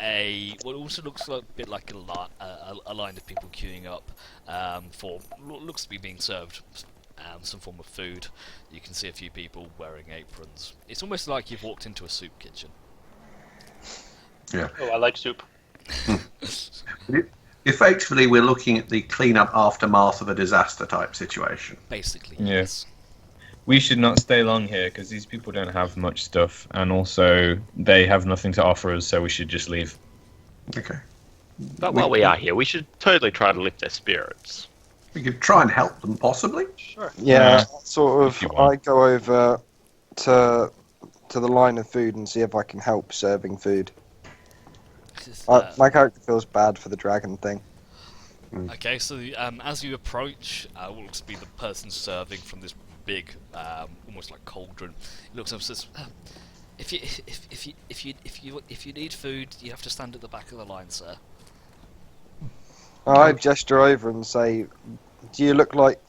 see what also looks like a bit like a line of people queuing up for looks to be being served some form of food. You can see a few people wearing aprons. It's almost like you've walked into a soup kitchen. Yeah. Oh, I like soup. Effectively, we're looking at the clean-up aftermath of a disaster type situation. Basically, Yeah. yes. We should not stay long here because these people don't have much stuff, and also they have nothing to offer us, so we should just leave. Okay. But while we are here, we should totally try to lift their spirits. We could try and help them, possibly. Sure. Yeah, sort if you of. want. I go over to the line of food and see if I can help serving food. My character feels bad for the dragon thing. Okay, so as you approach, what looks to be the person serving from this big, almost like cauldron, he looks up and says, "If you need food, you have to stand at the back of the line, sir." I gesture over and say, "Do you look like?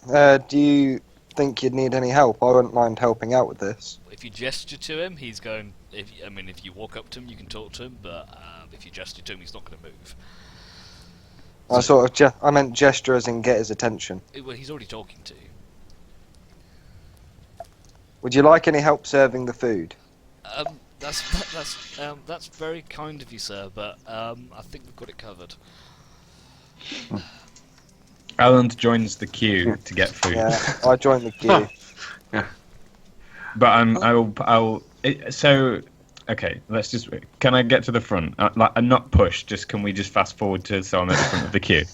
Do you think you'd need any help? I wouldn't mind helping out with this." If you gesture to him, he's going. If you walk up to him, you can talk to him, but if you gesture to him, he's not going to move. I meant gesture as in get his attention. Well, he's already talking to you. Would you like any help serving the food? That's very kind of you, sir, but I think we've got it covered. Alan joins the queue to get food. Yeah, I join the queue. But so okay, let's just. Can I get to the front? I'm not push. Just can we just fast forward to so I'm at the front of the queue?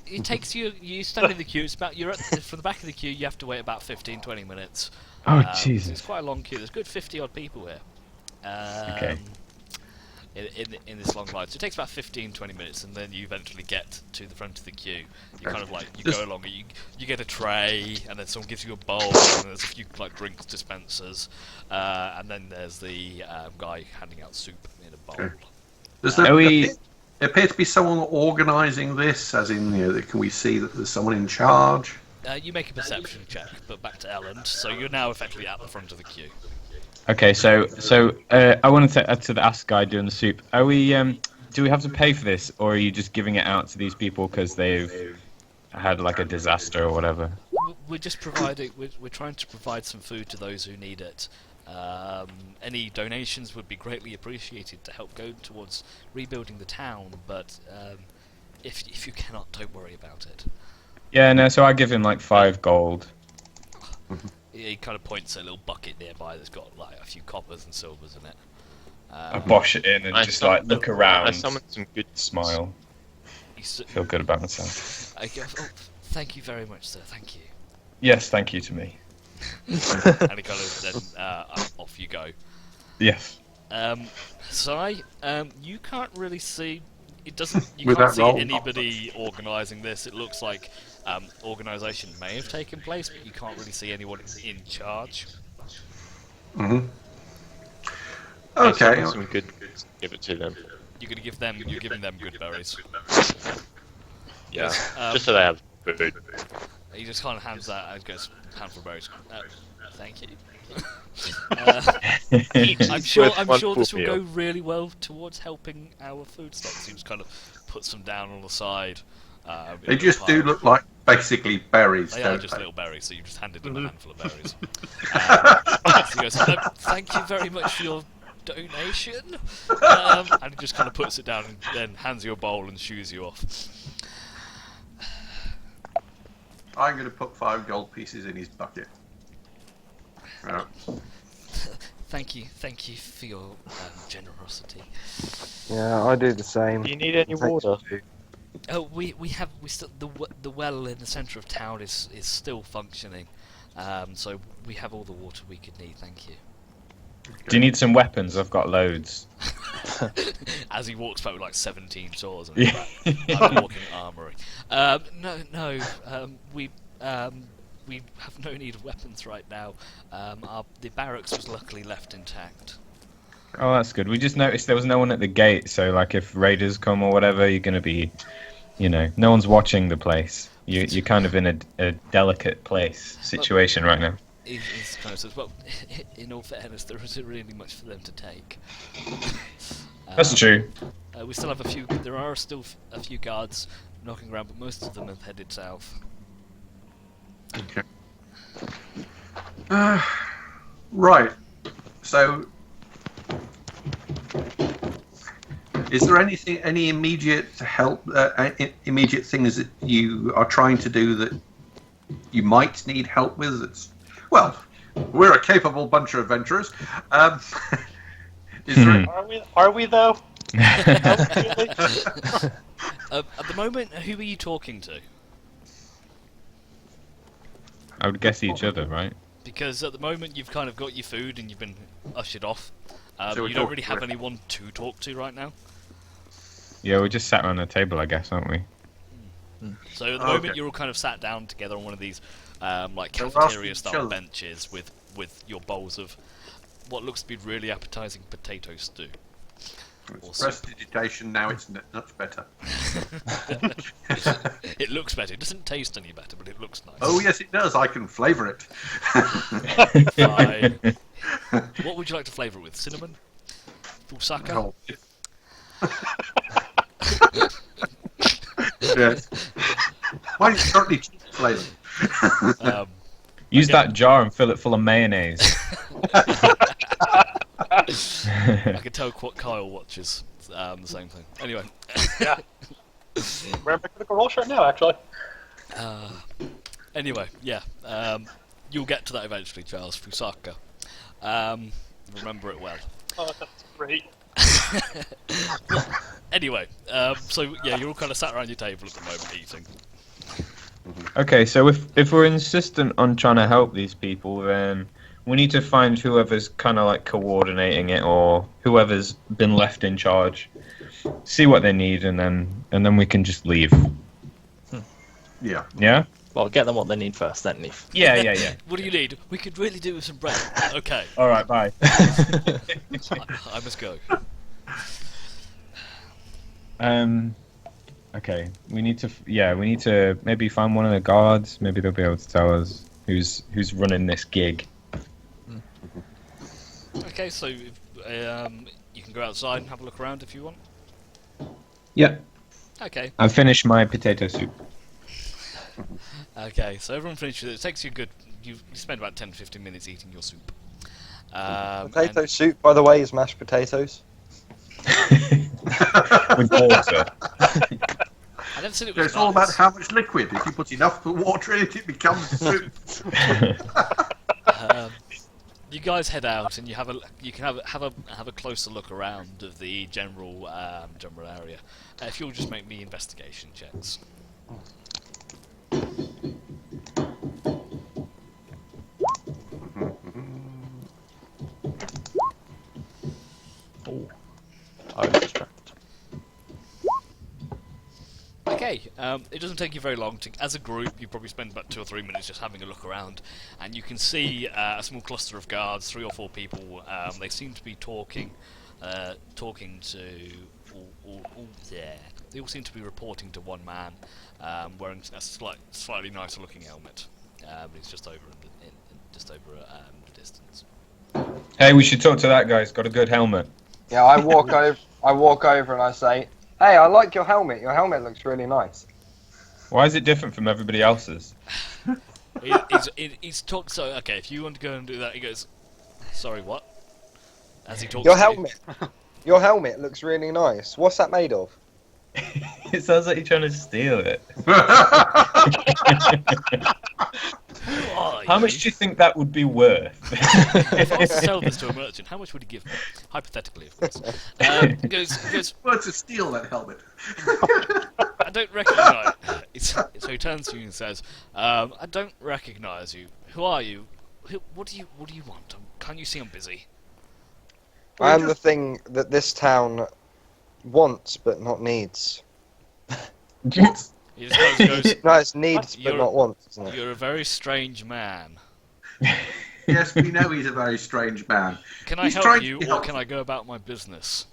It takes you. You stand in the queue. It's about from the back of the queue. You have to wait about 15-20 minutes. Oh Jesus! It's quite a long queue. There's a good 50 odd people here. Okay. In this long line, so it takes about 15-20 minutes, and then you eventually get to the front of the queue. You kind of like go along, and you get a tray, and then someone gives you a bowl, and there's a few like drinks dispensers, and then there's the guy handing out soup in a bowl. Okay. Does there appear to be someone organising this? As in, can we see that there's someone in charge? You make a perception check, but back to Elland. So you're now effectively at the front of the queue. Okay, so I want to ask guy doing the soup. Are we? Do we have to pay for this, or are you just giving it out to these people because they've had like a disaster or whatever? We're just providing. We're trying to provide some food to those who need it. Any donations would be greatly appreciated to help go towards rebuilding the town. But if you cannot, don't worry about it. Yeah, no. So I give him like 5 gold. He kind of points at a little bucket nearby that's got like a few coppers and silvers in it. I bosh it in and just like look around. I summoned some good smile. Feel good about myself. I go, thank you very much, sir. Thank you. Yes, thank you to me. And he kind of then off you go. Yes. Sai, you can't really see. It doesn't. You With can't that see roll? anybody organising this. It looks like organisation may have taken place, but you can't really see anyone in charge. Mm-hmm. I Okay. summoned some good. Give it to them. You're gonna give them. You're giving them good berries. Yeah. Yes, Just so they have food. He just kind of hands that and goes, handful of berries. Thank you. I'm sure this will go really well towards helping our food stocks. He just kind of puts them down on the side. They just do look like basically berries. They are don't just they? little berries, so you just handed him a handful of berries. So he goes, thank you very much for your donation. And he just kind of puts it down and then hands you a bowl and shoos you off. I'm going to put 5 gold pieces in his bucket. Right. Thank you for your generosity. Yeah, I do the same. Do you need any water? Oh, we still the well in the centre of town is still functioning, so we have all the water we could need. Thank you. Do you need some weapons? I've got loads. As he walks back with like 17 swords and Yeah. I'm walking armoury. No, we have no need of weapons right now. The barracks was luckily left intact. Oh, that's good. We just noticed there was no one at the gate, so like if raiders come or whatever, you're gonna be, no one's watching the place. You're kind of in a delicate situation right now. He kind of says, well, in all fairness, there isn't really much for them to take. That's true. We still have a few. There are still a few guards knocking around, but most of them have headed south. Okay. Right. So, is there any immediate help, immediate things that you are trying to do that you might need help with? Well, we're a capable bunch of adventurers. Is there? Are we though? At the moment, who are you talking to? I would guess each other, right? Because at the moment you've kind of got your food and you've been ushered off. So You don't really have anyone to talk to right now. Yeah, we just sat around a table, I guess, aren't we? So at the moment you're all kind of sat down together on one of these like So we're asking cafeteria each style other. benches with your bowls of what looks to be really appetizing potato stew. It's prestidigitation now. It's much better. It looks better. It doesn't taste any better, but it looks nice. Oh yes, it does. I can flavour it. Fine. What would you like to flavour it with? Cinnamon? Fusaka? Oh. Yes. Why is it certainly cheap flavour? Use that jar and fill it full of mayonnaise. I can tell what Kyle watches. The same thing. Anyway. Yeah. We're in a critical role right now, actually. Anyway, yeah. You'll get to that eventually, Charles. Fusaka. Remember it well. Oh, that's great. Anyway, so yeah, you're all kind of sat around your table at the moment eating. Okay, so if we're insistent on trying to help these people, then we need to find whoever's kind of like coordinating it, or whoever's been left in charge. See what they need, and then we can just leave. Yeah. Yeah. Well, get them what they need first, then leave. Yeah. What do you need? We could really do with some bread. Okay, All right. Bye. I must go. Okay. We need to maybe find one of the guards. Maybe they'll be able to tell us who's running this gig. Okay, so you can go outside and have a look around if you want. Yeah. Okay. I've finished my potato soup. Okay, so everyone finishes it. It takes you a good... You spend about 10-15 minutes eating your soup. Potato and- soup, by the way, is mashed potatoes. With water. I never said it was It's all about nice. how much liquid. If you put enough water in it, it becomes soup. You guys head out and you can have a closer look around of the general area. If you'll just make me investigation checks. Oh, I was distracted. Okay, it doesn't take you very long. As a group, you probably spend about 2 or 3 minutes just having a look around, and you can see a small cluster of guards, 3 or 4 people. They seem to be talking to. They all seem to be reporting to one man, wearing a slightly nicer looking helmet. But he's just over in the distance. Hey, we should talk to that guy. He's got a good helmet. Yeah, I walk over and I say, "Hey, I like your helmet. Your helmet looks really nice." Why is it different from everybody else's? He's talked. So okay, if you want to go and do that, he goes, "Sorry, what?" As he talks. Your to you. helmet. Your helmet looks really nice. What's that made of? It sounds like you're trying to steal it. Who are How you? much do you think that would be worth? If I was to sell this to a merchant, how much would he give me? Hypothetically, of course. He goes, Well, to steal that helmet. I don't recognise. So he turns to you and says, "I don't recognise you. Who are you? What do you want? Can't you see I'm busy?" I am the thing that this town wants but not needs. He just goes, No, it's needs but You're- not wants, isn't it? "You're a very strange man. Yes, we know he's a very strange man. Can I He's help trying to you, be or helpful. can I go about my business?"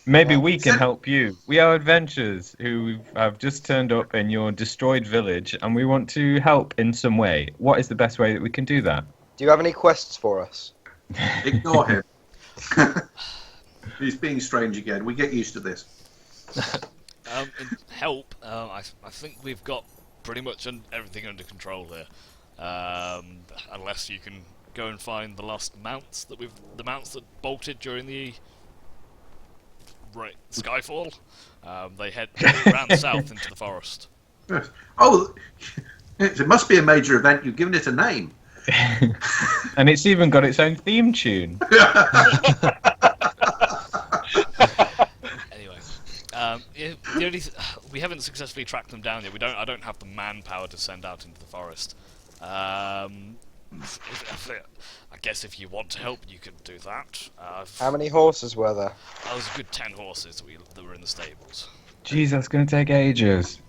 Maybe we can help you. We are adventurers who have just turned up in your destroyed village, and we want to help in some way. What is the best way that we can do that? Do you have any quests for us? Ignore him. He's being strange again. We get used to this. In help, I think we've got pretty much everything under control here. Unless you can go and find the lost mounts the mounts that bolted during the Skyfall. They ran south into the forest. Yes. Oh, it must be a major event. You've given it a name. And it's even got its own theme tune. Anyway, we haven't successfully tracked them down yet. I don't have the manpower to send out into the forest. I guess if you want to help, you could do that. How many horses were there? That was a good 10 horses that were in the stables. Jeez, that's going to take ages.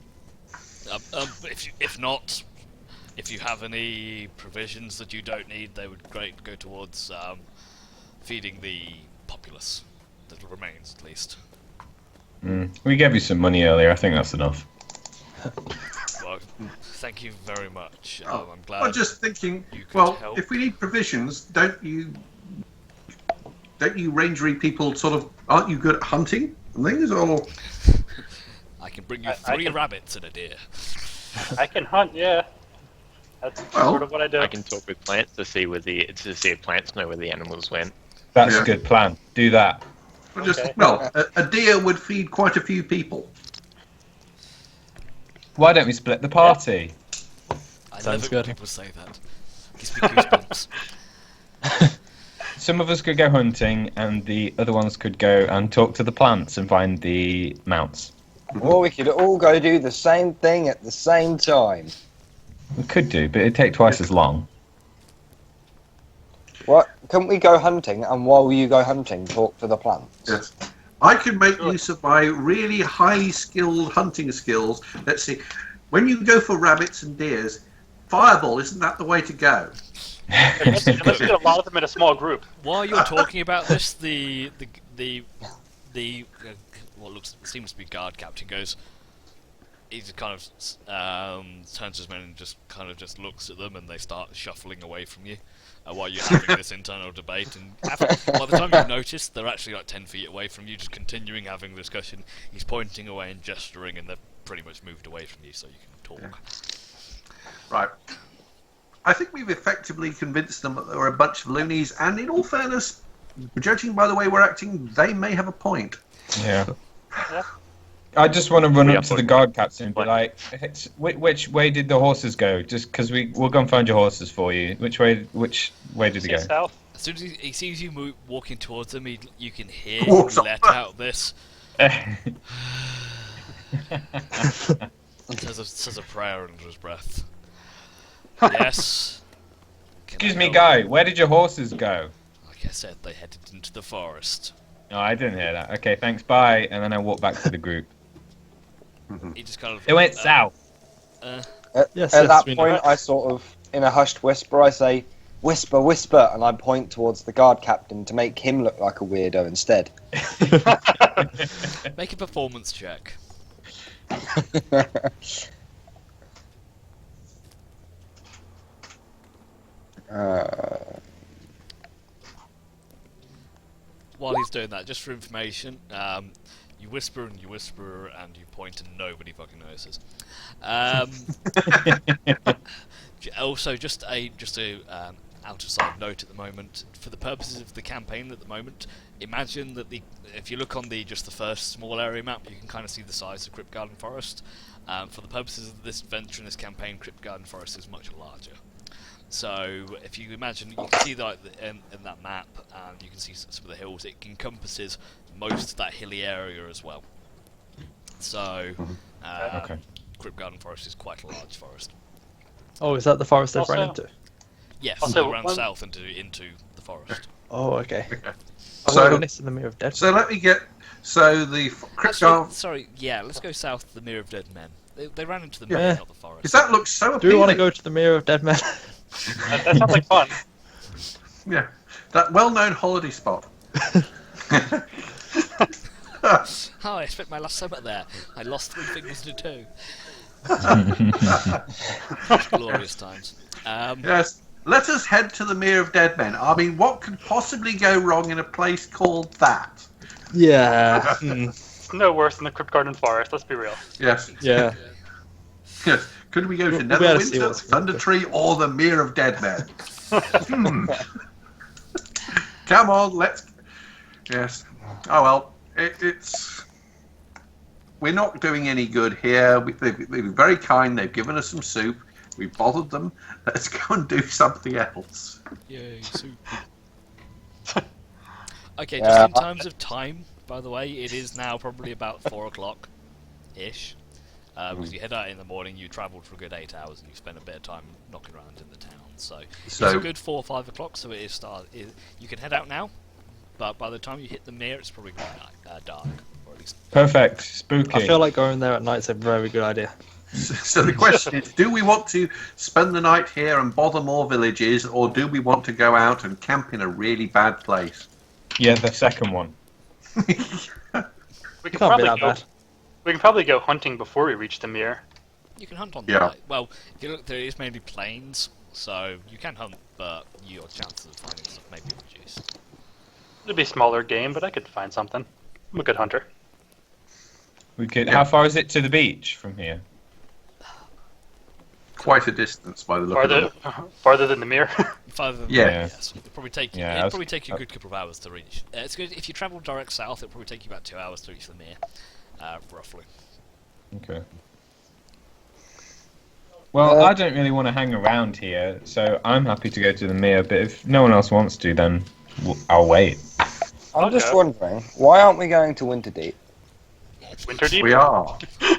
If you have any provisions that you don't need, they would go towards feeding the populace that remains, at least. We gave you some money earlier. I think that's enough. Well, thank you very much. Oh, I'm glad. I'm just thinking. You could Well, help. if we need provisions, don't you rangery people aren't you good at hunting and things? Or I can bring you 3 rabbits and a deer. I can hunt, yeah. That's sort of what I do. I can talk with plants to see if plants know where the animals went. That's Yeah. a good plan. Do that. Okay. a deer would feed quite a few people. Why don't we split the party? I Sounds love it when good. people say that. Gives me goosebumps. Some of us could go hunting, and the other ones could go and talk to the plants and find the mounts. Or we could all go do the same thing at the same time. We could do, but it'd take twice as long. What? Couldn't we go hunting, and while you go hunting, talk to the plants? Yes. I could make use of my really highly skilled hunting skills. Let's see. When you go for rabbits and deers, fireball isn't that the way to go? Unless you get a lot of them in a small group. While you're talking about this, the what seems to be guard captain goes. He just kind of turns to his men and just looks at them, and they start shuffling away from you while you're having this internal debate. And by the time you notice, they're actually like 10 feet away from you, just continuing having the discussion. He's pointing away and gesturing, and they've pretty much moved away from you, so you can talk. Yeah. Right. I think we've effectively convinced them that they're a bunch of loonies, and in all fairness, judging by the way we're acting, they may have a point. Yeah. Yeah. I just want to run We up are to the guard captain and be like, which way did the horses go? Just because we'll go and find your horses for you. Which way did they go? South. As soon as he sees you walking towards him, you can hear Walks him up. let out this. Says a prayer under his breath. Yes. Can Excuse I me, help? guy. Where did your horses go? Like I said, they headed into the forest. No, I didn't hear that. Okay, thanks. Bye. And then I walk back to the group. He just kind of. It went south. Yes, At that we know. point, I sort of, in a hushed whisper, I say, "Whisper, whisper," and I point towards the guard captain to make him look like a weirdo instead. Make a performance check. While he's doing that, just for information, you whisper and you whisper and you point and nobody fucking notices. Also, just a out of sight note at the moment, for the purposes of the campaign at the moment, imagine that if you look on the first small area map, you can kind of see the size of Kryptgarden Forest. For the purposes of this adventure and this campaign, Kryptgarden Forest is much larger. So if you imagine, you can see that in that map, and you can see some of the hills. It encompasses most of that hilly area as well. So Okay. Kryptgarden Forest is quite a large forest. Oh, is that the forest they've run Also- into? Yes, Also, they ran one- south into the forest. Oh, okay. So- So, this is the Mirror of Dead. So let me get. So the Kryptgarden. Sorry, yeah, let's go south to the Mirror of Dead Men. They ran into the Yeah. mirror, not the forest. Because that looks so Do we appealing. want to go to the Mirror of Dead Men? That sounds like fun. Yeah, that well-known holiday spot. Oh, I spent my last summer there. I lost 3 fingers to 2. Glorious times. Yes. Let us head to the Mere of Dead Men. I mean, what could possibly go wrong in a place called that? Yeah. It's no worse than the Kryptgarden forest. Let's be real. Yes. Yeah. Yes. Could we go to We'll be able to see Netherwinter, what's- Thunder Tree, or the Mere of Dead Men? Come on, let's. Yes. Oh well, it's. We're not doing any good here. They've been very kind. They've given us some soup. We bothered them. Let's go and do something else. Yay, soup. Okay, Yeah. just in terms of time, by the way, it is now probably about 4 o'clock ish. Because you head out in the morning, you travelled for a good 8 hours, and you spend a bit of time knocking around in the town. So it's a good 4 or 5 o'clock. So it is you can head out now, but by the time you hit the Mere, it's probably going to be dark, or at least. Perfect. Spooky. I feel like going there at night's a very good idea. So the question is, do we want to spend the night here and bother more villages, or do we want to go out and camp in a really bad place? Yeah, the second one. We can Can't be probably that go. bad. We can probably go hunting before we reach the Mere. You can hunt on the Yeah. night. Well, if you look, there is mainly plains, so you can hunt, but your chances of finding stuff may be reduced. It'd be smaller game, but I could find something. I'm a good hunter. We could. Yeah. How far is it to the beach from here? Quite a distance by the look of it. Farther than the Mere. Farther than Yeah. yes. It'll probably take you. Yeah, I it'll was- probably take you a good couple of hours to reach. It's good if you travel direct south. It'll probably take you about 2 hours to reach the Mere, roughly. Okay. Well, Uh, I don't really want to hang around here, so I'm happy to go to the Mere. But if no one else wants to, then I'll wait. I'm just Okay. wondering, why aren't we going to Winterdeep? Winterdeep. We are.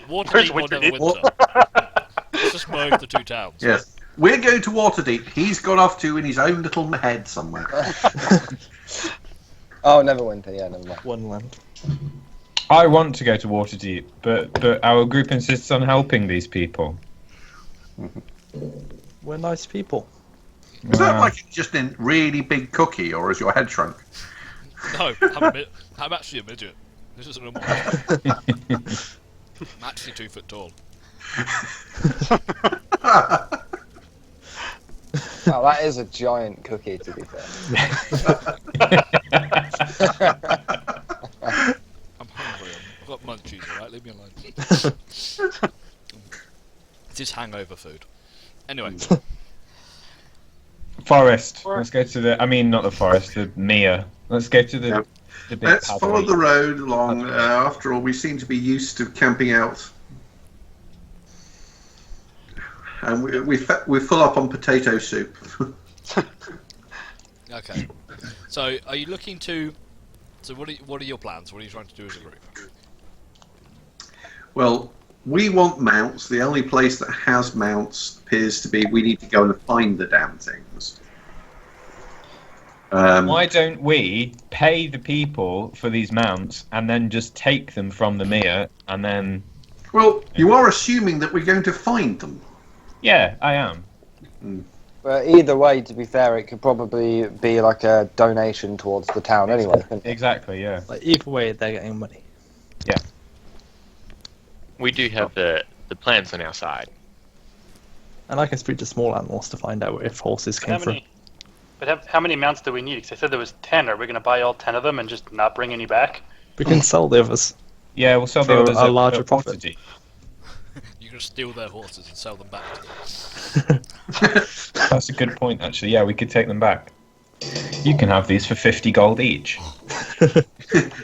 Waterdeep Where's or Winterdeep? Neverwinter. Let's just merge the two towns. Yes. We're going to Waterdeep. He's gone off to in his own little head somewhere. Oh, Neverwinter. Yeah, never mind. One land. I want to go to Waterdeep, but our group insists on helping these people. We're nice people. Is that Wow. like just a really big cookie, or is your head shrunk? No, I'm actually a midget. This is a normal. I'm actually 2 foot tall. Oh, that is a giant cookie, to be fair. I'm hungry. I've got munchies, alright? Leave me alone. It is hangover food. Anyway, Forest. Let's go to the. I mean, not the forest. The Mere. Let's go to the. Yep. The big Let's follow paddle. the road along. After all, we seem to be used to camping out. And we're full up on potato soup. okay. So, are you looking to? So, what are your plans? What are you trying to do as a group? Well, we want mounts. The only place that has mounts appears to be we need to go and find the damn things. Why don't we pay the people for these mounts and then just take them from the Mere and then? Well, you are assuming that we're going to find them. Yeah, I am. But either way, to be fair, it could probably be like a donation towards the town anyway. couldn't it? Exactly. Yeah. Like either way, they're getting money. We do have the plants on our side. And I can speak to small animals to find out if horses came through. How many mounts do we need? Because I said there was 10. Are we going to buy all 10 of them and just not bring any back? We can sell the others. Yeah, we'll sell the For others a at larger profit. Waterdeep. You can steal their horses and sell them back to them. That's a good point, actually. Yeah, we could take them back. You can have these for 50 gold each.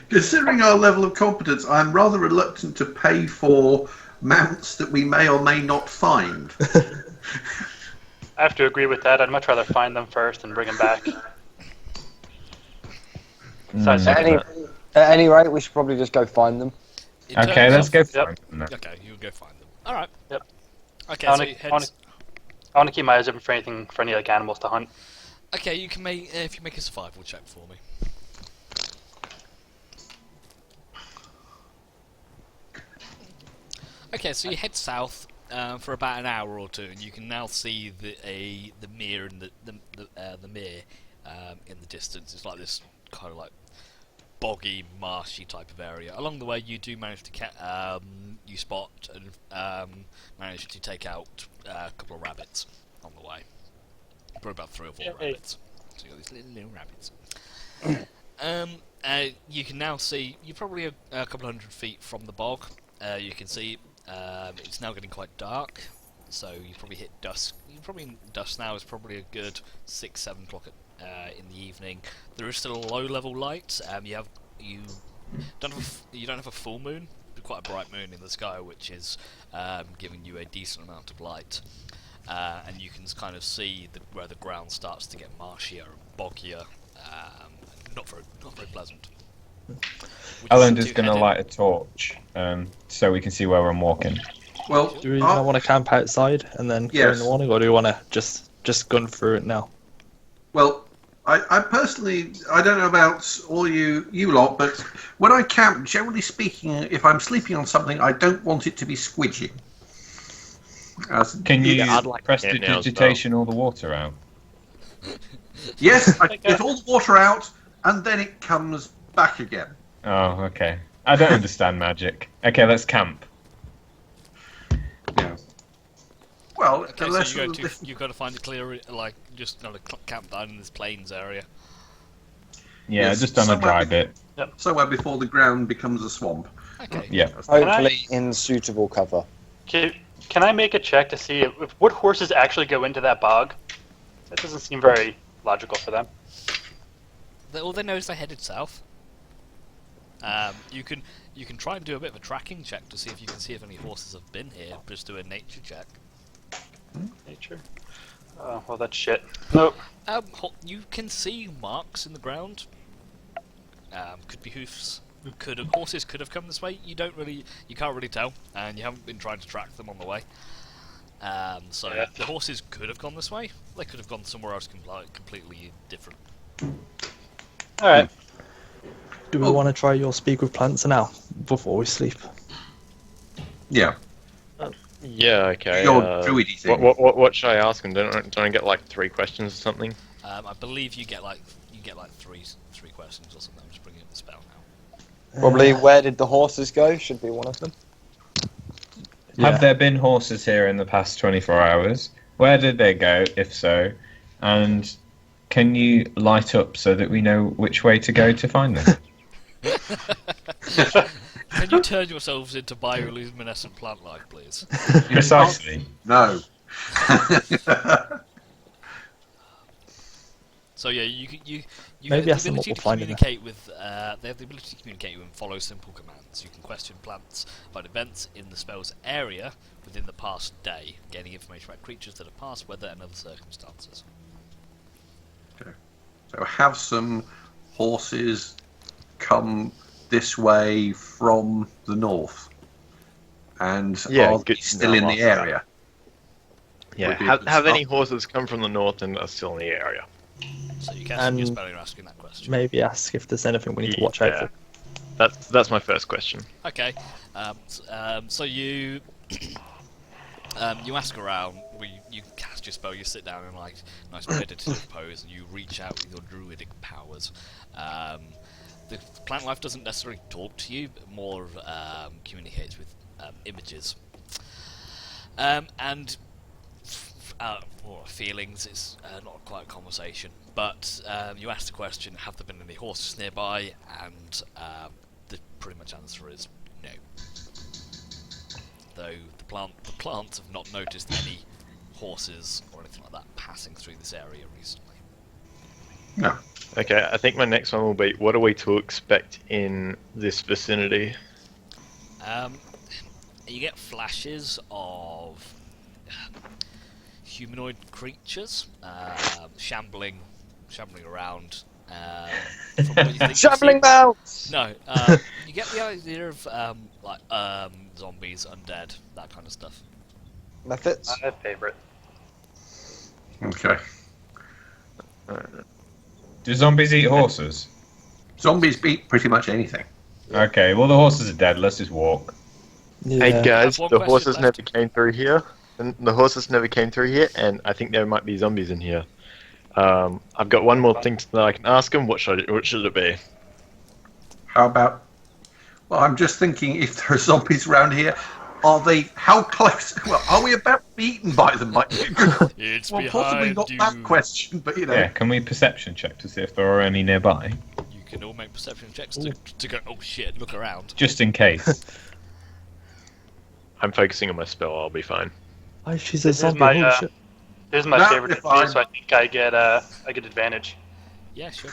Considering our level of competence, I'm rather reluctant to pay for mounts that we may or may not find. I have to agree with that. I'd much rather find them first and bring them back. Besides, At any, at any rate, we should probably just go find them. In Okay, terms let's of- go Yep. find them then. Okay, you go find them. All right. Yep. Okay, I so wanna- you I wanna- head. I want to keep my eyes open for anything, for any like animals to hunt. Okay, you can make if you make a survival check for me. Okay, so you head south for about an hour or two, and you can now see the mere and the mere in the distance. It's like this kind of like boggy, marshy type of area. Along the way, you do manage to you spot and manage to take out a couple of rabbits on the way. Probably about 3 or 4 Yay. rabbits. So you got these little rabbits. You can now see, you're probably a couple hundred feet from the bog. You can see it's now getting quite dark, so you probably hit dusk. Dusk now is probably a good 6-7 o'clock in the evening. There is still a low-level light. You don't have a full moon, but quite a bright moon in the sky, which is giving you a decent amount of light. And you can kind of see where the ground starts to get marshier and boggier. Not very pleasant. Elender's going to light a torch so we can see where I'm walking. Well, Do we not want to camp outside and then go in the morning, or do we want to just gun through it now? Well, I personally, I don't know about all you lot, but when I camp, generally speaking, if I'm sleeping on something, I don't want it to be squidging. Can you I'd like press to the get nails, digitation all the water out? Yes, I get all the water out, and then it comes back again. Oh, okay. I don't understand magic. Okay, let's camp. Yeah. Well, Okay, unless so you've got to find a clear, like, just not a camp down in this plains area. Yeah, Yes, just on a dry bit. somewhere before the ground becomes a swamp. Okay. Yeah. Hopefully in suitable cover. Can I make a check to see what horses actually go into that bog? That doesn't seem very logical for them. All they know is they headed south. You can try and do a bit of a tracking check to see if you can see if any horses have been here. Just do a nature check. Nature. Oh, well, that's shit. Nope. You can see marks in the ground. Could be hoofs. Horses could have come this way. You can't really tell, and you haven't been trying to track them on the way. So the horses could have gone this way. They could have gone somewhere else completely different. All right. Do we want to try your speak with plants now before we sleep? Yeah. Yeah, okay. Your druidy thing. What should I ask him? Don't I get like 3 questions or something? I believe you get like three questions or something. I'm just bringing up the spell now. Probably where did the horses go? Should be one of them. Have there been horses here in the past 24 hours? Where did they go, if so? And can you light up so that we know which way to go to find them? Can you turn yourselves into bioluminescent plant life, please? Precisely. No. So yeah, you Maybe have ask the them what ability we'll to find in there. communicate with. They have the ability to communicate with and follow simple commands. You can question plants about events in the spell's area within the past day, gaining information about creatures that have passed, weather, and other circumstances. So have some horses come this way from the north, and Yeah, are good they to still know in the after that. area? Yeah, Would be a have good any start. horses come from the north and are still in the area? So you casting your And spell, you're asking that question. Maybe ask if there's anything we need to watch out Yeah. for. That's my first question. Okay, so you you ask around. You cast your spell. You sit down in like nice meditative pose, and you reach out with your druidic powers. The plant life doesn't necessarily talk to you, but more communicates with images. And more feelings. It's not quite a conversation, but you ask the question: have there been any horses nearby? And the pretty much answer is no. Though the plants have not noticed any horses or anything like that passing through this area recently. No. Okay, I think my next one will be, what are we to expect in this vicinity? You get flashes of humanoid creatures shambling around. From what you think you Shambling see- mounts! No, you get the idea of zombies, undead, that kind of stuff. Methods? My favorite. Okay. Do zombies eat horses? Zombies beat pretty much anything. Okay, well the horses are dead. Let's just walk. Hey Yeah. guys, One the question horses left. never came through here. And the horses never came through here, and I think there might be zombies in here. I've got one more thing that I can ask them. What should it be? How about? Well, I'm just thinking if there are zombies around here, are they? How close? Well, are we about to be eaten by them? Like, It's well, possibly behind not you. that question, but you know. Yeah, can we perception check to see if there are any nearby? You can all make perception checks to go. Oh shit! Look around. Just in case. I'm focusing on my spell. I'll be fine. Oh, she's a This is zombie. my, Holy shit. This is my That'll favorite be ability, fine. so I think I get advantage. Yeah, sure.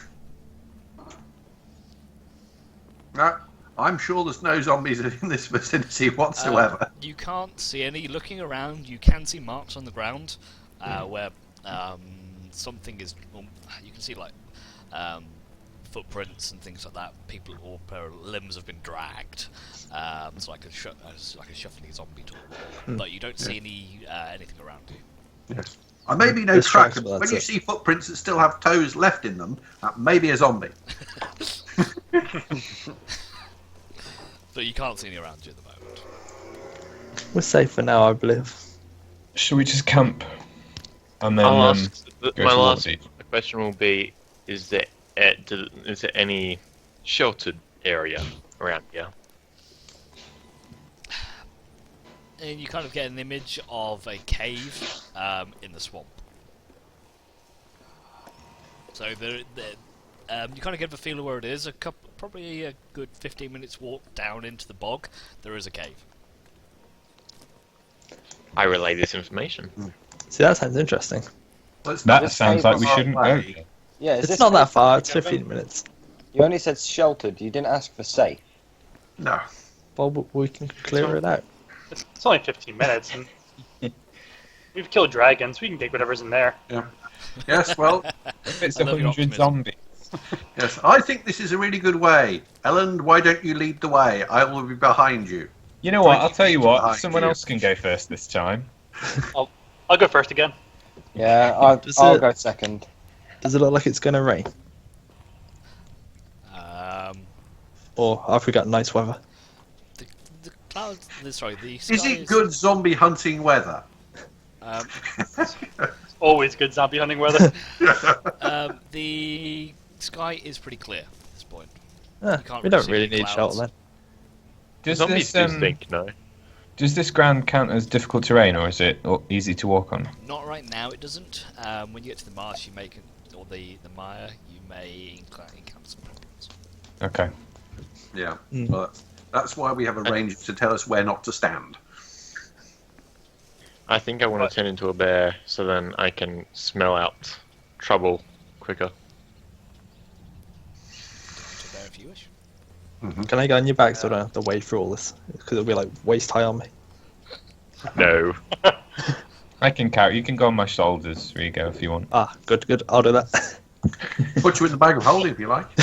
No, I'm sure there's no zombies in this vicinity whatsoever. You can't see any. Looking around, you can see marks on the ground where something is. You can see like footprints and things like that. People or limbs have been dragged. It's like a shuffling zombie to a wall. But you don't see anything around you. Yes. I may be no It's tracks, trackable, but when that's you it. see footprints that still have toes left in them, that may be a zombie. But you can't see any around you at the moment. We're safe for now, I believe. Should we just camp? And then I'll ask, go my to last Waterdeep? question will be: is there any sheltered area around here? And you kind of get an image of a cave in the swamp. So you kind of get a feel of where it is. Probably a good 15 minutes walk down into the bog. There is a cave. I relay this information. See, that sounds interesting. Let's That This sounds cave like we was shouldn't go. away. there. Yeah, is It's this not that cave far. that It's we go in? 15 minutes. You only said sheltered. You didn't ask for safe. No. Well, we can clear it out. It's only 15 minutes, and we've killed dragons. We can take whatever's in there. Yes, well, If it's I love your 100 optimism. zombies. yes. I think this is a really good way. Ellen, why don't you lead the way? I will be behind you. You know what? 20 I'll tell you feet what. behind Someone you. else can go first this time. I'll go first again. Yeah, Does I'll it- go second. Does it look like it's going to rain? Or have we got nice weather? The clouds. Sorry, the sky Is it good zombie hunting weather? Um, Always good zombie hunting weather. the sky is pretty clear at this point. Ah, You can't we really don't see really any need clouds. shelter then. Does Zombies this, do stink, no? does this ground count as difficult terrain, or is it easy to walk on? Not right now. It doesn't. When you get to the marsh, you may or the mire, you may encounter some problems. Okay. Yeah. Mm. Well, that's why we have a ranger to tell us where not to stand. I think I want to turn into a bear so then I can smell out trouble quicker. To bear if you wish. Can I go on your back so I don't have to wade through all this? Because it'll be like waist high on me. No. I can carry. You can go on my shoulders, Rigo, if you want. Ah, good, good. I'll do that. Put you in the bag of holding if you like.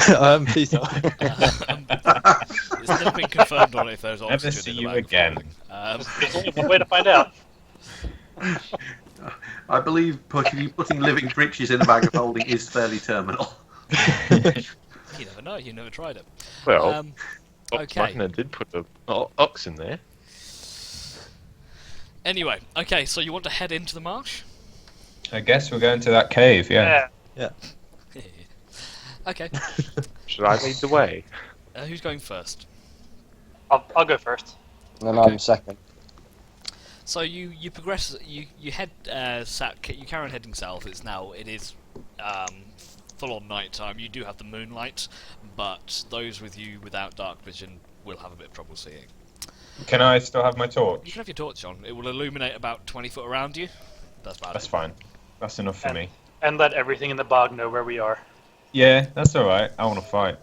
Please don't. It's never been confirmed on if there's Never oxygen see in the you bag of again. holding. There's only one way to find out. I believe putting living creatures in a bag of holding is fairly terminal. You never know. You never tried it. Well, Okay. Wagner did put an ox in there. Anyway, okay. So you want to head into the marsh? I guess we're going to that cave. Yeah. Okay. Should I lead the way? Who's going first? I'll go first. And then Okay. I'm second. So you progress. You head. You carry on heading south. It is full on night time. You do have the moonlight, but those with you without dark vision will have a bit of trouble seeing. Can I still have my You torch? can have your torch on. It will illuminate about 20 foot around you. That's about That's it. fine. That's enough for And- me. And let everything in the bog know where we are. Yeah, that's all right. I want to fight.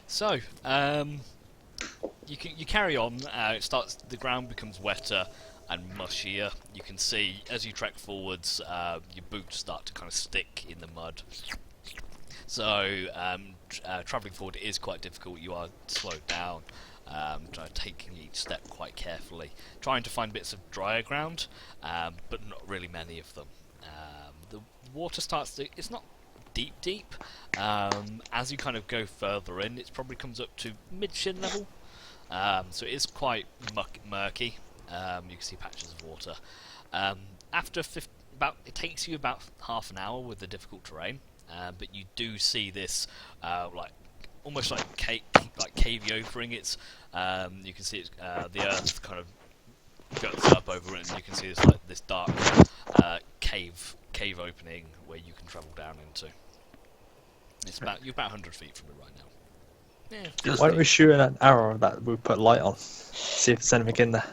So, you carry on. The ground becomes wetter and mushier. You can see as you trek forwards, your boots start to kind of stick in the mud. So, travelling forward is quite difficult. You are slowed down, taking each step quite carefully, trying to find bits of drier ground, but not really many of them. The water starts to. It's not deep. As you kind of go further in, it probably comes up to mid-shin level. So it is quite murky. You can see patches of water. After it takes you about half an hour with the difficult terrain, but you do see this almost like cavey opening. It's you can see the earth kind of guts up over it, and you can see this dark cave opening where you can travel down into. You're about 100 feet from it right now. Yeah. Just- Why don't we shoot an arrow that we put light on? See if there's anything in there.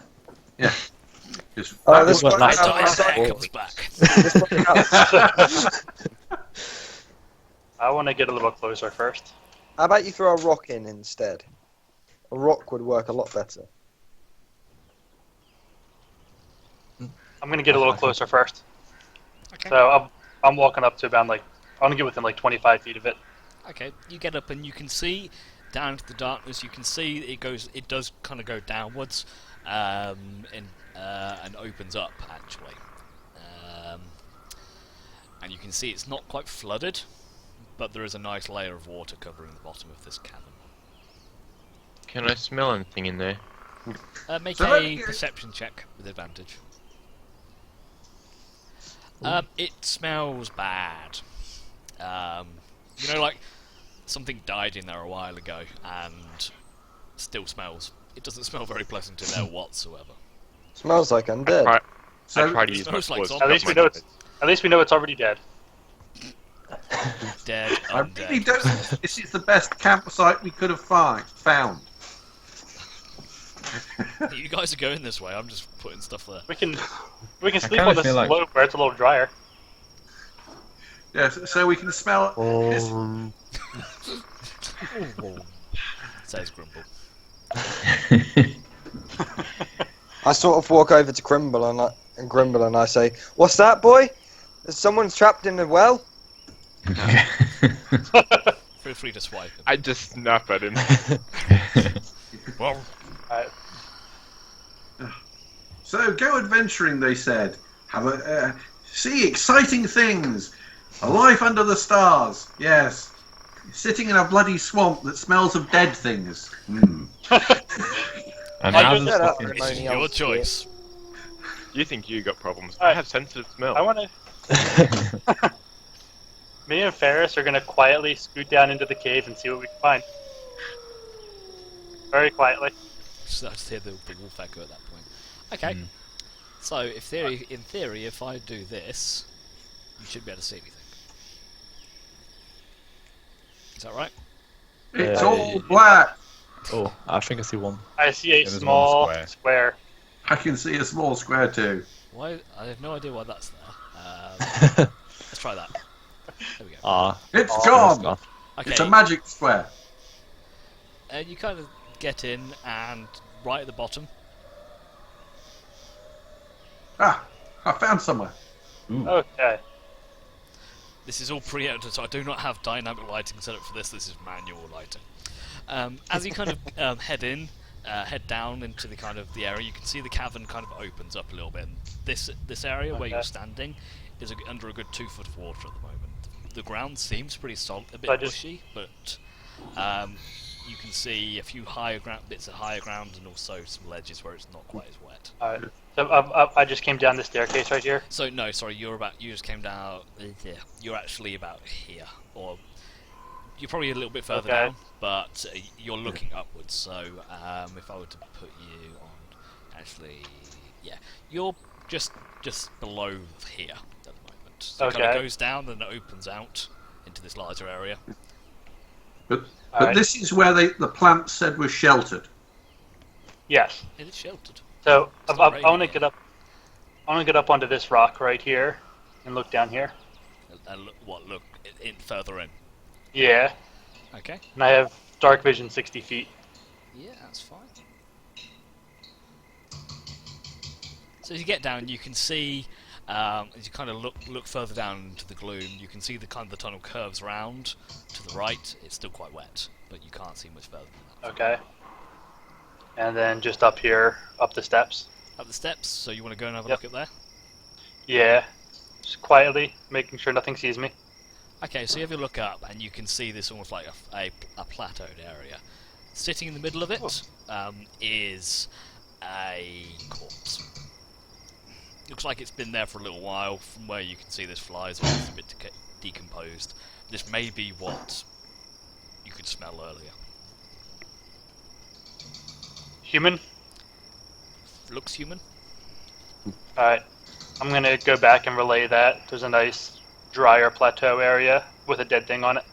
just- Oh, this Well, one. that's Light not- dies comes back. This one I want to get a little closer first. How about you throw a rock in instead? A rock would work a lot better. I'm gonna get a little closer first. Okay. So I'm walking up to about I want to get within 25 feet of it. Okay, you get up and you can see down into the darkness. You can see it does kind of go downwards, and opens up actually. And you can see it's not quite flooded, but there is a nice layer of water covering the bottom of this cavern. Can I smell anything in there? Make So a perception check with advantage. It smells bad. Like something died in there a while ago and still smells. It doesn't smell very pleasant in there whatsoever. Smells like undead. I So- try to use my Smells like claws. zombie. At least we know it's already dead. Dead, I undead. really don't. This is the best campsite we could have found. You guys are going this way. I'm just putting stuff there. We can sleep kinda on the feel like- slope where it's a little drier. Yes, so we can smell. Says Grumble. I sort of walk over to Grimble and I say, "What's that, boy? Is someone trapped in a well?" Feel free to swipe him. I just snap at him. Well, So go adventuring, they said. Have a see exciting things. A life under the stars. Yes. Sitting in a bloody swamp that smells of dead things. And I now just there's said that fucking- already. it's Only your else do it. choice. You think you got problems? I Alright. have sensitive smell. I want to. Me and Ferris are gonna quietly scoot down into the cave and see what we can find. Very quietly. So I just hear the wolf echo at that point. Okay. Mm. So, in theory, if I do this, you should be able to see anything. Is that right? It's Yeah. all black. Oh, I think I see one. I see a There was one small square. square. I can see a small square too. Why? I have no idea why that's there. Let's try that. There we go. Ah, It's it's gone. gone. Okay. It's a magic square. And you kind of get in, and right at the bottom, Ah, I found somewhere. Okay. this is all preempted, so I do not have dynamic lighting set up for this. This is manual lighting. As you kind of head down into the kind of the area, you can see the cavern kind of opens up a little bit. And this area where you're Okay. standing is under a good 2 foot of water at the moment. The ground seems pretty solid, a bit I just- bushy, but you can see a few bits of higher ground and also some ledges where it's not quite as wet. Alright. So I just came down the staircase right here. So no, sorry, you just came down. You're actually about here, or you're probably a little bit further Okay. down, but you're looking upwards. So if I were to put you on, actually, yeah, you're just below here at the moment. So it kind of Okay. goes down and it opens out into this larger area. But Alright. this is where the plants said was sheltered. Yes. It is sheltered. So It's I not want to raining get up. I want to get up onto this rock right here and look down here. And look in further in. Yeah. Okay. And I have dark vision 60 feet. Yeah, that's fine. So as you get down, you can see, as you kind of look further down into the gloom, you can see the tunnel curves round to the right. It's still quite wet, but you can't see much further than that. Okay. And then just up here, up the steps. Up the steps, so you want to go and have a Yep. look at there? Yeah. Just quietly, making sure nothing sees me. Okay, so you have a look up, and you can see this almost like a plateaued area. Sitting in the middle of it is a corpse. Looks like it's been there for a little while. From where you can see, there's flies on it. It's a bit decomposed. This may be what you could smell earlier. Human? Looks human. Alright. I'm gonna go back and relay that. There's a nice drier plateau area with a dead thing on it.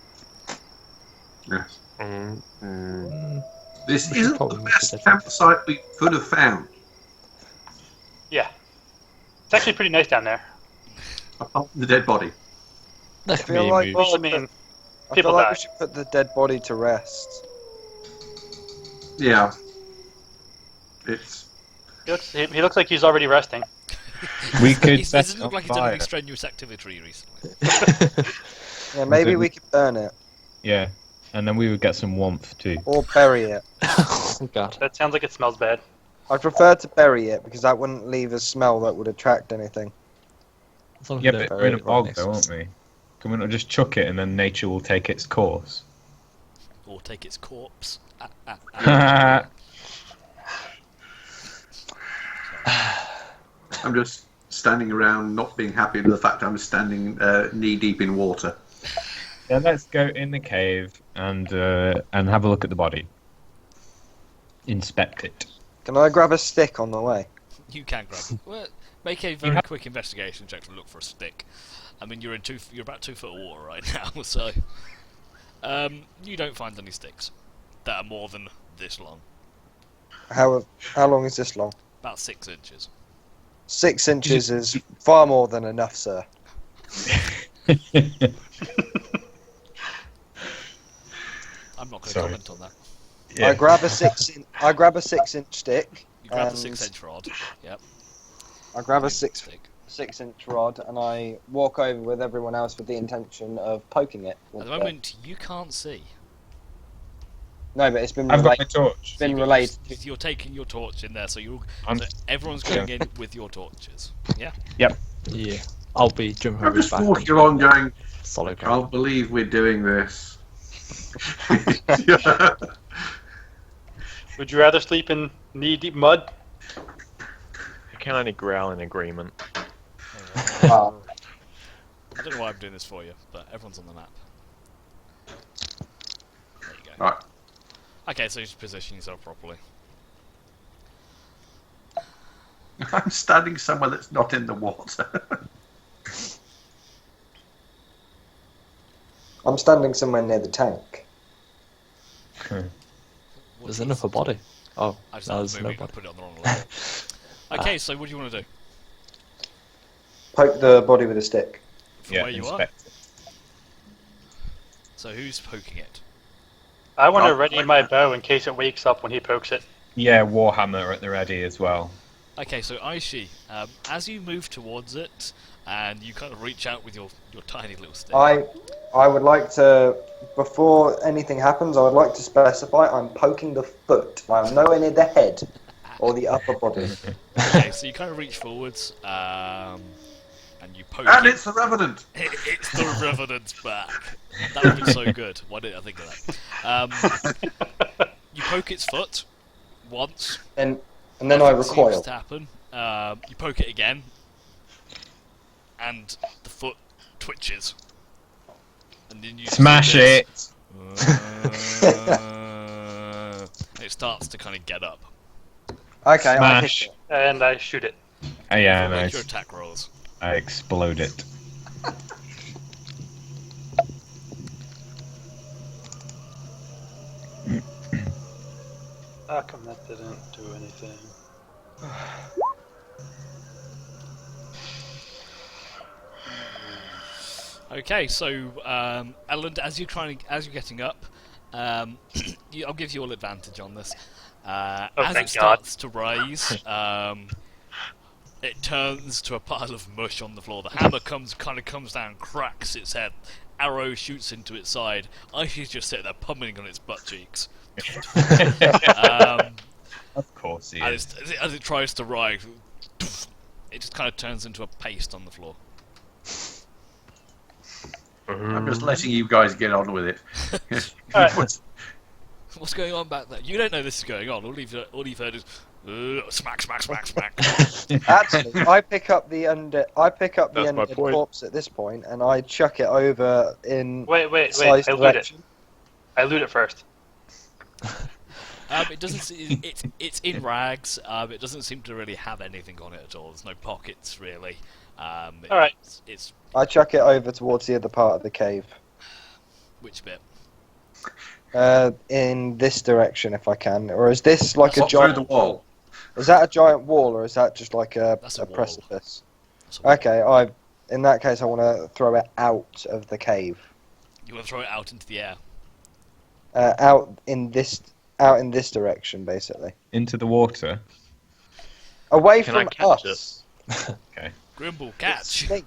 Yes. Mm. This We should isn't the probably make a best difference. campsite we could have found, Yeah. It's actually pretty nice down there. apart from the dead body. There I can feel be like we Well, I should mean, I people feel like die. we should put the dead body to rest. Yeah. It's He looks like he's already resting. We could It set doesn't it look on like he's done any fire. strenuous activity recently. Yeah, maybe we could burn it Yeah, and then we would get some warmth too. or bury it. Oh god. That sounds like it smells bad. I'd prefer to bury it because that wouldn't leave a smell that would attract anything. As long as Yeah, we don't but bury we're in a it right bog next though, to aren't us. we? Can we not just chuck it and then nature will take its course? Or take its corpse. I'm just standing around, not being happy with the fact I'm standing knee deep in water. Yeah, let's go in the cave and have a look at the body. Inspect it. Can I grab a stick on the way? You can grab it. Well, make a very quick investigation check to look for a stick. I mean, you're about 2 foot of water right now, so you don't find any sticks that are more than this long, How long is this long? about 6 inches. 6 inches is far more than enough, sir. I'm not going to Sorry. comment on that. Yeah. I grab a 6-inch stick. You grab the And- 6-inch rod. Yep. I grab a Stick. 6-inch rod and I walk over with everyone else with the intention of poking it. At the moment, you can't see. No, but it's been I've got my relayed. torch. Been relayed. You're taking your torch in there, so I'm- so everyone's going in with your torches. Yeah. Yeah. I'll be jumping I'm over his just back. walking and along going, solid I ground. can't believe we're doing this. Would you rather sleep in knee-deep mud? I can only growl in agreement. Ah, I don't know why I'm doing this for you, but everyone's on the map. There you go. Right. Okay, so you just position yourself properly. I'm standing somewhere that's not in the water. I'm standing somewhere near the tank. There's enough a body. Oh, I just no, had there's to no move it, I body. put it on the wrong level. Okay, so what do you want to do? Poke the body with a stick. From Yeah, where you are? inspect it. So who's poking it? I want to Oh, ready like my that. bow in case it wakes up when he pokes it. Yeah, Warhammer at the ready as well. Okay, so Aishi, as you move towards it, and you kind of reach out with your tiny little stick. I would like to, before anything happens, I would like to specify I'm poking the foot. I'm nowhere near the head or the upper body. Okay, so you kind of reach forwards, and you poke And it. it's the Revenant! It's the Revenant's back. That would be so good. Why didn't I think of that? You poke its foot once. And then I Nothing seems recoil. to happen. You poke it again, and the foot twitches. And then you Smash see this. it! It starts to kind of get up. Okay, I Smash. hit it. And I shoot it. Oh, yeah, Make your nice. attack rolls. I explode it. How come that didn't do anything? Okay, so Elland, as you're getting up, I'll give you all advantage on this. As thank it starts to rise, it turns to a pile of mush on the floor. The hammer comes down, cracks its head. Arrow shoots into its side. Aishi's just sitting there pummeling on its butt cheeks. Of course he And is. as it tries to rise, it just kind of turns into a paste on the floor. I'm just letting you guys get on with it. Alright. What's going on back there? You don't know this is going on. All you've heard is smack, smack, smack, smack. Actually, I pick up the That's my undead point. corpse at this point, and I chuck it over in Wait. size I loot it. direction. I loot it first. It doesn't. It's in rags. It doesn't seem to really have anything on it at all. There's no pockets really. Alright. It's I chuck it over towards the other part of the cave. which bit? In this direction, if I can. Or is this like a What, through giant the wall? Is that a giant wall, or is that just like That's a wall. precipice? That's a wall. Okay, in that case, I want to throw it out of the cave. You want to throw it out into the air. Out in this direction, basically. Into the water. Away Can I from catch us. Grimble, It catch! stinks.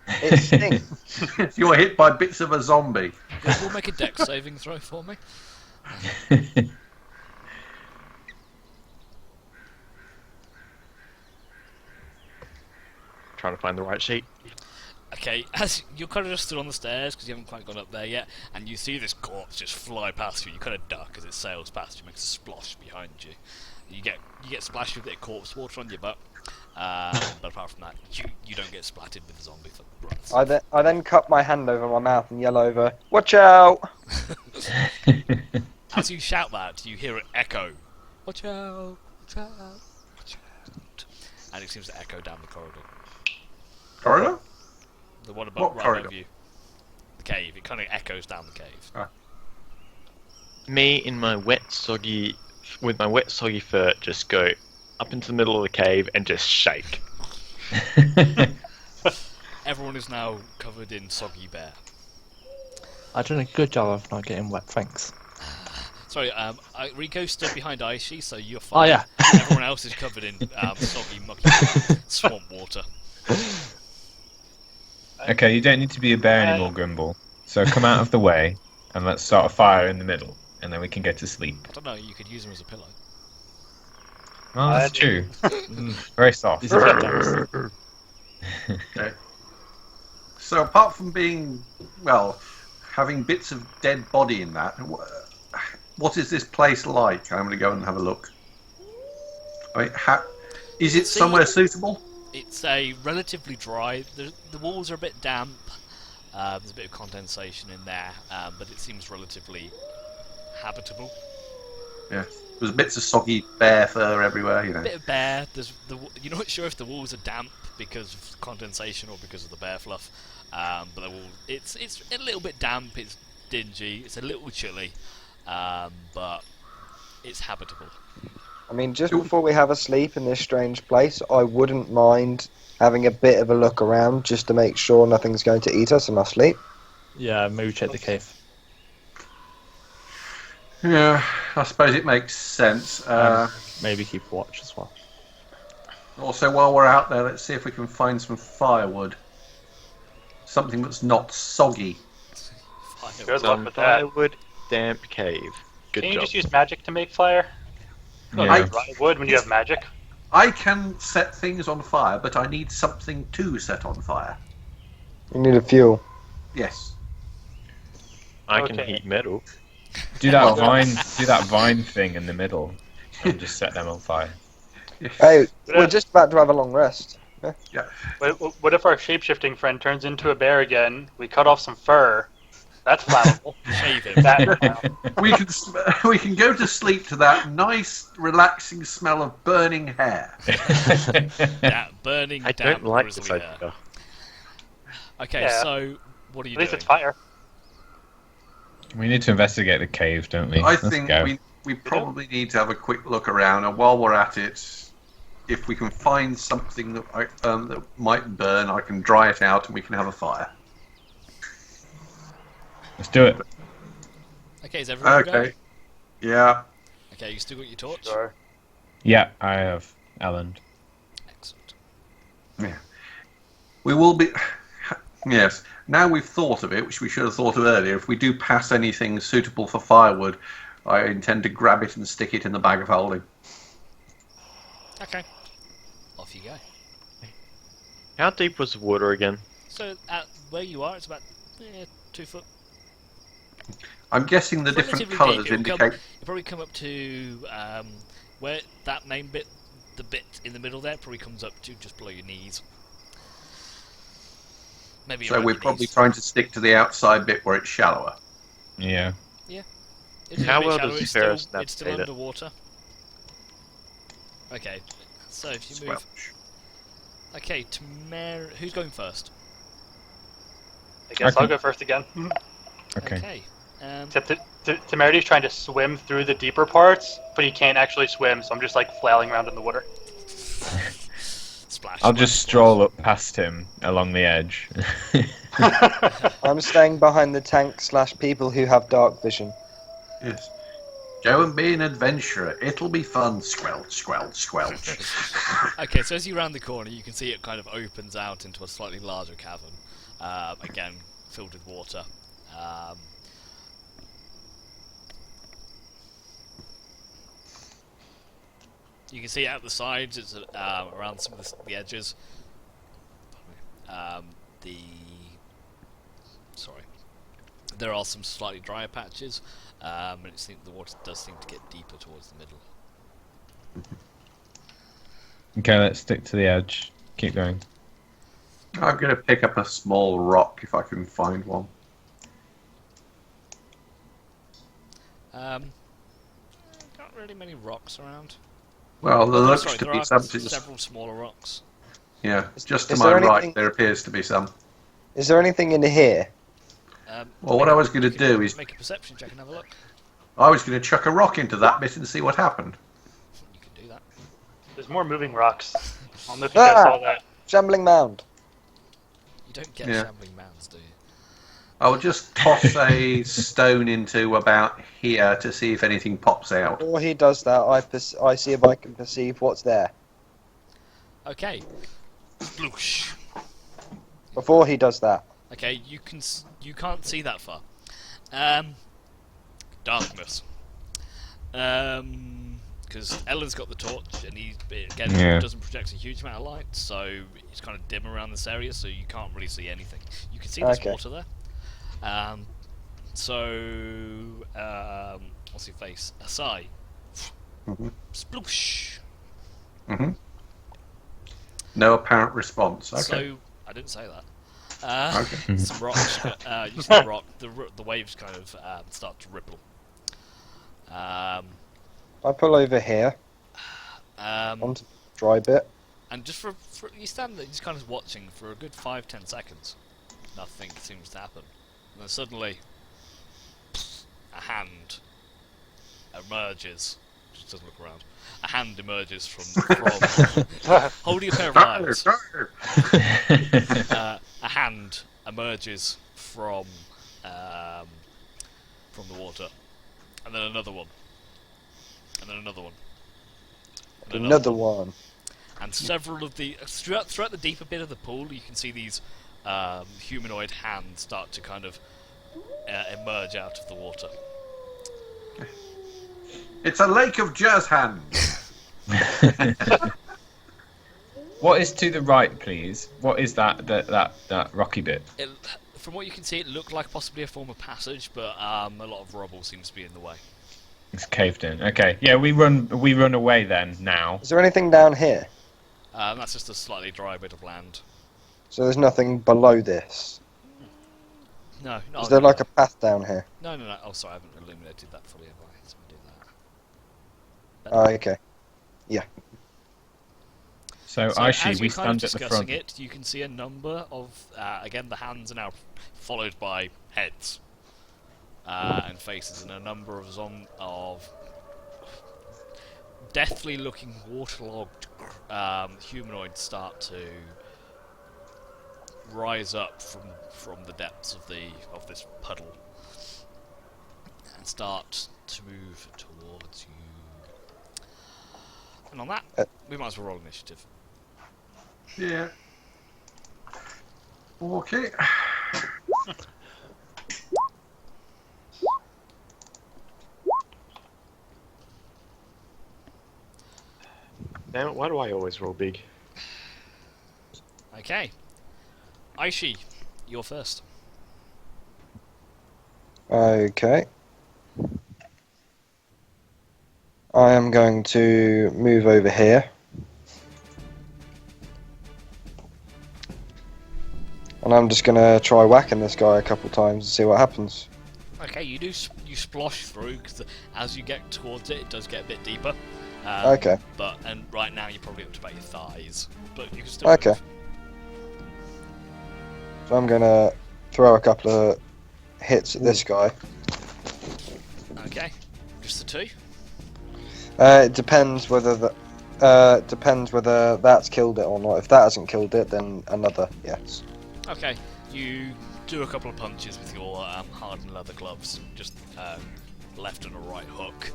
It stinks. If you were hit by bits of a zombie. Grimble, make a dex saving throw for me. Trying to find the right sheet. Okay, as you're kind of just stood on the stairs because you haven't quite gone up there yet, and you see this corpse just fly past you. You kind of duck as it sails past you, makes a splosh behind you. You get splashed with a bit of corpse water on your butt, but apart from that, you don't get splattered with the zombie breaths. I then cup my hand over my mouth and yell over, "Watch out!" As you shout that, you hear it echo. Watch out! Watch out! Watch out! And it seems to echo down the corridor. Corridor? The one above, What right corridor? above you. The cave. It kind of echoes down the cave. Me in my wet soggy fur just go up into the middle of the cave and just shake. Everyone is now covered in soggy bear. I've done a good job of not getting wet, thanks. Sorry, Rico stood behind Aishi, so you're Oh fine. yeah. Everyone else is covered in soggy, mucky swamp water. Okay, you don't need to be a bear anymore, Grimble. So come out of the way, and let's start a fire in the middle, and then we can get to sleep. I don't know, you could use them as a pillow. Oh, that's true. Very soft. These are bit Okay. So apart from being, well, having bits of dead body in that, what is this place like? I'm going to go and have a look. I mean, is it somewhere suitable? It's a relatively dry. The walls are a bit damp. There's a bit of condensation in there, but it seems relatively habitable. Yeah. There's bits of soggy bear fur everywhere, you know. A bit of bear. You're not sure if the walls are damp because of condensation or because of the bear fluff. But the wall, it's a little bit damp. It's dingy. It's a little chilly, but it's habitable. I mean, just before we have a sleep in this strange place, I wouldn't mind having a bit of a look around just to make sure nothing's going to eat us in our sleep. Yeah, maybe check the cave. Yeah, I suppose it makes sense. Maybe keep watch as well. Also, while we're out there, let's see if we can find some firewood. Something that's not soggy. Good luck with that. Firewood, damp cave. Good Can you job. just use magic to make fire? Yeah. Not dry wood when you have magic. I can set things on fire, but I need something to set on fire. You need a fuel. Yes. I can Okay. heat metal. Do that vine thing in the middle, and just set them on fire. Hey, we're just about to have a long rest. What if our shapeshifting friend turns into a bear again? We cut off some fur. That's flammable. Shave him. We can go to sleep to that nice, relaxing smell of burning hair. Burning, I damp, don't like grizzly this hair. idea. Okay, Yeah. so what are you At least doing? it's fire. We need to investigate the cave, don't we? I Let's think go. we probably need to have a quick look around, and while we're at it, if we can find something that might burn, I can dry it out and we can have a fire. Let's do it. Okay, is everyone Okay. going? Yeah. Okay, you still got your torch? Sure. Yeah, I have Ellen. Excellent. We will be. Yes. Now we've thought of it, which we should have thought of earlier. If we do pass anything suitable for firewood, I intend to grab it and stick it in the bag of holding. Okay. Off you go. How deep was the water again? So, at where you are, it's about 2 foot. I'm guessing the different Relatively colours deep. It'll indicate. You'll probably come up to where that main bit, the bit in the middle there, probably comes up to just below your knees. Maybe So around we're your probably knees. trying to stick to the outside bit where it's shallower. Yeah. It's a How bit well shallow, does it's Ferris still, it's still navigate it? underwater. Okay, so if you move. Squelch. Okay, who's going first? I guess Okay. I'll go first again. Okay. Um, Except Temerity's trying to swim through the deeper parts, but he can't actually swim, so I'm just like flailing around in the water. Splash. I'll just stroll up past him along the edge. I'm staying behind the tank / people who have dark vision. Yes. Go and be an adventurer. It'll be fun. Squelch, squelch, squelch. Okay, so as you round the corner, you can see it kind of opens out into a slightly larger cavern. Again, filled with water. You can see out the sides, it's around some of the edges. There are some slightly drier patches, and the water does seem to get deeper towards the middle. Okay, let's stick to the edge. Keep going. I'm going to pick up a small rock if I can find one. Not really many rocks around. Well, there looks Sorry, to there be are some. several smaller rocks. Yeah, just to is my there right, anything- there appears to be some. Is there anything in here? Well, what I was going to do is, make a perception check and have a look. I was going to chuck a rock into that bit and see what happened. You can do that. There's more moving rocks. I don't know if you guys saw that. Shambling mound. You don't get Yeah. shambling mounds, do you? I'll just toss a stone into about here to see if anything pops out. Before he does that, I see if I can perceive what's there. Okay. Sploosh. Before he does that. Okay, you can't see that far. Darkness. Because Ellen's got the torch, and he doesn't project a huge amount of light, so it's kind of dim around this area, so you can't really see anything. You can see there's water there. What's your face? Asai. Mm-hmm. Sploosh. Mm-hmm. No apparent response. Okay. So I didn't say that. Okay. Some rocks. You see the rock. The waves kind of start to ripple. I pull over here onto the dry bit. And just for you stand there, just kind of watching for a good 5-10 seconds. Nothing seems to happen. And then suddenly, a hand emerges. Just doesn't look around. A hand emerges from holding a pair of irons. A hand emerges from the water, and then another one, and then another one, and Another one. And several of the throughout the deeper bit of the pool, you can see these humanoid hands start to kind of emerge out of the water. It's a lake of jazz hands. What is to the right, please? What is that rocky bit? From what you can see, it looked like possibly a form of passage, but a lot of rubble seems to be in the way. It's caved in. Okay, yeah, we run away then. Now, Is there anything down here? That's just a slightly dry bit of land. So there's nothing below this. No, Is there like a path down here? No. Oh, sorry, I haven't illuminated that fully, have I? So we do that. Oh, okay. so So Aishi, as we you're kind of stand at the discussing front. it, you can see a number of again the hands are now followed by heads and faces, and a number of deathly looking waterlogged humanoids start to rise up from the depths of this puddle and start to move towards you. And on that, we might as well roll initiative. Yeah. Okay. Damn it, why do I always roll big? Okay. Aishi, you're first. Okay. I am going to move over here. And I'm just going to try whacking this guy a couple times and see what happens. Okay, you splosh through, because as you get towards it, it does get a bit deeper. Okay. And right now you're probably up to about your thighs, but you can still Okay. move. So I'm going to throw a couple of hits at this guy. Okay. Just the two? It depends whether that's killed it or not. If that hasn't killed it, then another, yes. Okay. You do a couple of punches with your hardened leather gloves, just left and a right hook.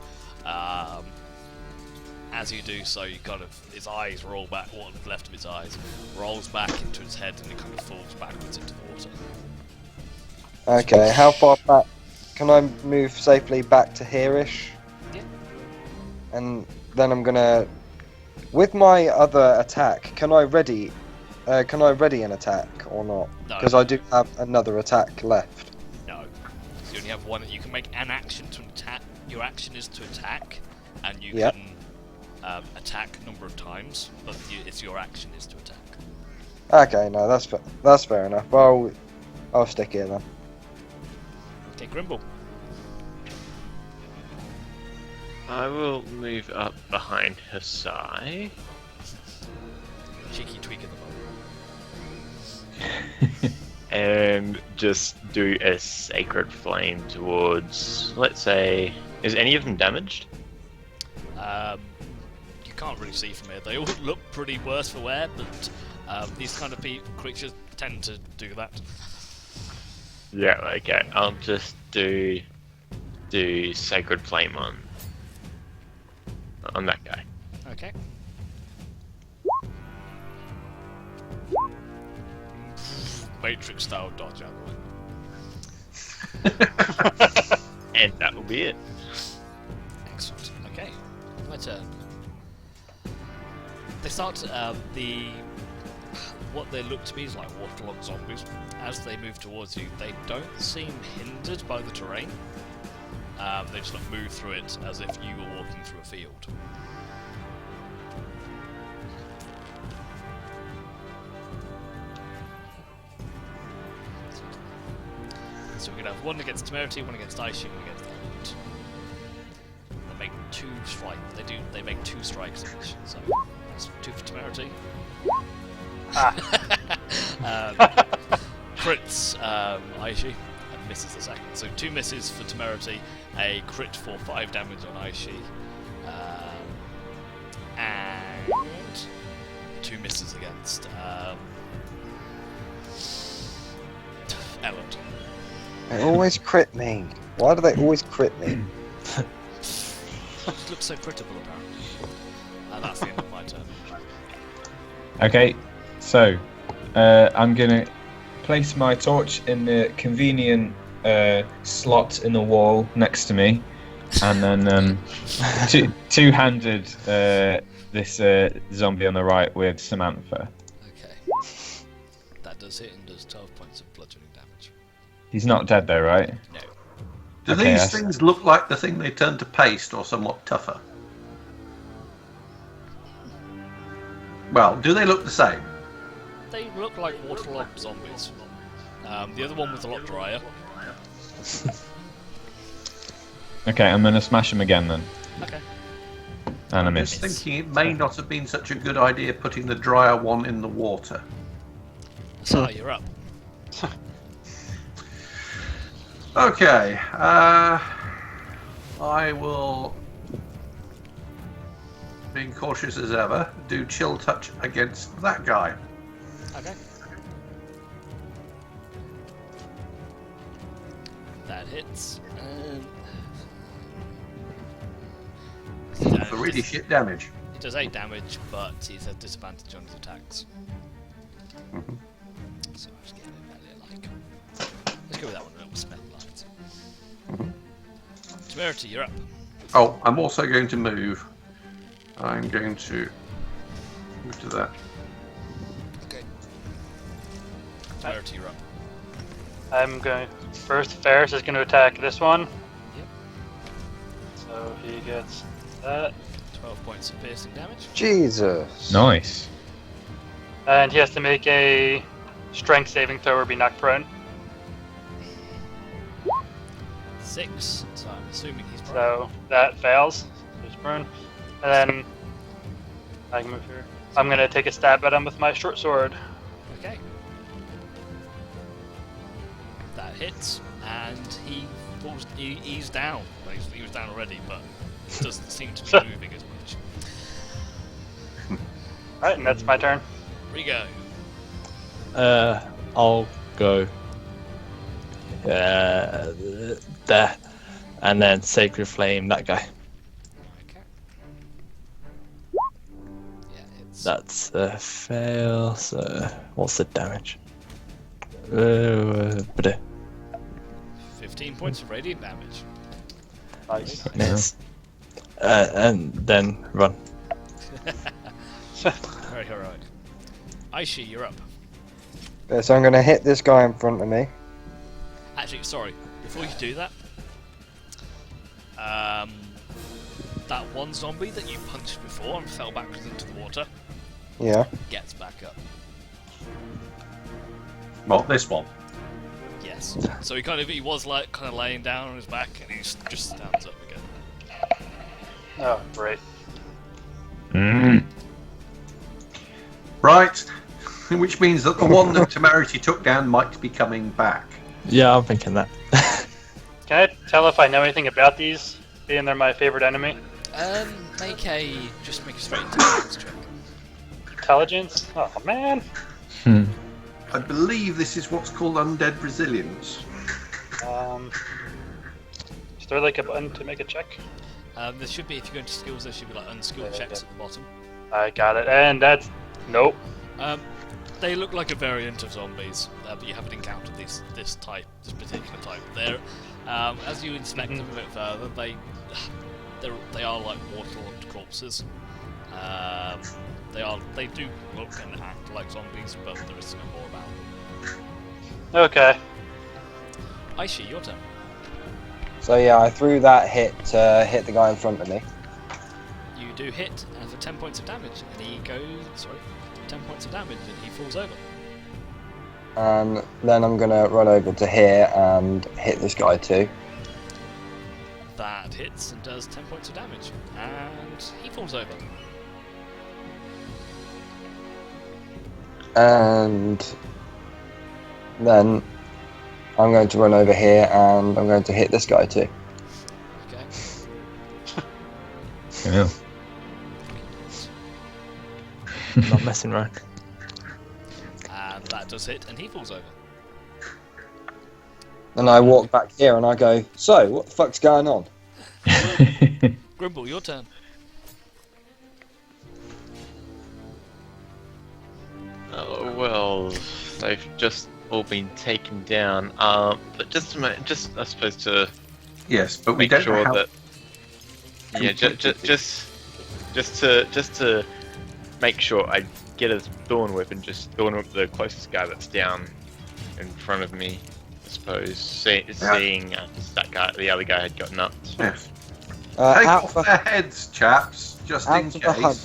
As you do so, you kind of its eyes roll back. What's left of its eyes rolls back into its head, and it kind of falls backwards into the water. Okay, how far back? Can I move safely back to here-ish? Yeah. And then I'm gonna, with my other attack, can I ready an attack or not? No. Because I do have another attack left. No. So you only have one. You can make an action to attack. Your action is to attack, and you Yep. can attack a number of times, but it's your action is to attack. Okay, no, that's fair enough. I'll stick here then. Okay, Grimble. I will move up behind Hasai. Cheeky tweak at the moment. And just do a sacred flame towards, let's say, is any of them damaged? You can't really see from here. They all look pretty worse for wear, but these kind of creatures tend to do that. Yeah, okay. I'll just do sacred flame on that guy. Okay. Matrix style dodge out of the way. And that will be it. Excellent. Okay, my turn. They start what they look to be is like waterlogged zombies. As they move towards you, they don't seem hindered by the terrain. They just move through it as if you were walking through a field. So we're gonna have one against Temerity, one against Aishi, one against Element. They make two strikes. They make two strikes each. So that's two for Temerity. Crits Aishi and misses the second. So two misses for Temerity, a crit for 5 damage on Aishi, and two misses against Element. They always crit me. Why do they always crit me? It looks so crittable, apparently. And that's the end of my turn. Okay, so I'm gonna place my torch in the convenient slot in the wall next to me, and then two-handed this zombie on the right with Samantha. Okay. That does hit and does 12 points of bludgeoning damage. He's not dead though, right? No. Do Okay, these yes. things look like the thing they turn to paste, or somewhat tougher? Well, do they look the same? They look like waterlogged zombies. The other one was a lot drier. Okay, I'm gonna smash him again then, Okay. and I Just miss. thinking it may not have been such a good idea putting the drier one in the water. So you're up. Okay, I will, being cautious as ever, do chill touch against that guy. Okay. That hits. For really shit damage. It does 8 damage, but he's at disadvantage on his attacks. Mhm. So I'll just get it like. Let's go with that one. It'll smell light. Temerity, you're up. Oh, I'm also going to move. I'm going to move to that. Okay. Temerity, you're up. I'm going first. Ferris is going to attack this one. Yep. So he gets that, 12 points of piercing damage. Jesus. Nice. and he has to make a strength saving throw or be knocked prone. 6. So I'm assuming he's prone. So that fails. So he's prone, and then I can move here. I'm going to take a stab at him with my short sword. Okay. That hits, and he He's down. Well, he was down already, but he doesn't seem to be moving as much. Alright, and that's my turn. Rigo. I'll go there, and then Sacred Flame that guy. Okay. Yeah, it's That's a fail. So what's the damage? 15 points of radiant damage. Nice. Miss. And then run. Very heroic. Aishi, you're up. Yeah, so I'm going to hit this guy in front of me. Actually, sorry. Before you do that, that one zombie that you punched before and fell backwards into the water Yeah. gets back up. Well, this one. Yes. So he was like kind of laying down on his back, and he just stands up again. Oh, great. Right. Which means that the one that Temerity took down might be coming back. Yeah, I'm thinking that. Can I tell if I know anything about these, being they're my favorite enemy? Make a straight intelligence check. Intelligence? Oh, man. I believe this is what's called undead resilience. Is there like a button to make a check? There should be, if you go into skills, there should be like unskilled checks at the bottom. I got it, and that's... Nope. They look like a variant of zombies, but you haven't encountered this particular type. They're, as you inspect them a bit further, they are like waterlogged corpses. They do look and act like zombies, but there is no more about them. Okay. Aishi, your turn. So yeah, I threw that hit to hit the guy in front of me. You do hit for 10 points of damage, and he goes. Sorry, 10 points of damage, and he falls over. And then I'm going to run over to here and hit this guy too. That hits and does 10 points of damage, and he falls over. And then I'm going to run over here and I'm going to hit this guy too. Okay. Yeah. Not messing around. And that does hit, and he falls over. And I walk back here and I go, so what the fuck's going on? Grimble, your turn. Oh well, they've just all been taken down. But just I suppose to Yes, but we make don't sure know how. that just to make sure I get a thorn whip and just thorn whip the closest guy that's down in front of me. I suppose seeing that guy, the other guy had gotten up. Yes. Out Take of off their heads, chaps, just in out of a case. hunch,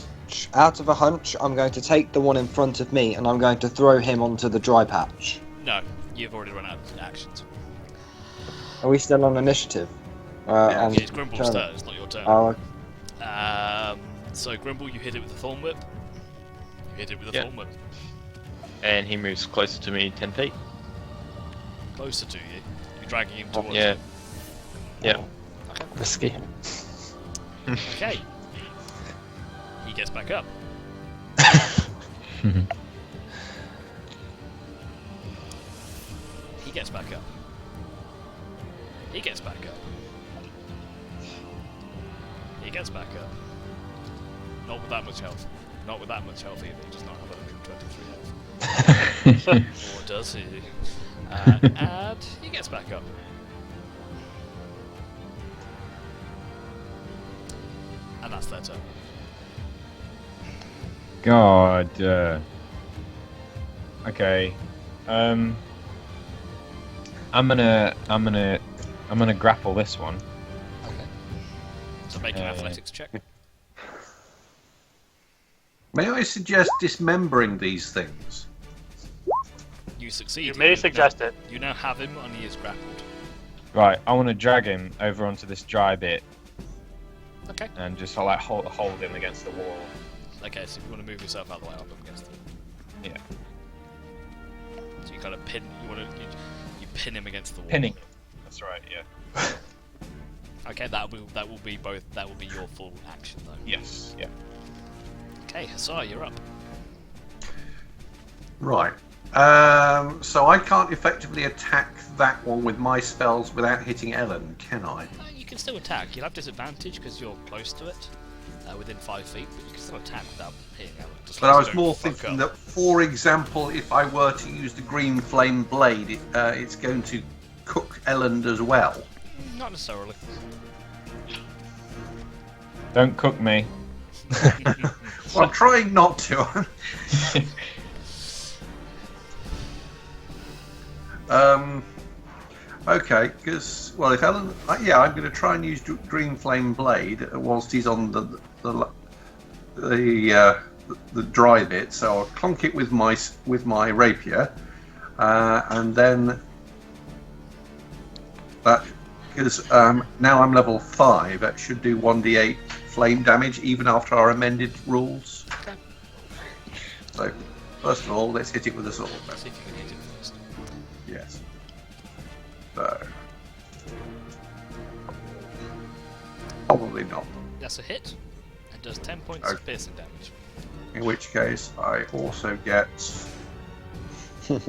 out of a hunch, I'm going to take the one in front of me and I'm going to throw him onto the dry patch. No, you've already run out of actions. Are we still on initiative? Yeah, on It's Grimble's turn? turn, it's not your turn. Oh, So Grimble, you hit it with the thorn whip. You hit it with the Yeah. thorn whip. And he moves closer to me 10 feet. Closer to you. You're dragging him towards Yeah. you. Yeah. Risky. Okay. He gets back up. He gets back up. He gets back up. He gets back up. Not with that much health. Not with that much health either. He does not have 123 health. Or does he? And he gets back up. And that's their turn. God. Okay. I'm gonna grapple this one. Okay. So make an athletics check. May I suggest dismembering these things? You succeed. You may suggest it. You now have him and he is grappled. Right. I want to drag him over onto this dry bit Okay. and just like hold him against the wall. Okay, so if you want to move yourself out of the way, I'll up against it. Yeah. So you kind of pin. You pin him against the wall. Pinning. That's right. Yeah. Okay, that will be your full action though. Yes. Yeah. Okay, Hussar, you're up. Right. So I can't effectively attack that one with my spells without hitting Ellen, can I? You can still attack. You'll have disadvantage because you're close to it, within 5 feet, but you can still attack without hitting Ellen. But I was more thinking that, for example, if I were to use the green flame blade, it's going to cook Ellen as well. Not necessarily. Don't cook me. Well, I'm trying not to. Okay, because if Ellen, yeah, I'm going to try and use green flame blade whilst he's on the dry bit. So I'll clonk it with my rapier, and then that because now I'm level 5. That should do 1d8 flame damage even after our amended rules. Okay. So first of all, let's hit it with a sword. Let's see if you can hit it first. Yes. So probably not. That's a hit, and does 10 points of piercing damage. In which case, I also get. No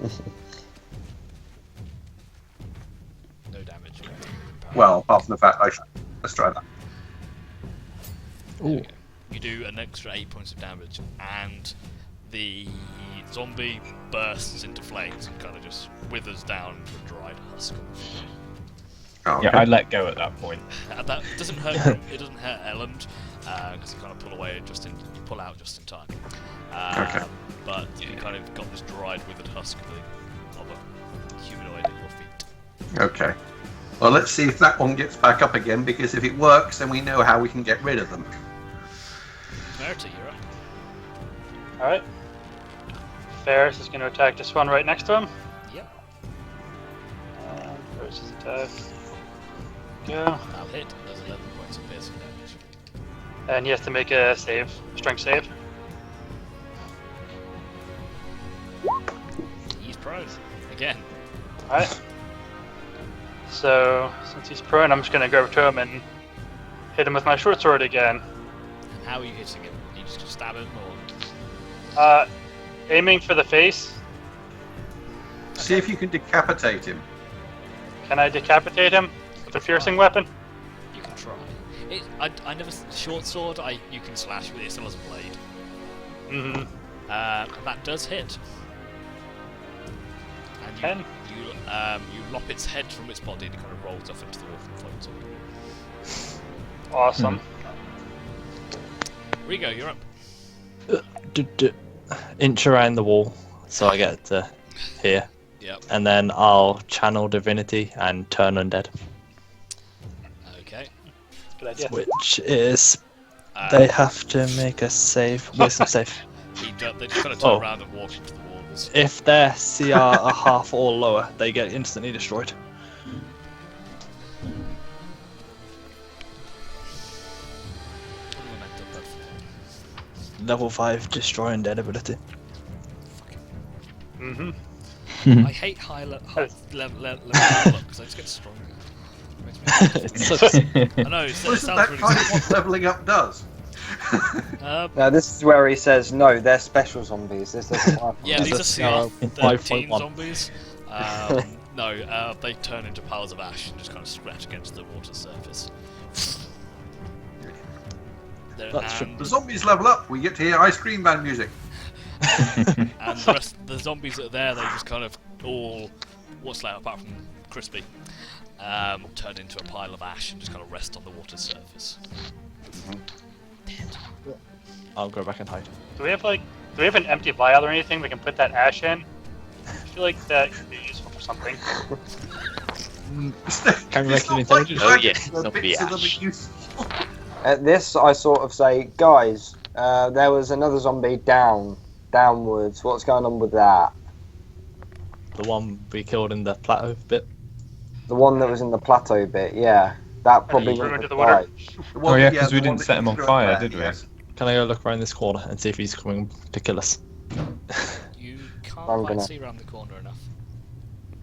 damage. Well, apart from the fact let's try that. There we go. You do an extra 8 points of damage, and the zombie bursts into flames and kind of just withers down into a dried husk. Oh, okay. Yeah, I let go at that point. That doesn't hurt. It doesn't hurt Elland because you kind of pull away you pull out just in time. Okay. But you kind of got this dried, withered husk of a humanoid at your feet. Okay. Well, let's see if that one gets back up again, because if it works, then we know how we can get rid of them. Verity, you're up. Alright. Ferris is going to attack this one right next to him. Yep. Where's his attack? Go. That'll hit. Does 11 points of piercing damage. And he has to make a save, strength save. He's prone. Again. Alright. So, since he's prone, I'm just going to go over to him and hit him with my short sword again. And how are you hitting him? Are you just going to stab him, or...? Aiming for the face. See if you can decapitate him. Can I decapitate him with a piercing weapon? You can try. I never... Short sword, you can slash with it, it still has a blade. Mm-hmm. That does hit. And you lop its head from its body and it kind of rolls off into the water and floats away. Awesome. Rigo, you're up. Inch around the wall, so I get to here. Yep. And then I'll channel divinity and turn undead, Okay. Good idea. which is they have to make a wisdom save. They just kind of turn around and walk into the walls. If their CR are half or lower, they get instantly destroyed. Level 5 destroy undead ability. Mm-hmm. I hate high level because I just get stronger. It's such- I know, it Well, isn't sounds that really kind of what leveling up does? Now this is where he says no, they're special zombies. This doesn't work. Yeah, these It's are a CR 13 5.1. zombies. No, they turn into piles of ash and just kind of scratch against the water surface. That's true. The zombies level up. We get to hear ice cream band music. And the rest, the zombies that are there, they just kind of all, what's left apart from Crispy, turn into a pile of ash and just kind of rest on the water surface. Dead. I'll go back and hide. Do we have an empty vial or anything we can put that ash in? I feel like that could be useful for something. Can we It's make an not like intelligence? Oh, dragons, yes, the zombie bits of them ash. are useful. At this, I sort of say, guys, there was another zombie downwards. What's going on with that? The one we killed in the plateau bit. The one that was in the plateau bit, yeah. That probably he threw wouldn't into the have water? died. The one- Oh yeah, because the we one didn't that set him you on threw up fire, there, did we? yes. Can I go look around this corner and see if he's coming to kill us? You can't I'm quite gonna- see around the corner enough.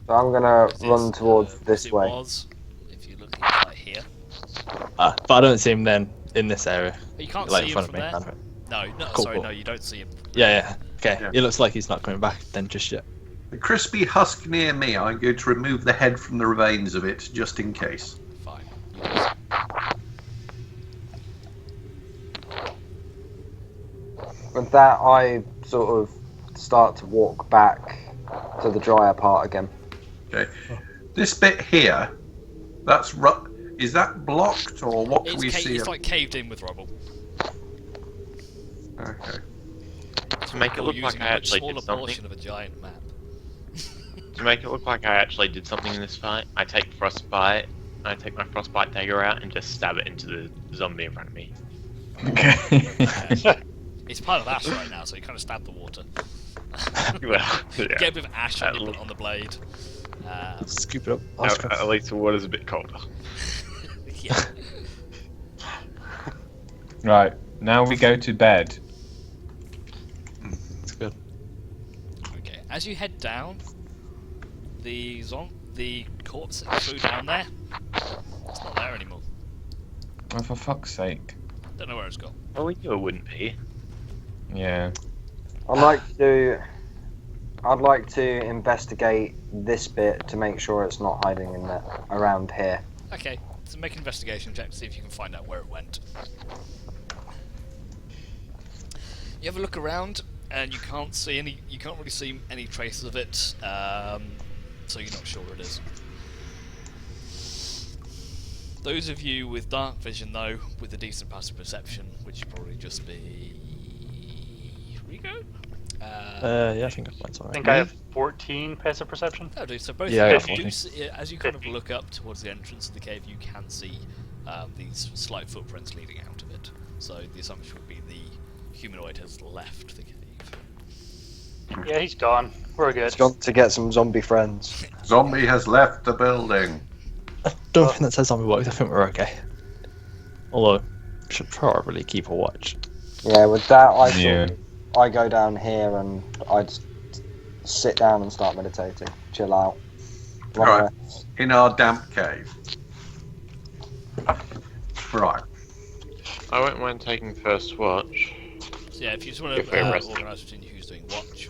So I'm gonna This run is, towards it this way. was, if you look like here. But I don't see him then in this area. You can't Like see in him front of from me. there. kind of. No, Cool, sorry, cool. no, you don't see him. Yeah. Okay. Yeah. It looks like he's not coming back then just yet. The crispy husk near me, I'm going to remove the head from the remains of it, just in case. Fine. With that, I sort of start to walk back to the drier part again. Okay. This bit here, that's is that blocked or what can we see? It's like caved in with rubble. Okay. To make it You're look using like I a much actually smaller did something. portion of a giant map. To make it look like I actually did something in this fight, I take frostbite. I take my frostbite dagger out and just stab it into the zombie in front of me. Okay. It's part of ash right now, so you kind of stab the water. Well, yeah. Get a bit of ash on the blade. Scoop it up. At least the water's a bit colder. Yeah. Right, now we go to bed. That's good. Okay. As you head down, the corpse that you threw down there, it's not there anymore. Oh, for fuck's sake. Don't know where it's gone. Well, we knew it wouldn't be. Yeah. I'd like to investigate this bit to make sure it's not hiding in there around here. Okay. So make an investigation check to see if you can find out where it went. You have a look around, and you can't really see any traces of it. So you're not sure where it is. Those of you with dark vision, though, with a decent passive perception, which would probably just be Rico. Yeah, I think I find I something. think I have 14 passive perception. Oh, so both Yeah, of I you got see, as you kind of look up towards the entrance of the cave, you can see these slight footprints leading out of it. So the assumption would be the humanoid has left the cave. Yeah, he's gone. We're good. It's gone to get some zombie friends. Zombie has left the building. I don't think that says zombie works. I think we're okay. Although, should probably keep a watch. Yeah, with that, Yeah. I go down here and I just sit down and start meditating, chill out. Long Right. rest. In our damp cave. Right. I won't mind taking first watch. So yeah, if you just want If to we're resting. organise between you who's doing watch.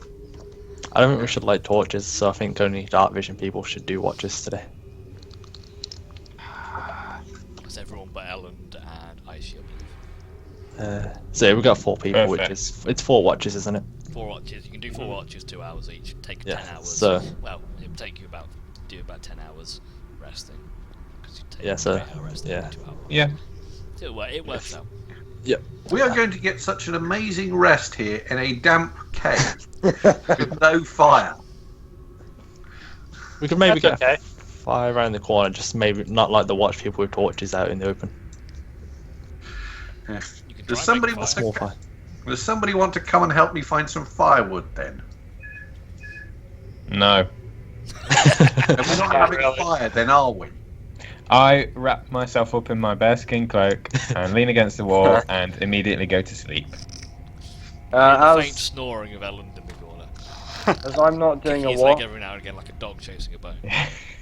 I don't think we should light torches, so I think only dark vision people should do watches today. That's everyone but Elland and Icy, I believe. So yeah, we've got 4 people, Perfect. which is it's 4 watches, isn't it? 4 watches. You can do 4 watches, 2 hours each. Take Yeah, 10 hours. so- Well, it'll take you about 10 hours resting. 'Cause you take Yeah, so- 8 hour resting, yeah. 2 hours. Yeah. So it works out. We are going to get such an amazing rest here in a damp cave with no fire. We could maybe That's get okay. a fire around the corner, just maybe not like the watch people with torches out in the open. You can Does try and make somebody fire. want Small to? fire. Does somebody want to come and help me find some firewood then? No. If we're not Yeah, having really. fire, then are we? I wrap myself up in my bearskin cloak and lean against the wall and immediately go to sleep. The faint As, snoring of Elland in the corner. as I'm not doing a His leg watch, every now and again like a dog chasing a bone.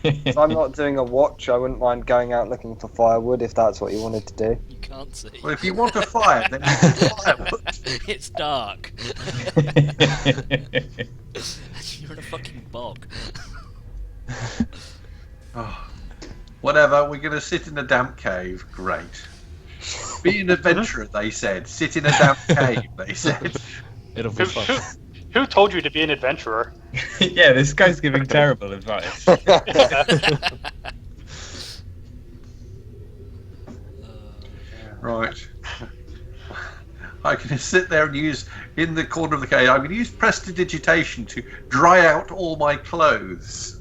if I'm not doing a watch, I wouldn't mind going out looking for firewood if that's what you wanted to do. You can't see. Well, if you want a fire, then you can firewood. It's dark. You're in a fucking bog. Oh, whatever, we're going to sit in a damp cave. Great. Be an adventurer, they said. Sit in a damp cave, they said. It'll be Who, fun. who told you to be an adventurer? Yeah, this guy's giving terrible advice. Right. I can sit there and use, in the corner of the cave, I'm going to use prestidigitation to dry out all my clothes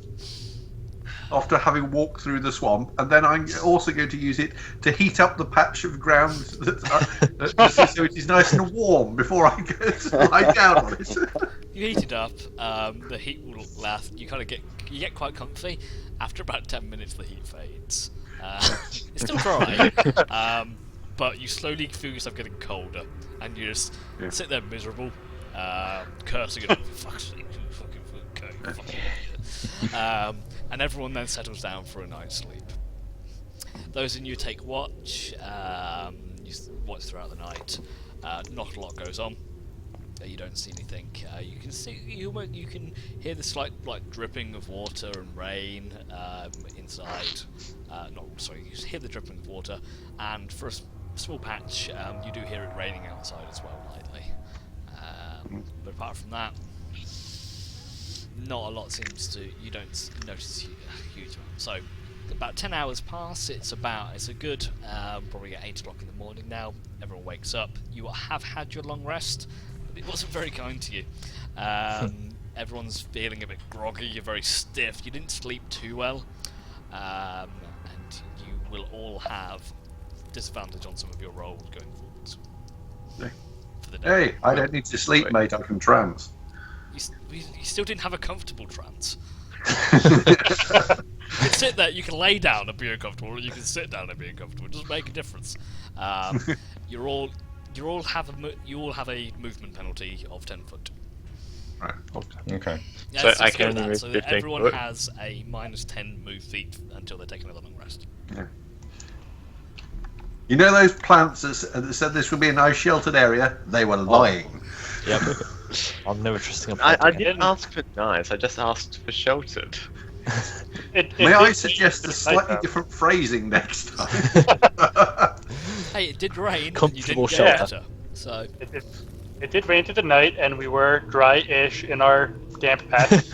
after having walked through the swamp, and then I'm also going to use it to heat up the patch of ground so it is nice and warm before I go to lie down on it. You heat it up. The heat will last. You get quite comfy. After about 10 minutes, the heat fades. It's still dry, but you slowly feel yourself getting colder, and you just sit there miserable, cursing it. Fuck's sake, fucking. And everyone then settles down for a night's sleep. Those in you take watch. You watch throughout the night. Not a lot goes on. You don't see anything. You can see you can hear the slight dripping of water and rain inside. You hear the dripping of water, and for a small patch, you do hear it raining outside as well, lightly. But apart from that, not a lot seems to. You don't notice a huge amount. So about 10 hours pass. It's a good probably at 8 o'clock in the morning now. Everyone wakes up. You have had your long rest. It wasn't very kind to you. Everyone's feeling a bit groggy, you're very stiff, you didn't sleep too well, and you will all have disadvantage on some of your rolls going forwards. For the day. Hey, I don't need to sleep, mate, I can trance. You still didn't have a comfortable trance. You can sit there, you can lay down and be uncomfortable, or you can sit down and be uncomfortable. It doesn't make a difference. You all have a movement penalty of 10 foot. Right. Okay. Yeah, So let's I just can go with only that. move So 15 everyone foot? has a minus 10 move feet until they take another long rest. Yeah. You know those plants that said this would be a nice sheltered area? They were lying. Yep. I'm never trusting a I planting. didn't ask for nice. I just asked for sheltered. May I suggest a slightly different phrasing next time? Hey, it did rain. And you Comfortable didn't get shelter. better. So It did rain through the night, and we were dry-ish in our damp patch.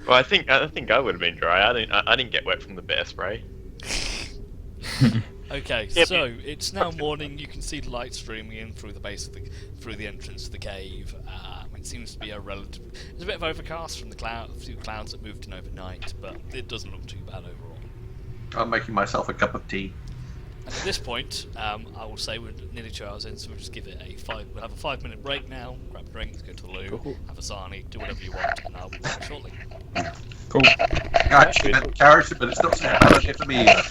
Well, I think I would have been dry. I didn't get wet from the bear spray. okay, Yeah, so it's now morning. You can see the light streaming in through the base of through the entrance to the cave. It seems to be a relative. There's a bit of overcast from a few clouds that moved in overnight, but it doesn't look too bad overall. I'm making myself a cup of tea. And at this point, I will say we're nearly 2 hours in, so we'll just give it We'll have a 5-minute break now. Grab a drink, go to the loo, have a sarnie, do whatever you want, and I'll be back shortly. Cool. Actually, meant character, but it's not so bad idea for me either.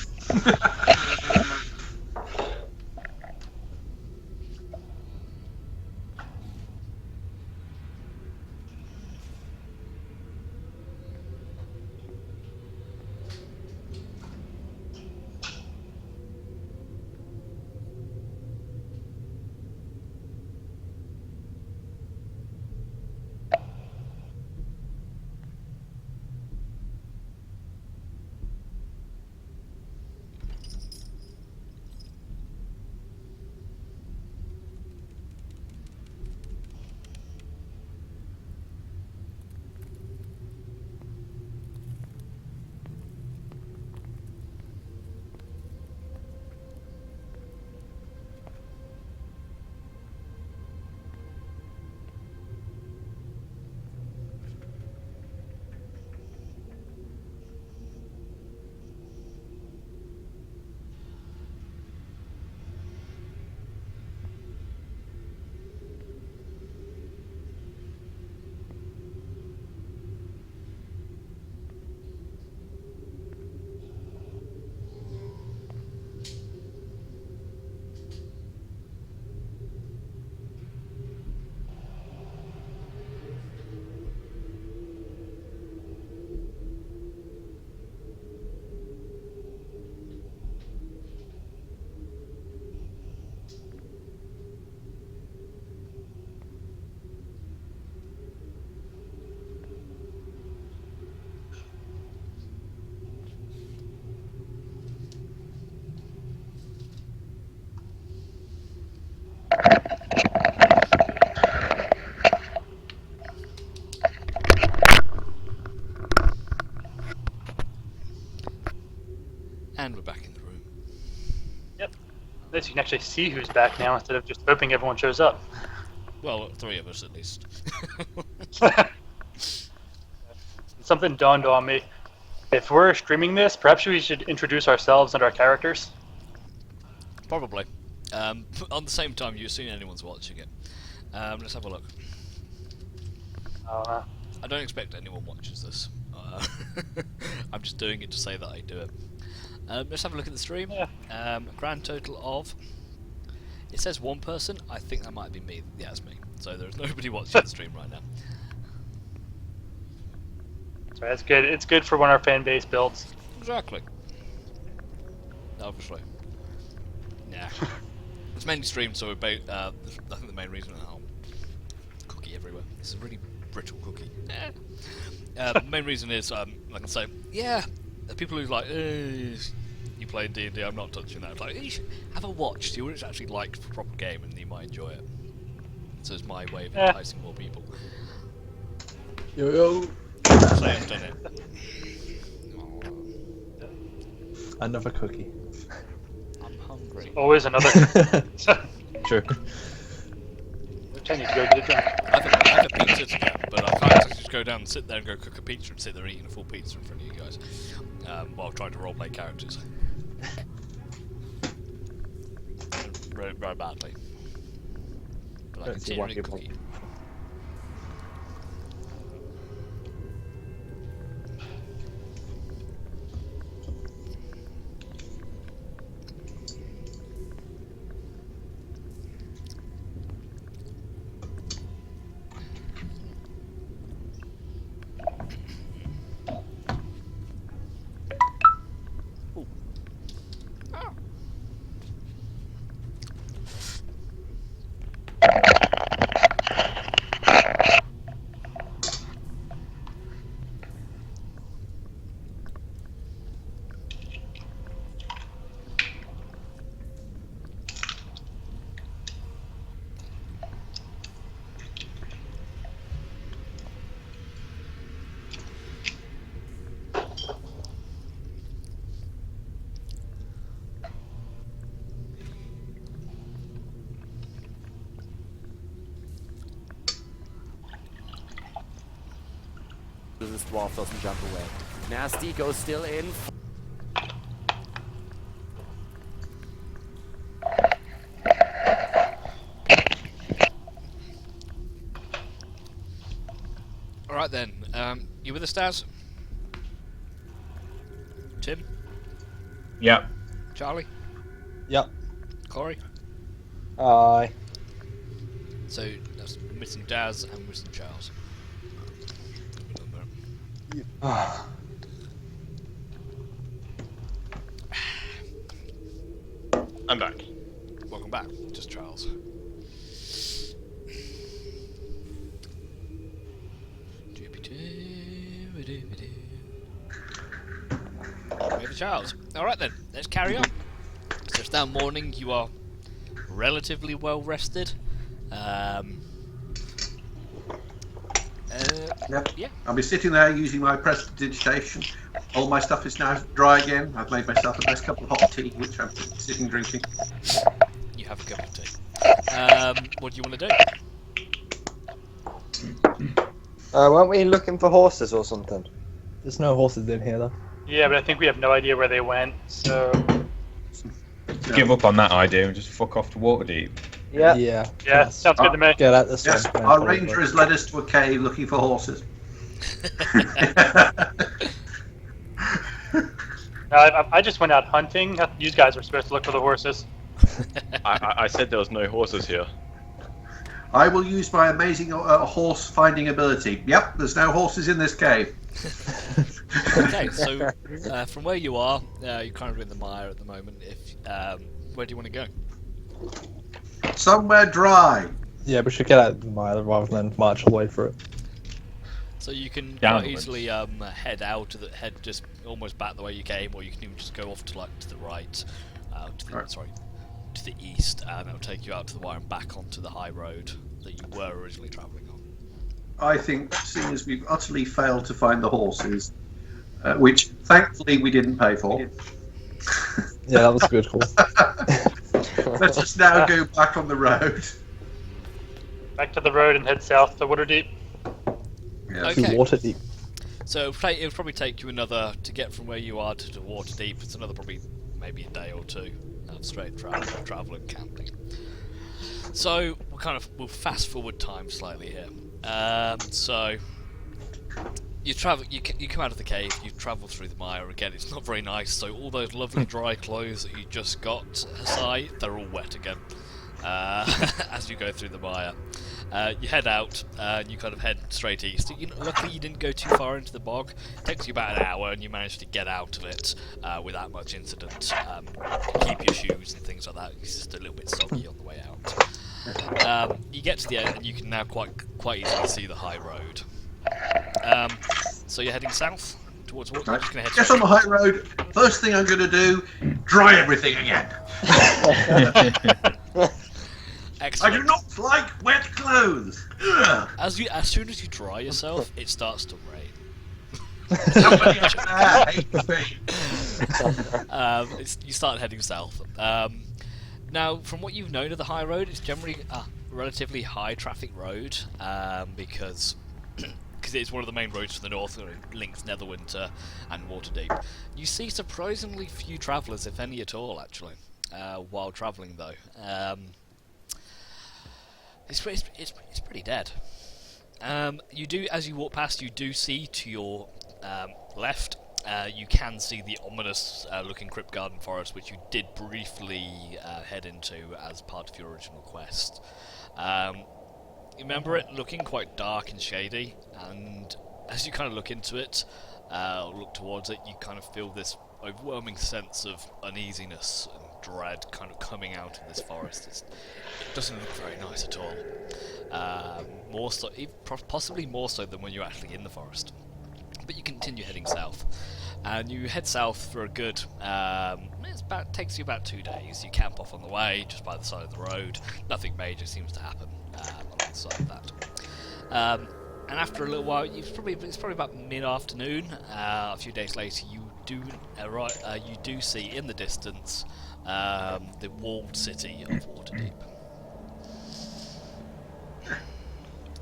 And we're back in the room. Yep. At least you can actually see who's back now instead of just hoping everyone shows up. Well, 3 of us at least. Something dawned on me. If we're streaming this, perhaps we should introduce ourselves and our characters. Probably. On the same time, you assume anyone's watching it. Let's have a look. I don't expect anyone watches this. I'm just doing it to say that I do it. Let's have a look at the stream. Yeah. A grand total of It says one person. I think that might be me. Yeah, it's me. So there's nobody watching the stream right now. So that's good. It's good for when our fan base builds. Exactly. Obviously. Yeah. It's mainly streamed, so about. I think the main reason. Oh, cookie everywhere. This is a really brittle cookie. The main reason is, like I say, yeah, the people who like, you play D&D, I'm not touching that. It's like, you should have a watch. You would actually like a proper game, and you might enjoy it. So it's my way of enticing more people. Yo. So I've done it. Another cookie. I'm hungry. Always another. True. I need to go get a drink. I have a pizza to get, but I can't just go down and sit there and go cook a pizza and sit there eating a full pizza in front of you guys while trying to roleplay characters. Very badly. But I Don't see continue why to people- cookie. This dwarf doesn't jump away. Nasty goes still in. Alright then, you with us, Daz? Tim? Yeah. Charlie? Yep. Corey? Aye. So that's missing Daz and missing Charles. I'm back. Welcome back, just Charles. Maybe Charles. Alright then, let's carry on. So it's now morning, you are relatively well rested. Yep. Yeah. I'll be sitting there using my prestidigitation. All my stuff is now dry again. I've made myself a nice cup of hot tea, which I'm sitting drinking. You have a cup of tea. What do you want to do? Weren't we looking for horses or something? There's no horses in here though. Yeah, but I think we have no idea where they went. So Give up on that idea and just fuck off to Waterdeep. Yeah. Yeah. yeah, sounds good to me. Get out this Yes, one. our ranger has led us to a cave looking for horses. I just went out hunting. You guys were supposed to look for the horses. I said there was no horses here. I will use my amazing horse finding ability. Yep, there's no horses in this cave. Okay, so from where you are, you're kind of in the mire at the moment. Where do you want to go? Somewhere dry. Yeah, we should get out of the mile rather than march all the way through it. So you can quite Downwards. easily head out to head just almost back the way you came, or you can even just go off to to the right, to the east, and it'll take you out to the wire and back onto the high road that you were originally travelling on. I think, seeing as we've utterly failed to find the horses, which thankfully we didn't pay for, Yeah, that was a good call. let us now go back on the road. Back to the road and head south to Waterdeep. Yes. Okay. To water deep. So it'll probably take you to get from where you are to Waterdeep. It's another probably maybe a day or two of straight travel and camping. So we'll fast forward time slightly here. So you come out of the cave, you travel through the mire again. It's not very nice. So all those lovely dry clothes that you just got aside, they're all wet again. as you go through the mire. You head out, and you kind of head straight east. Luckily, you didn't go too far into the bog. It takes you about an hour, and you managed to get out of it without much incident. Keep your shoes and things like that. It's just a little bit soggy on the way out. You get to the end, and you can now quite easily see the high road. So you're heading south towards what? Right. Just gonna head Get on the high road. First thing I'm going to do, dry everything again. I Excellent. do not like wet clothes. Ugh. As soon as you dry yourself, it starts to rain. Somebody hates me. You start heading south. Now, from what you've known of the high road, it's generally a relatively high traffic road because it's one of the main roads to the north, and it links Netherwinter and Waterdeep. You see surprisingly few travellers, if any at all, actually, while travelling though. It's pretty dead. You do, as you walk past, you do see to your left. You can see the ominous looking Kryptgarden forest, which you did briefly head into as part of your original quest. You remember it looking quite dark and shady, and as you kind of look into it, look towards it, you kind of feel this overwhelming sense of uneasiness and dread kind of coming out of this forest. It doesn't look very nice at all. More so, possibly more so than when you're actually in the forest. But you continue heading south, and you head south for a good. Takes you about 2 days. You camp off on the way, just by the side of the road. Nothing major seems to happen alongside that. And after a little while, it's probably about mid-afternoon. A few days later, you do see in the distance the walled city of Waterdeep.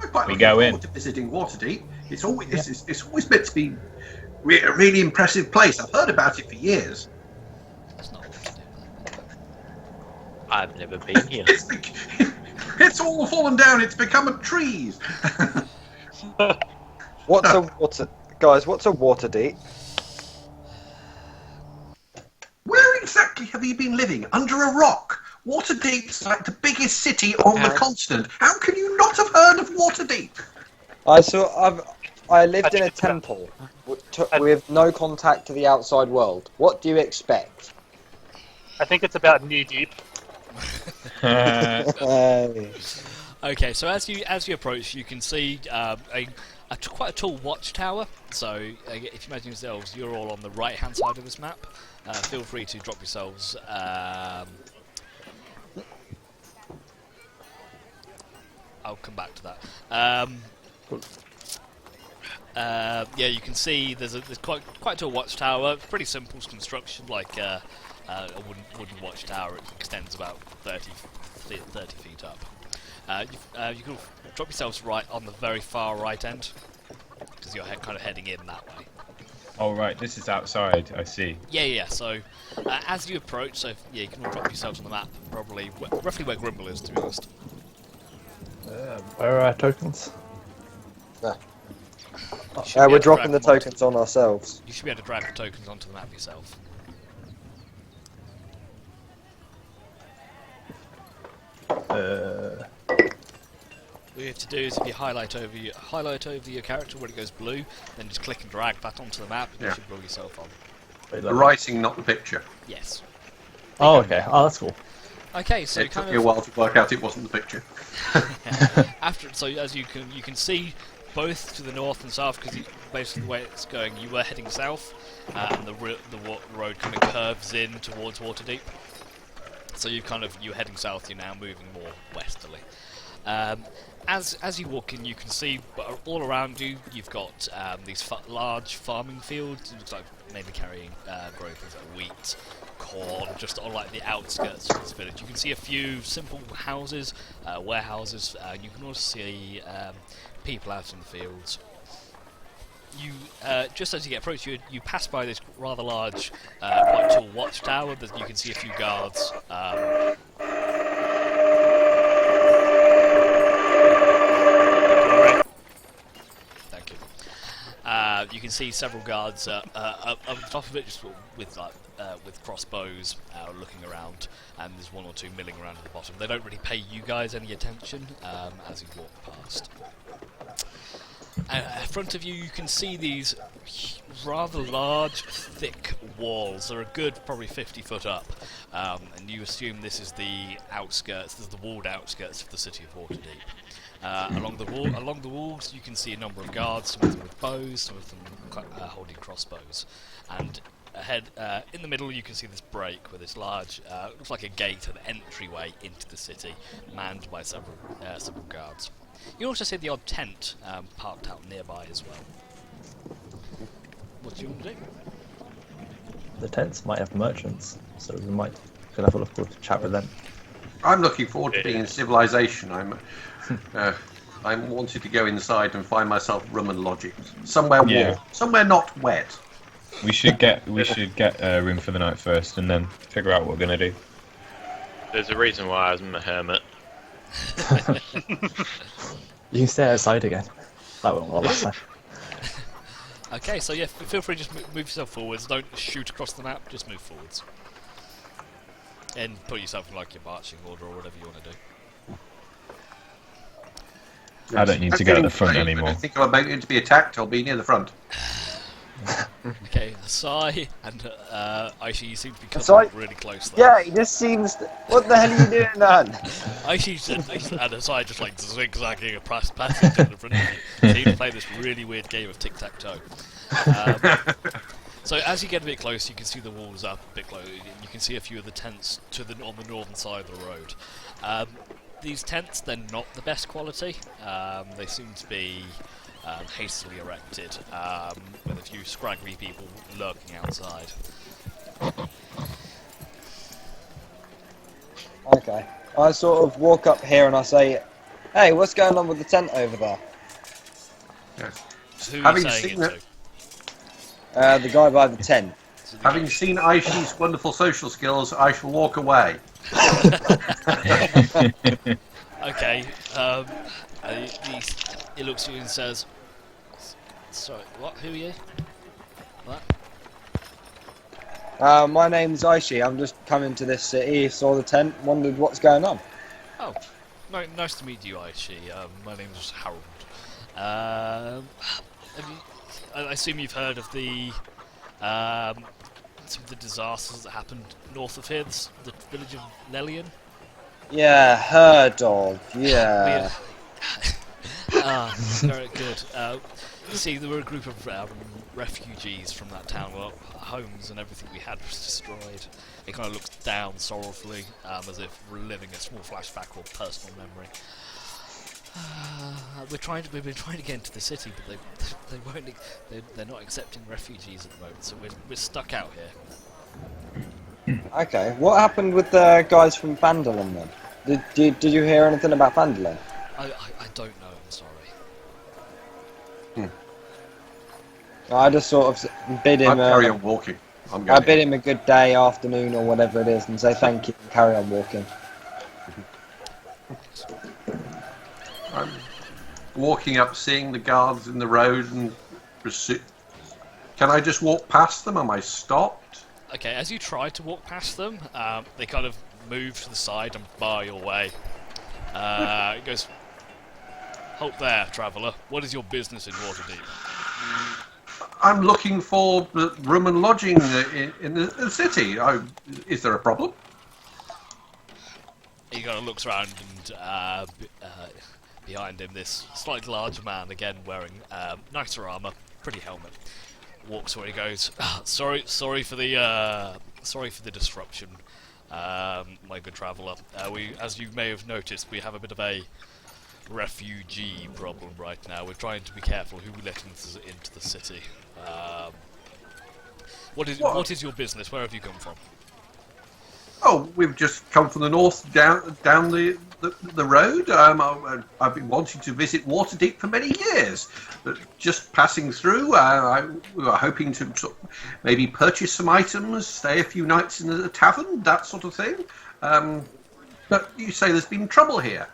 I'm quite We looking go forward in. to visiting Waterdeep. It's always meant to be a really impressive place. I've heard about it for years. That's not Waterdeep. I've never been here. It's all fallen down. It's become trees. What's a water deep? Where exactly have you been living? Under a rock? Waterdeep's like the biggest city on the continent. How can you not have heard of Waterdeep? I lived in a temple with no contact to the outside world. What do you expect? I think it's about knee deep. Okay, so as you approach, you can see quite a tall watchtower. So if you imagine yourselves, you're all on the right-hand side of this map. Feel free to drop yourselves. I'll come back to that. Yeah, you can see there's quite a tall watchtower. It's pretty simple construction, like a wooden watchtower. It extends about 30 feet up. You can drop yourselves right on the very far right end, because you're kind of heading in that way. Oh right, this is outside. I see. Yeah. So as you approach, you can all drop yourselves on the map, probably roughly where Grimble is, to be honest. Where are our tokens? We're dropping the tokens on ourselves. You should be able to drag the tokens onto the map yourself. What you have to do is if you highlight over your character when it goes blue, then just click and drag that onto the map, and you should roll yourself on. The writing, not the picture. Yes. Oh, okay. Oh, that's cool. Okay, so It took me a while to work out it wasn't the picture. As you can see, both to the north and south, because basically the way it's going, you were heading south, and the road kind of curves in towards Waterdeep. So you're heading south. You're now moving more westerly. As you walk in, you can see all around you. You've got these large farming fields. It looks like maybe carrying growth of wheat, corn, just on like the outskirts of this village. You can see a few simple houses, warehouses. You can also see people out in the fields. You just as you get approached, you pass by this rather large, quite tall watchtower. That you can see a few guards. Thank you. You can see several guards up the top of it, just with crossbows looking around, and there's one or two milling around at the bottom. They don't really pay you guys any attention as you walk past. In front of you, you can see these rather large, thick walls. They're a good, probably 50 foot up, and you assume this is the outskirts, this is the walled outskirts of the city of Waterdeep. Along the walls, you can see a number of guards, some of them with bows, some of them holding crossbows, and ahead, in the middle, you can see this break with this large, looks like a gate, an entryway into the city, manned by several guards. You also see the odd tent parked out nearby as well. What do you want to do? The tents might have merchants, so we might could have a look to chat with them. I'm looking forward to being in civilization. I'm wanting to go inside and find myself room and lodging somewhere warm, somewhere not wet. We should get a room for the night first, and then figure out what we're gonna do. There's a reason why I'm a hermit. You can stay outside again. That went well last time. Okay, so yeah, feel free to just move yourself forwards. Don't shoot across the map, just move forwards. And put yourself in like your marching order or whatever you want to do. I don't need to go at the front anymore. I think I'm about to be attacked. I'll be near the front. Okay, Asai and Aishi, you seem to be coming Asai? really close there. Yeah, he just seems. What the hell are you doing, man? Aishi and Asai just like zigzagging past it in front of you. So you play this really weird game of tic-tac-toe. So as you get a bit close, you can see the walls up a bit close. You can see a few of the tents on the northern side of the road. These tents, they're not the best quality. They seem to be hastily erected, with a few scraggly people lurking outside. Okay. I sort of walk up here and I say, "Hey, what's going on with the tent over there?" Yes. So who are Having you saying seen it that- The guy by the tent. to? Having seen Aishi's wonderful social skills, I shall walk away. Okay, he looks at you and says, "Sorry, what? Who are you? What?" My name's Aishi. I'm just coming to this city, saw the tent, wondered what's going on. Oh, nice to meet you, Aishi. My name's Harold. I assume you've heard of the some of the disasters that happened north of here, the village of Lelian? Yeah, heard of. Yeah. Very good. See, there were a group of refugees from that town. Well, homes and everything we had was destroyed. He kind of looks down sorrowfully, as if reliving a small flashback or personal memory. We've been trying to get into the city, but they won't. They're not accepting refugees at the moment, so we're stuck out here. Okay. What happened with the guys from Vandalin then? Did you hear anything about Vandalin? I don't know. I'm sorry. I just sort of bid him. I'll carry on walking. I bid him a good day, afternoon, or whatever it is, and say thank you and carry on walking. I'm walking up, seeing the guards in the road, and can I just walk past them? Am I stopped? Okay, as you try to walk past them, they kind of move to the side and bar your way. It goes, "Halt there, traveller. What is your business in Waterdeep?" I'm looking for room and lodging in the city. Is there a problem? He kind of looks around and behind him, this slightly larger man, again wearing nicer armour, pretty helmet, walks where he goes. Sorry for the disruption, my good traveller. As you may have noticed, we have a bit of a refugee problem right now. We're trying to be careful who we let into the city. What is your business? Where have you come from? Oh, we've just come from the north, down the road. I've been wanting to visit Waterdeep for many years, but just passing through. We were hoping to maybe purchase some items, stay a few nights in the tavern, that sort of thing. But you say there's been trouble here.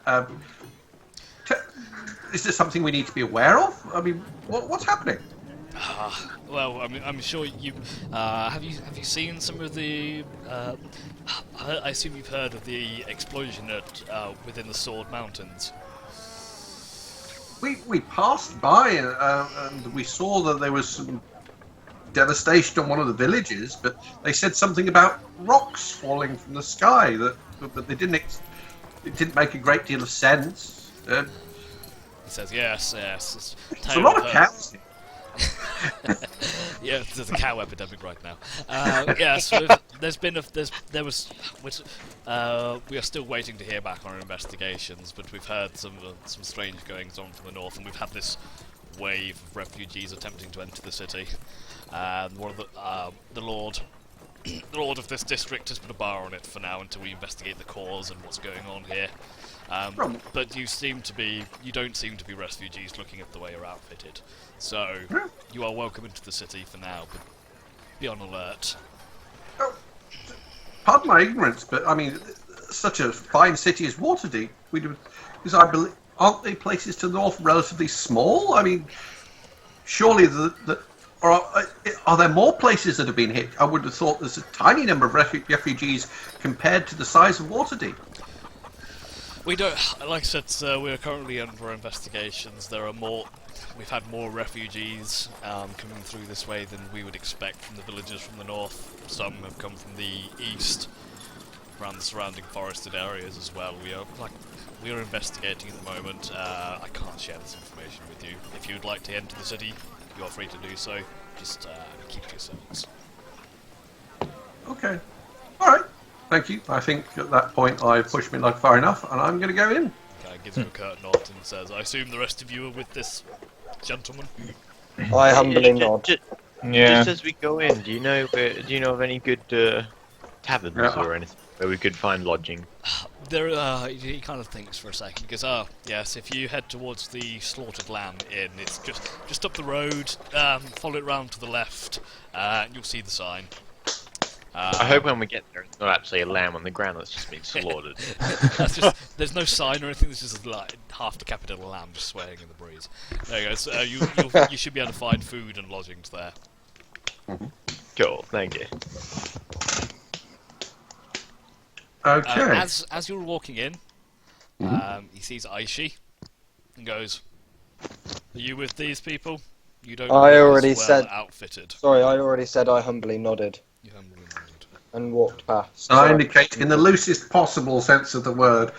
Is this something we need to be aware of? I mean, what's happening? Well, I'm sure you have you seen some of the. I assume you've heard of the explosion at within the Sword Mountains. We passed by and we saw that there was some devastation on one of the villages, but they said something about rocks falling from the sky. But they didn't. It didn't make a great deal of sense. He says, yes. There's a lot of cows. Yeah, there's a cow epidemic right now. Yes, we are still waiting to hear back on our investigations, but we've heard some strange goings on from the north, and we've had this wave of refugees attempting to enter the city. And one of the lord of this district has put a bar on it for now until we investigate the cause and what's going on here. But you don't seem to be refugees looking at the way you're outfitted. So, you are welcome into the city for now, but be on alert. Oh, pardon my ignorance, but I mean, such a fine city as Waterdeep, because I believe, aren't the places to the north relatively small? I mean, surely are there more places that have been hit? I would have thought there's a tiny number of refugees compared to the size of Waterdeep. We don't, like I said, we are currently under investigations. We've had more refugees coming through this way than we would expect from the villagers from the north. Some have come from the east, around the surrounding forested areas as well. We are investigating at the moment. I can't share this information with you. If you would like to enter the city, you are free to do so. Just keep to yourselves. Okay. All right. Thank you. I think at that point I've pushed my luck far enough, and I'm going to go in. Gives you a curt nod and says, "I assume the rest of you are with this gentleman." I humbly nod. Just as we go in, do you know of any good taverns or anything where we could find lodging? He kind of thinks for a second. He goes, yes, if you head towards the Slaughtered Lamb Inn, it's just up the road, follow it round to the left, and you'll see the sign. I hope when we get there it's not actually a lamb on the ground that's just being slaughtered. There's no sign or anything, there's just like half-decapitated lamb just swaying in the breeze. There you go, so you should be able to find food and lodgings there. Cool, thank you. Okay. As you're walking in, he sees Aishi and goes, "Are you with these people? You don't. I look already as well said. Outfitted. Sorry, I already said I humbly nodded You humbly nodded. and walked past. I indicate in the loosest possible sense of the word.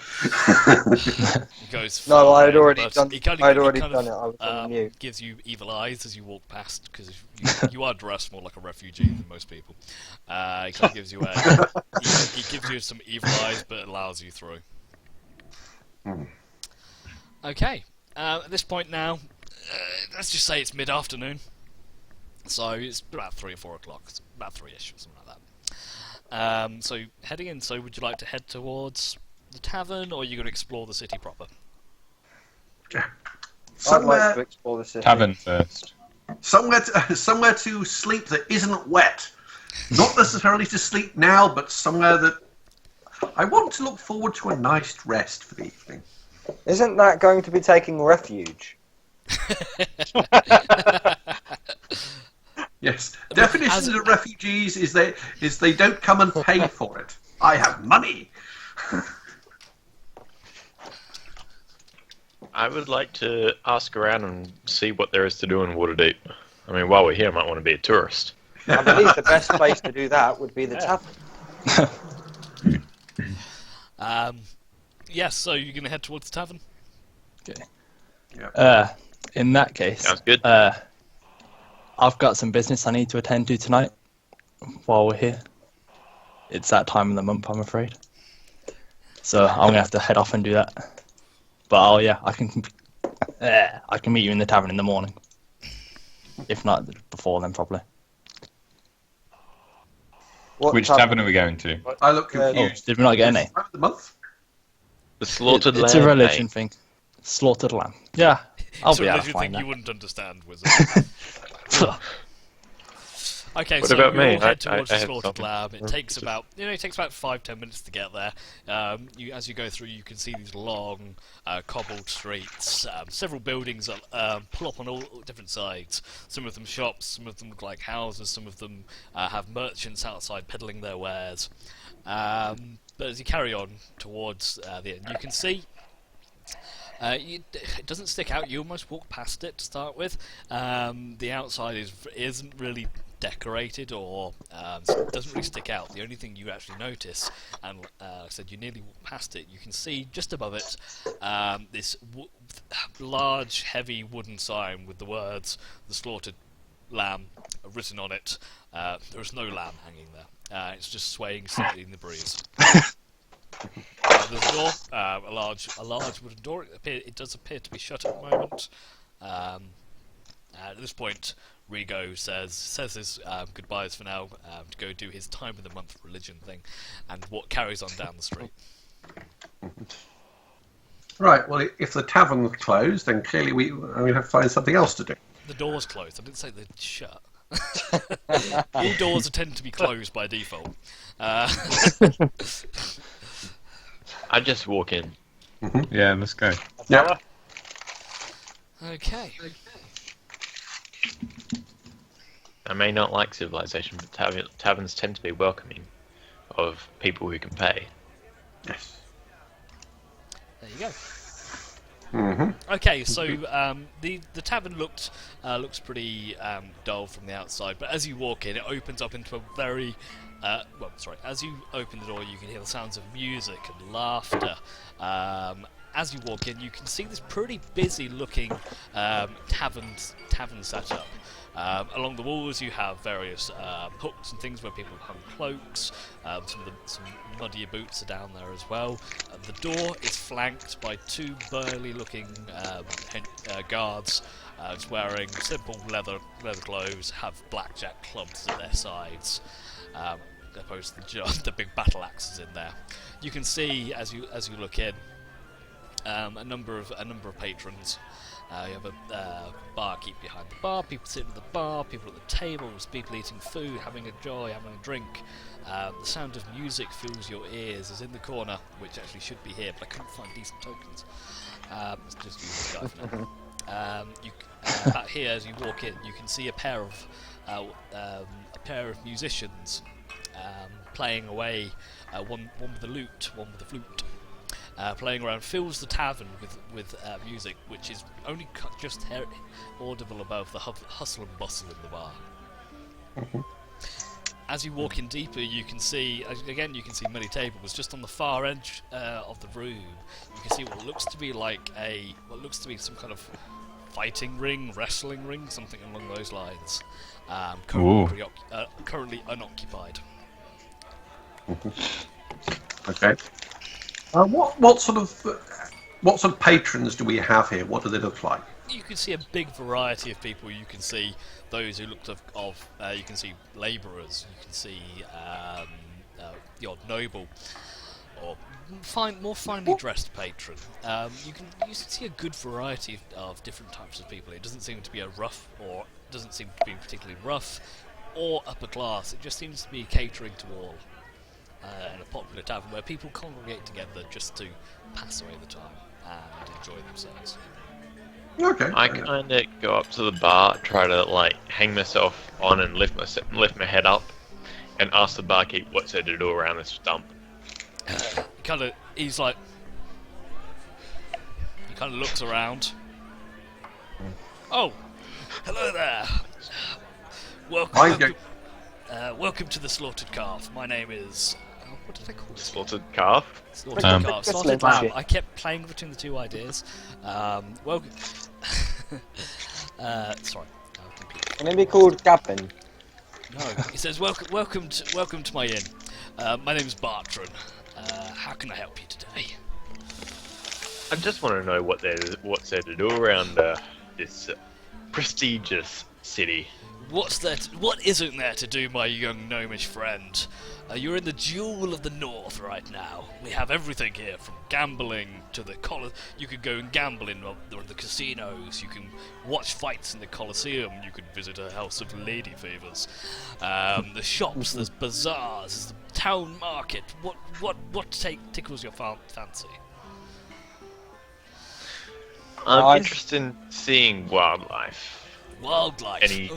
He goes. No, far I had away, already but done. he kind I'd of, already done it. I was on mute. gives you evil eyes as you walk past because you are dressed more like a refugee than most people. He kind of gives you he gives you some evil eyes, but allows you through. Okay. At this point now, let's just say it's mid-afternoon. So it's about 3 or 4 o'clock. It's about 3ish or something like that. So heading in. So would you like to head towards the tavern, or are you going to explore the city proper? I'd like to Somewhere explore the city. Tavern first. somewhere to sleep that isn't wet. Not necessarily to sleep now, but somewhere that I want to look forward to a nice rest for the evening. Isn't that going to be taking refuge? Yes. Definitions of refugees is they don't come and pay for it. I have money. I would like to ask around and see what there is to do in Waterdeep. I mean, while we're here, I might want to be a tourist. I believe the best place to do that would be the tavern. Yes. So you're going to head towards the tavern. Okay. In that case, Sounds good. I've got some business I need to attend to tonight while we're here. It's that time of the month, I'm afraid. So I'm gonna have to head off and do that. But I can meet you in the tavern in the morning. If not before then, probably. Which tavern are we going to? I look Oh, confused. did we not get any? Time of the month? The slaughtered lamb. It's a religion mate. thing. Slaughtered lamb. Yeah, I'll It's a be able to religion find thing that. you wouldn't understand, wizard. Okay, What so about you me? all head I towards the had slaughtered something. lab. It takes about 5-10 minutes to get there. As you go through, you can see these long cobbled streets. Several buildings pull up on all different sides. Some of them shops, some of them look like houses, some of them have merchants outside peddling their wares. But as you carry on towards the end, you can see. It doesn't stick out. You almost walk past it to start with. The outside isn't really decorated or doesn't really stick out. The only thing you actually notice, and like I said, you nearly walk past it. You can see just above it this large, heavy wooden sign with the words "The Slaughtered Lamb" written on it. There is no lamb hanging there. It's just swaying slightly in the breeze. There's a door, a large wooden door. It does appear to be shut at the moment. At this point, Rigo says his goodbyes for now to go do his time of the month religion thing, and what carries on down the street. Right. Well, if the tavern's closed, then clearly we have to find something else to do. The door's closed. I didn't say they'd shut. All doors tend to be closed by default. I just walk in. Yeah, let's go. Yeah. Okay. I may not like civilization, but taverns tend to be welcoming of people who can pay. Yes. There you go. Mm-hmm. Okay, so the tavern looks pretty dull from the outside, but as you walk in, it opens up into a very as you open the door, you can hear the sounds of music and laughter. As you walk in, you can see this pretty busy-looking tavern setup. Along the walls, you have various hooks and things where people hung cloaks. Some muddier boots are down there as well. The door is flanked by two burly-looking guards, just wearing simple leather clothes, have blackjack clubs at their sides. Opposed to the big battle axes in there. You can see as you look in a number of patrons. You have a barkeep behind the bar, people sitting at the bar, people at the tables, people eating food, having a drink. The sound of music fills your ears, as in the corner, which actually should be here, but I couldn't find decent tokens. Just use this guy for now. About here, as you walk in, you can see a pair of musicians playing away, one with a lute, one with a flute. Playing around fills the tavern with music, which is only just audible above the hustle and bustle in the bar. As you walk in deeper, you can see many tables just on the far edge of the room. You can see what looks to be some kind of fighting ring, wrestling ring, something along those lines. Currently unoccupied. Okay. What sort of patrons do we have here? What do they look like? You can see a big variety of people. You can see those who looked you can see labourers. You can see the odd noble, or more finely dressed patron. You can see a good variety of different types of people. It doesn't seem to be doesn't seem to be particularly rough or upper class. It just seems to be catering to all. In a popular tavern where people congregate together just to pass away the time and enjoy themselves. Okay. I kind of go up to the bar, try to hang myself on and lift my head up, and ask the barkeep what's there to do around this stump. He kind of looks around. Oh, hello there. Welcome to the Slaughtered Calf. My name is. What did I call it? Slaughtered calf? Slaughtered calf. Slaughtered lamb. I kept playing between the two ideas. Welcome. Sorry. Can it be called Gavin? No. He says, welcome to my inn. My name is Bartran. How can I help you today? I just want to know what's there to do around this prestigious city. What isn't there to do, my young gnomish friend? You're in the jewel of the north right now. We have everything here, from gambling to the You can go and gamble in the casinos. You can watch fights in the Colosseum. You can visit a house of lady favors. The shops, there's bazaars, there's the town market. What tickles your fancy? I'm interested in seeing wildlife. Wildlife. Any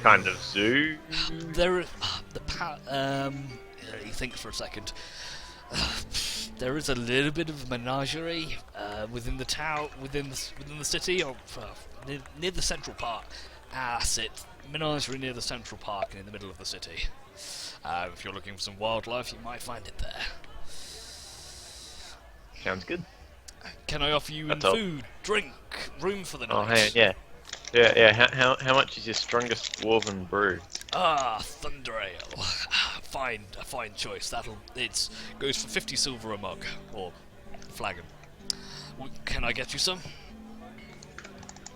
kind of zoo? You think for a second. There is a little bit of menagerie within the town, within the city, or near the central park. Menagerie near the central park and in the middle of the city. If you're looking for some wildlife, you might find it there. Sounds good. Can I offer you That's all. food, drink, room for the night? Oh, hey, yeah. How much is your strongest dwarven brew? Thunder Ale. A fine choice. Goes for 50 silver a mug, or flagon. Can I get you some?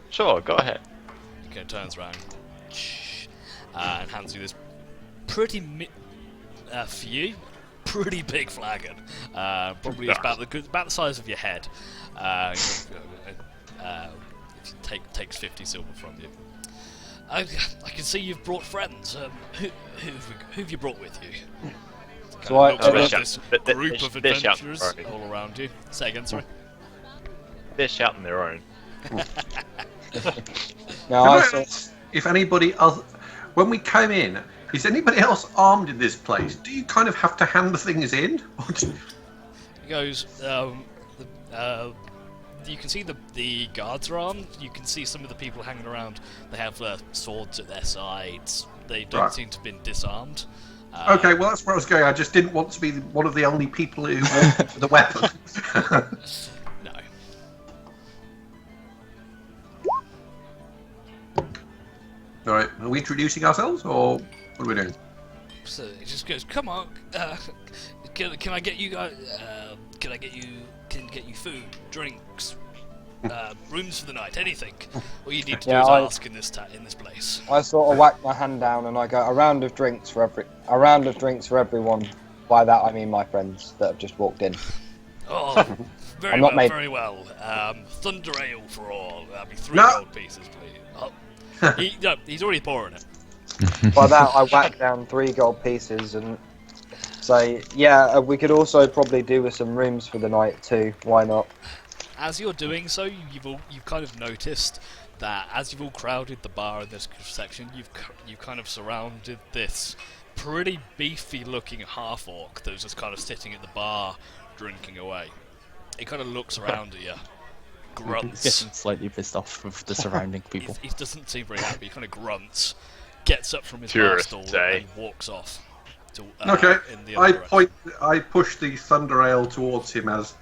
Sure, go ahead. Okay, turns around and hands you this pretty pretty big flagon. Probably about the size of your head. It takes 50 silver from you. I can see you've brought friends. Who've you brought with you? So I- This group of they're shouting, adventurers right. all around you. Say again, sorry. They're shouting their own. Now Can I I saw. ask if anybody other, when we come in, is anybody else armed in this place? Do you kind of have to hand the things in? He goes, you can see the guards are armed. You can see some of the people hanging around. They have swords at their sides. They don't Right. seem to have been disarmed. Okay, well that's where I was going. I just didn't want to be one of the only people who walked with the weapon. No. All right, are we introducing ourselves, or what are we doing? So he just goes, "Come on, can I get you guys? Can get you food, drinks, rooms for the night, anything? All you need to do Yeah, is I- ask in this place." I sort of whack my hand down and I go, a round of drinks for everyone. By that I mean my friends that have just walked in. Oh, very I'm well, not made- very well. Thunder ale for all. That'll be 3 No. gold pieces, please. Oh. He's already pouring it. By that I whack down 3 gold pieces and say, yeah, we could also probably do with some rooms for the night too. Why not? As you're doing so, you've kind of noticed that as you've all crowded the bar in this section, you've kind of surrounded this pretty beefy-looking half-orc that was just kind of sitting at the bar, drinking away. He kind of looks around at you, He's grunts. getting slightly pissed off with the surrounding people. He doesn't seem very happy. He kind of grunts, gets up from his bar Tourist stool, day. and walks off. To, Okay, in the other direction. I push the thunder ale towards him as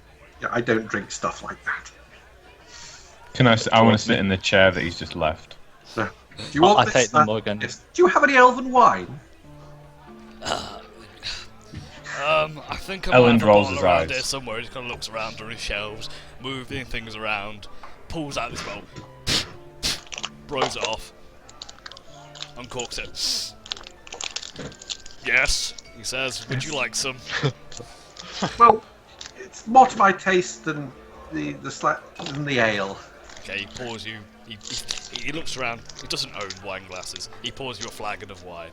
I don't drink stuff like that. I want to sit in the chair that he's just left. So, do you want I this? take the mug and Yes. Do you have any elven wine? I think I Ellen might have a rolls bottle his around eyes. here somewhere. He just kind of looks around on his shelves, moving things around, pulls out this bottle, blows it off, uncorks it. Yes, he says, would you like some? Well, it's more to my taste than than the ale. Okay, he pours you. He looks around. He doesn't own wine glasses. He pours you a flagon of wine.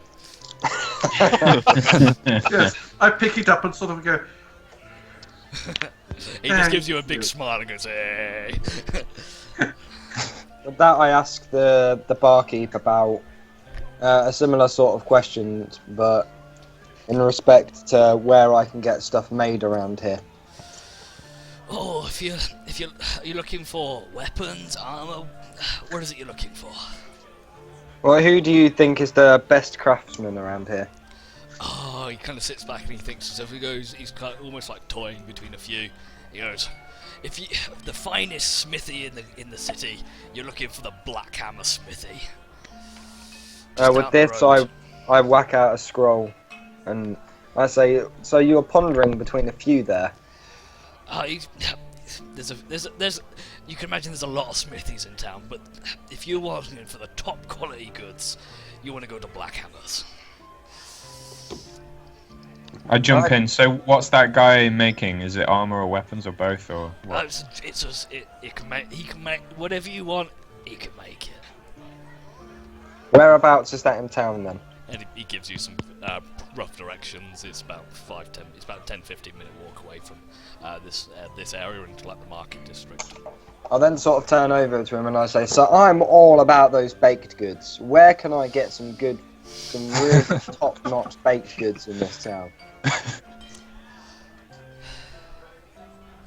Yes, I pick it up and sort of go. He just gives you a big smile and goes, "Hey." With that I ask the barkeep about a similar sort of question, but in respect to where I can get stuff made around here. Oh, if you're are you looking for weapons, armor? What is it you're looking for? Well, who do you think is the best craftsman around here? Oh, he kind of sits back and he thinks to himself. He goes, he's kind of almost like toying between a few. He goes, the finest smithy in the city, you're looking for the Black Hammer Smithy. Just With down the this, road. I whack out a scroll, and I say, so you were pondering between a few there. there's you can imagine there's a lot of smithies in town, but if you're wanting for the top quality goods, you want to go to Black Hammers. I jump in. So what's that guy making? Is it armor or weapons or both or what? He can make whatever you want. He can make it, Whereabouts is that in town then? and he gives you some rough directions. It's about 5-10. It's about 10-15 minute walk away from this area into like the market district. I'll then sort of turn over to him and I say, so I'm all about those baked goods. Where can I get some really top-notch baked goods in this town?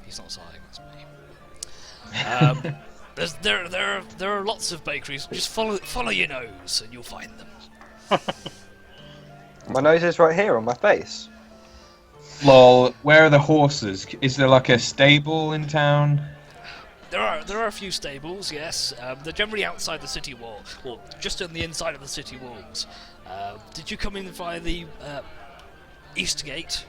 He's not sighing, that's me. There are lots of bakeries. Just follow your nose and you'll find them. My nose is right here on my face. Lol, where are the horses? Is there like a stable in town? There are a few stables, yes. They're generally outside the city wall, or just on the inside of the city walls. Did you come in via the east gate?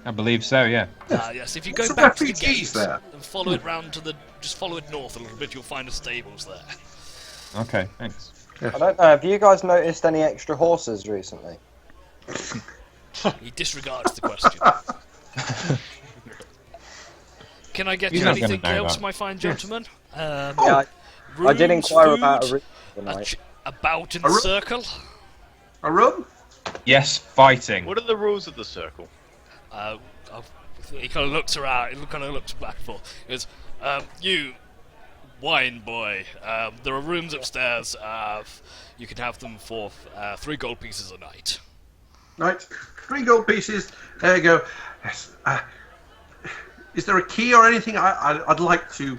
I believe so, yeah. Yes. If you go What's the back to the refugees gate there? and follow it round to just follow it north a little bit, you'll find the stables there. Okay, thanks. I don't know, have you guys noticed any extra horses recently? He disregards the question. Can I get He's you not gonna anything know else, that. my fine gentleman? Yeah, I did Rooms, inquire food, about a room a tonight. bout in A the room? circle. A room? Yes, fighting. What are the rules of the circle? He kind of looks around. He kind of looks back and forth. He goes, "You, wine boy. There are rooms upstairs. You can have them for 3 gold pieces a night." Right. 3 gold pieces. There you go. Yes. Is there a key or anything? I'd like to.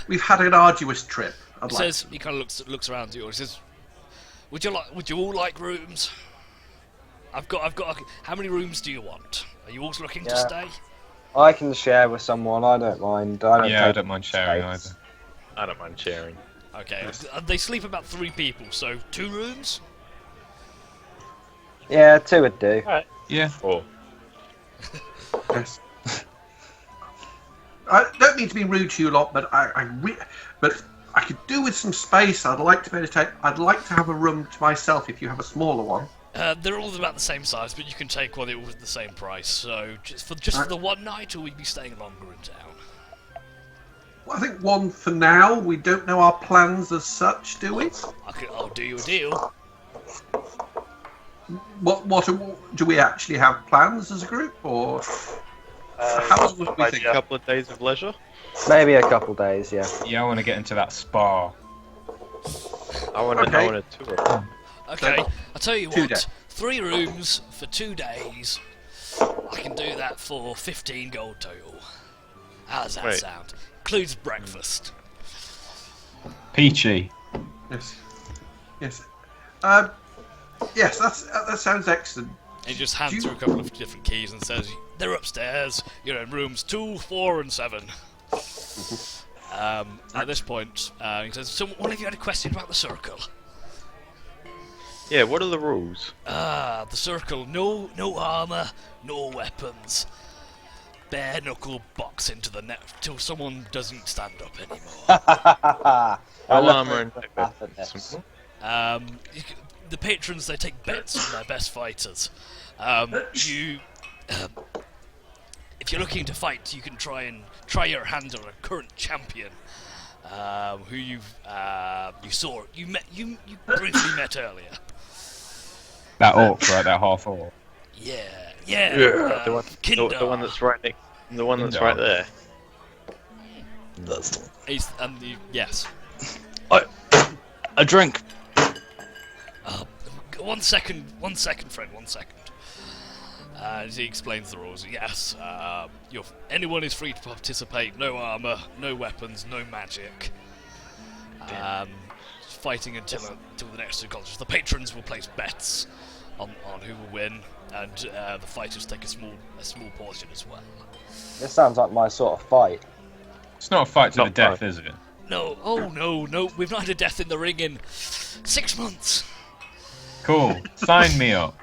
We've had an arduous trip. He says he kind of looks around at you. He says, "Would you all like rooms? I've got. How many rooms do you want? Are you all looking to Yeah. stay?" I can share with someone, I don't mind. I don't mind sharing space. either. I don't mind sharing. Okay. They sleep about 3 people, so 2 rooms. Yeah, 2 would do. Yeah. 4. Yes. I don't mean to be rude to you lot, but but I could do with some space. I'd like to meditate. I'd like to have a room to myself if you have a smaller one. They're all about the same size, but you can take one. It was the same price. So just for the one night, or will you be staying longer in town? Well, I think one for now. We don't know our plans as such, do we? I'll do you a deal. Do we actually have plans as a group, or how long would we Like think? a couple of days of leisure? Maybe a couple days, yeah. Yeah, I want to get into that spa. I want Okay. a tour. Okay, I'll tell you 2 what. days. 3 rooms for 2 days. I can do that for 15 gold total. How does that Wait. sound? Includes breakfast. Peachy. Yes. Yes. Yes. That sounds excellent. He just hands you a couple of different keys and says, "They're upstairs. You're in rooms 2, 4, and 7." At this point, he says, "So, one of you had a question about the circle?" Yeah, what are the rules? The circle. No armor, no weapons. Bare knuckle box into the net till someone doesn't stand up anymore. No armor and laugh at this. The patrons, they take bets on their best fighters. If you're looking to fight, you can try your hand on a current champion, who you briefly met earlier. That orc, right? That half orc. Yeah. The one Kindar. that's right next. The one that's right there. That's the one. Yes. A drink. One second, friend. 1 second. As he explains the rules, yes, anyone is free to participate. No armor, no weapons, no magic. Fighting until the next 2 cultures. The patrons will place bets on who will win, and the fighters take a small portion as well. This sounds like my sort of fight. It's not a fight to Not the death, fine. is it? No, no, we've not had a death in the ring in 6 months. Cool. Sign me up.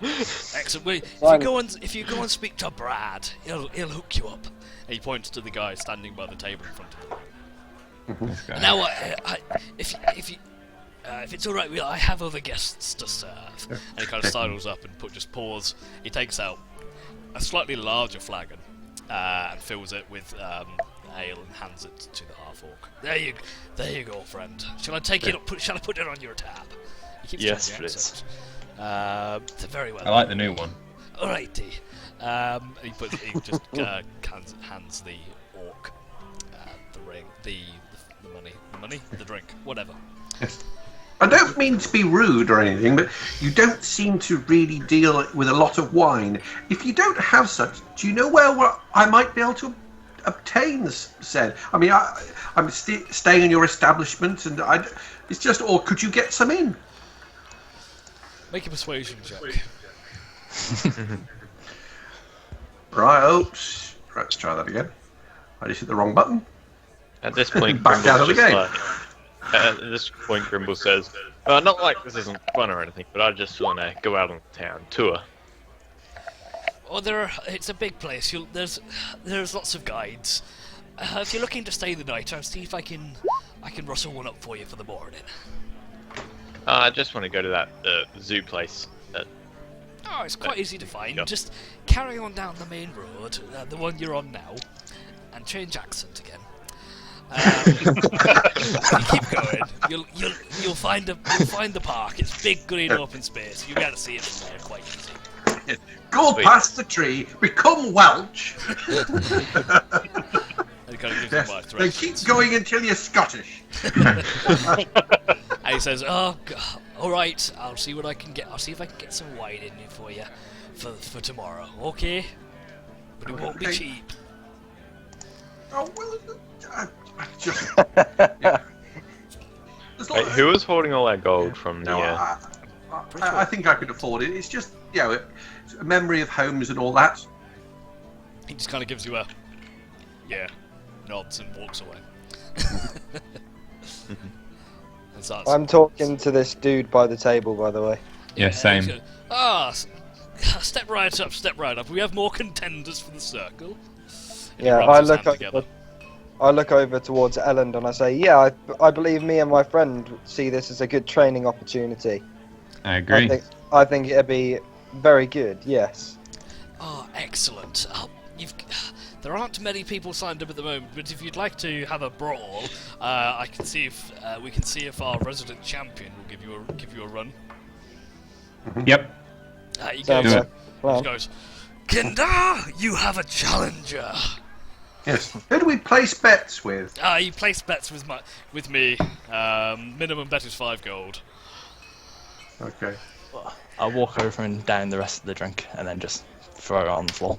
Excellent. Wait, Fine. if you go and speak to Brad, he'll hook you up. And he points to the guy standing by the table in front of him. This guy. Now, if it's all right, I have other guests to serve. And he kind of sidles up and just pours. He takes out a slightly larger flagon and fills it with ale and hands it to the half-orc. There you go, friend. Shall I take it? Shall I put it on your tab? He keeps Yes, doing the please. accent. Very well. I like the new one. Alrighty. He just hands the orc the ring, the money, the drink, whatever. I don't mean to be rude or anything, but you don't seem to really deal with a lot of wine. If you don't have such, do you know where I might be able to obtain said? I mean, I'm staying in your establishment, and it's just, or could you get some in? Make a persuasion check. Right, oops. Right, let's try that again. I just hit the wrong button. At this point, Back out of the Grimble's game. just at this point, Grimble says, "Well, not like this isn't fun or anything, but I just want to go out on the town tour." Oh, it's a big place. There's lots of guides. If you're looking to stay the night, I'll see if I can rustle one up for you for the morning. I just want to go to that zoo place. Oh, it's quite easy to find. Yeah. Just carry on down the main road, the one you're on now, and change accent again. You keep going. You'll find the park. It's big, green, open space. You'll be able to see it from there quite easy. Go Sweet. past the tree, become Welsh, And he kind of gives yes, him my then keep directions. going until you're Scottish. And he says, "Oh, all right. I'll see what I can get. I'll see if I can get some wine in here for you for tomorrow. Okay, but it won't be Okay. cheap." Oh, well, I just... yeah. There's Wait, not- who was hoarding all that gold from No, the? I think I could afford it. It's just, it's a memory of homes and all that. He just kind of gives you a nods and walks away. And starts. I'm talking to this dude by the table, by the way. Yeah, same. He goes, step right up. We have more contenders for the circle. And he Yeah, rubs I his look hand together. I look over towards Elland and I say, yeah, I believe me and my friend see this as a good training opportunity. I agree. I think it'd be very good, yes. Oh, excellent. There aren't many people signed up at the moment, but if you'd like to have a brawl, I can see if we can see if our resident champion will give you a run. Yep. He Sounds goes, Do like a plan. he goes, Kindar, you have a challenger. Yes. Who do we place bets with? You place bets with me. Minimum bet is 5 gold. Okay. I'll walk over and down the rest of the drink and then just throw it on the floor.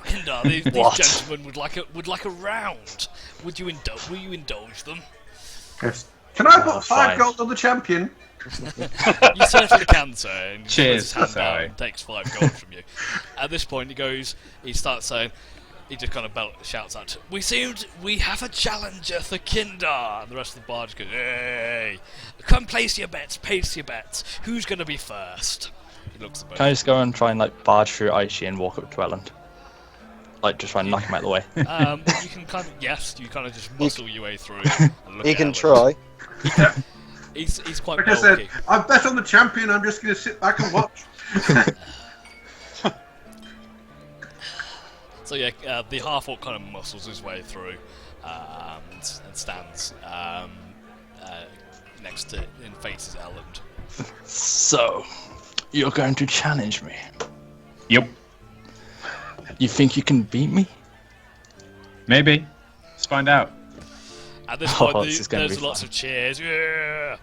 Kindar, these What? gentlemen would like a round. Will you indulge them? Yes. Can I put 5 fine. gold on the champion? You certainly can, sir. And he Cheers, puts his hand out sorry. and takes 5 gold from you. At this point, he starts saying, he just kind of shouts out, we have a challenger for Kindar. And the rest of the bar just goes, hey, come place your bets. Who's going to be first? He looks at both. Can I just go and try and barge through Aichi and walk up to Elland? Just try and knock him out of the way. You can kind of just muscle your way through. And look He at can Ellen. try. He's quite Like I said, bulky. I bet on the champion. I'm just going to sit back and watch. So yeah, the half-orc kind of muscles his way through and stands next to and faces Elland. So, you're going to challenge me? Yep. You think you can beat me? Maybe. Let's find out. At this Oh, point, this is gonna there's be lots fun. of cheers. Yeah!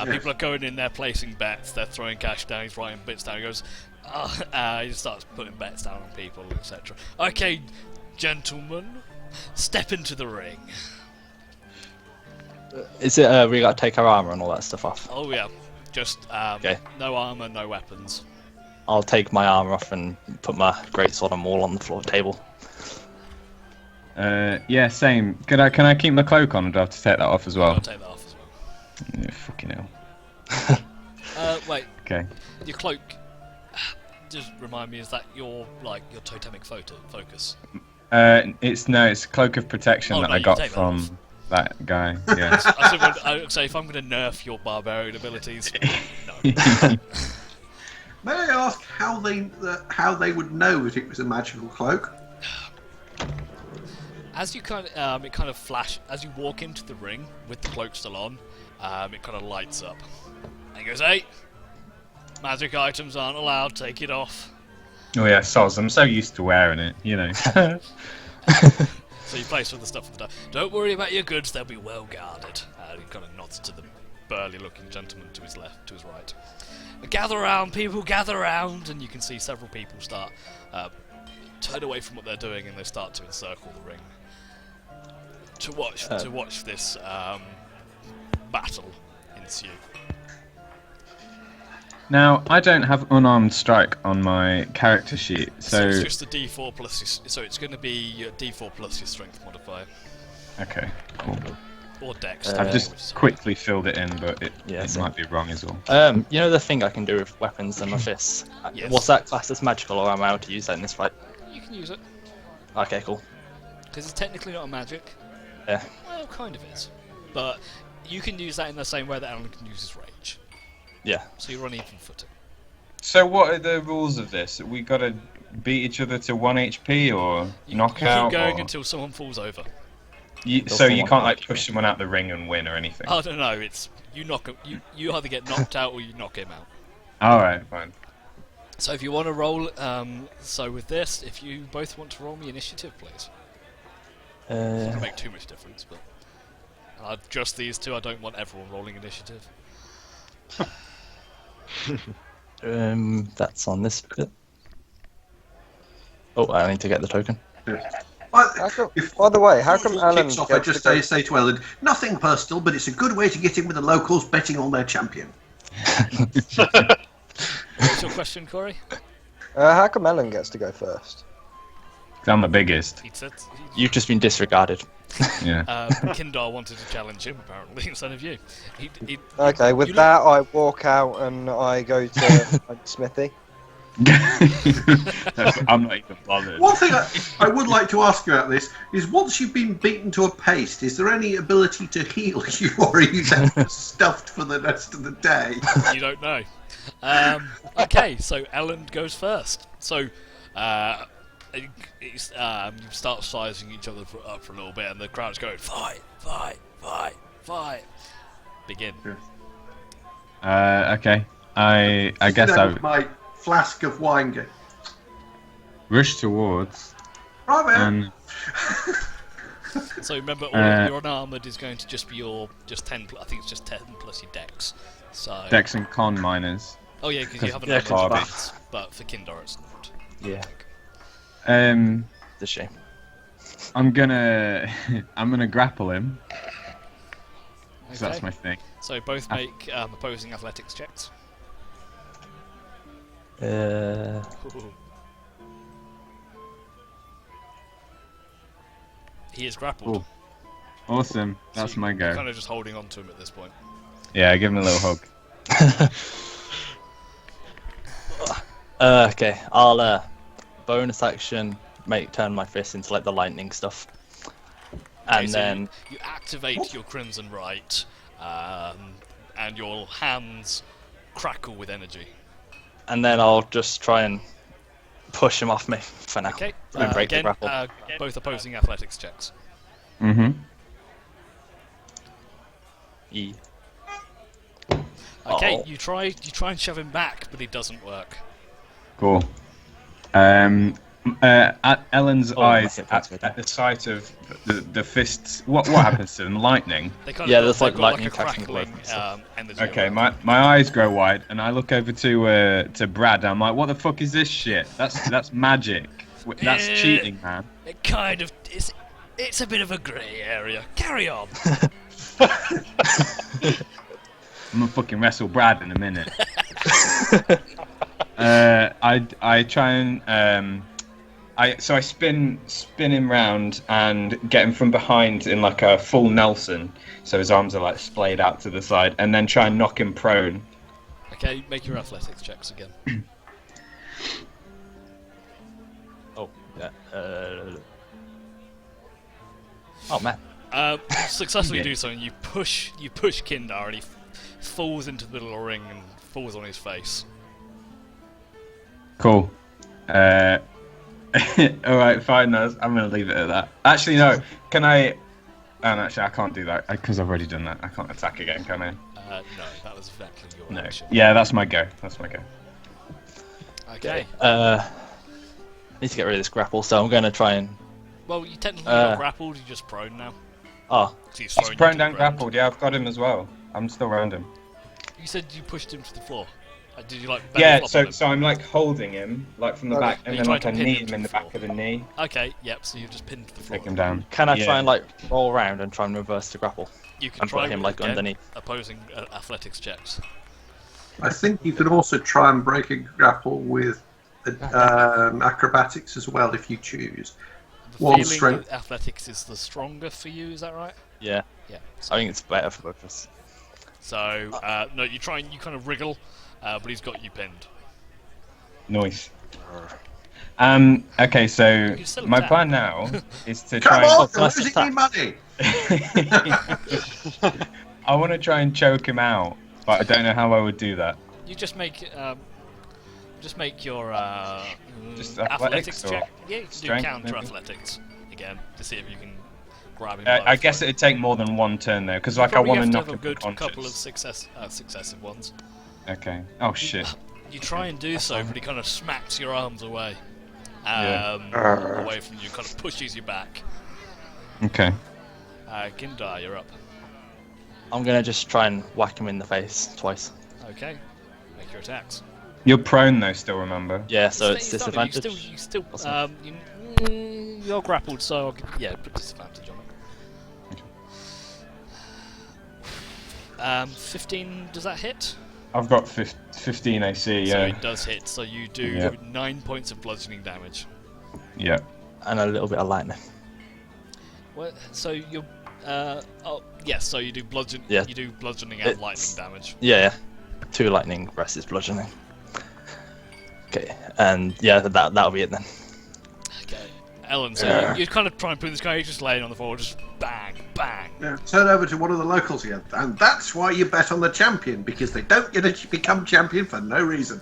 People are going in there placing bets. They're throwing cash down. He's writing bits down. He goes, he just starts putting bets down on people, etc. Okay, gentlemen, step into the ring. Is it, we gotta take our armor and all that stuff off? Oh yeah, just Okay. no armor, no weapons. I'll take my armor off and put my greatsword and maul on the floor table. Yeah, same. Can I keep my cloak on, or do I have to take that off as I'll well? take that off as well. Yeah, fucking hell. Wait, Okay. your cloak. just remind me, is that your totemic focus? It's Cloak of Protection Oh, that no, I you got take that from that guy. Yeah. I would say if I'm going to nerf your barbarian abilities, no. May I ask how they would know that it was a magical cloak? As you it kind of flash as you walk into the ring with the cloak still on. It kind of lights up. And he goes, "Hey, magic items aren't allowed. Take it off." Oh yeah, soz. I'm so used to wearing it, you know. So you place all the stuff on the Don't worry about your goods; they'll be well guarded. He kind of nods to the burly-looking gentleman to his left, to his right. Gather around, people, gather around, and you can see several people start turn away from what they're doing, and they start to encircle the ring to watch this battle ensue. Now, I don't have unarmed strike on my character sheet, so it's just a D4 plus. So it's going to be your D4 plus your strength modifier, okay, cool. or Dex. I've just quickly filled it in, but it same. might be wrong as well. You know the thing I can do with weapons and my fists? Yes. Was that classed as magical, or am I allowed to use that in this fight? You can use it Okay, cool. because it's technically not a magic. Yeah. Well, kind of is, but you can use that in the same way that Alan can use his rage. Yeah. So you're on even footing. So what are the rules of this? We got to beat each other to 1 HP or knockout? You keep going or... until someone falls over. So you can't like push someone out the ring and win or anything? I don't know. It's you knock him. You either get knocked out or you knock him out. All right, fine. So if you want to roll, so with this, if you both want to roll me initiative, please. It doesn't make too much difference, but just these two. I don't want everyone rolling initiative. That's on this bit. Oh, I need to get the token. By the way, how come Alan kicks off? I just say to Ellen, nothing personal, but it's a good way to get in with the locals betting on their champion. What's your question, Corey? How come Ellen gets to go first? 'Cause I'm the biggest. He said. You've just been disregarded. Yeah. Kindar wanted to challenge him, apparently, instead of you. Okay, with that, I walk out and I go to Smithy. I'm not even bothered. One thing I would like to ask you about this is, once you've been beaten to a paste, is there any ability to heal you, or are you then stuffed for the rest of the day? You don't know. Okay, so Ellen goes first. So, you start sizing each other up for a little bit, and the crowd's going, fight, fight, fight, fight. Begin. Okay. I guess I my flask of wine go. rush towards Right, man. and So remember, all your unarmored is going to just be your 10. I think it's just 10 plus your dex. So. Dex and con miners. Oh yeah, because you have an Yeah, armored Barbie. bats, but for Kindar it's not. Yeah. It's a shame. I'm gonna grapple him. 'Cause Okay. that's my thing. So both make opposing athletics checks. He is grappled. Cool. Awesome. That's So my You're go. kind of just holding on to him at this point. Yeah, give him a little hug. Okay, I'll bonus action turn my fist into like the lightning stuff, and Okay, so then you activate your Crimson Right, and your hands crackle with energy. I'll just try and push him off me for now. Okay, And break the again, grapple. both opposing athletics checks. Mm-hmm. E. Okay, Oh. you try and shove him back, but it doesn't work. Cool. At Ellen's Oh, my eyes, hit points go down. at the sight of the fists, what happens to them? Lightning. They kind Yeah, of, there's, they've like, got lightning a catching crackling both and stuff. energy. Okay, around. my eyes grow wide, and I look over to Brad. And I'm like, "What the fuck is this shit? That's magic. That's cheating, man." It kind of it's a bit of a grey area. Carry on. I'm gonna fucking wrestle Brad in a minute. I try and I spin him round and get him from behind in like a full Nelson, so his arms are like splayed out to the side, and then try and knock him prone. Okay, make your athletics checks again. Oh, yeah. Oh man. Successfully Yeah. do so, and you push Kindar, and he falls into the little ring and falls on his face. Cool. All right, fine. I'm gonna leave it at that. Actually, no. Can I? And actually, I can't do that because I've already done that. I can't attack again, can I? No, that was exactly your No. action. Yeah, that's my go. That's my go. Okay. Need to get rid of this grapple, so I'm going to try and. Well, you technically not grappled. You're just prone now. Oh, So he's He's thrown you prone to the down ground. grappled. Yeah, I've got him as well. I'm still around him. You said you pushed him to the floor. Did you like? Yeah, flop on him? so I'm like holding him like from the back, Are and you then like trying I to pin knee him him to in the the back floor? of the knee, Okay. Yep. So you've just pinned to the floor. take him down. can I Yeah. try and like roll around and try and reverse the grapple? You can And put try him, like, again, underneath. opposing athletics checks. I think you could also try and break a grapple with acrobatics as well if you choose. The One feeling strength. that athletics is the stronger for you. Is that right? Yeah, Yeah. I think it's better for both of us. So no, you try and you kind of wriggle, but he's got you pinned. Nice. Okay, so can still my attack. plan now is to Come try. on, can I you're still losing me money. I want to try and choke him out, but I don't know how I would do that. You just make your Just athletics athletics or check. Yeah, you can do strength, counter maybe? athletics again to see if you can grab him. I guess it'd take more than one turn though, because You like I probably want have to to knock have a him good unconscious. couple of successive ones. Okay. Oh shit. You try and do so, but he kind of smacks your arms away, Yeah. away from you, kind of pushes you back. Okay. Gindar, you're up. I'm going to just try and whack him in the face twice. Okay, make your attacks. You're prone though, still remember? Yeah, so it's You disadvantage. still, Awesome. you're grappled, so put disadvantage on it. 15, does that hit? I've got 15 AC. So Yeah. it does hit. So you do Yeah. 9 points of bludgeoning damage. Yeah. And a little bit of lightning. Well, so you're. Yes. So you do bludgeon. Yeah. You do bludgeoning and lightning It's- damage. Yeah, 2 lightning versus bludgeoning. Okay, and yeah, that'll be it then. Okay. Ellen, so you kind of try and put this guy just laying on the floor, just bang, bang. Now, turn over to one of the locals here, and that's why you bet on the champion, because they don't get to become champion for no reason.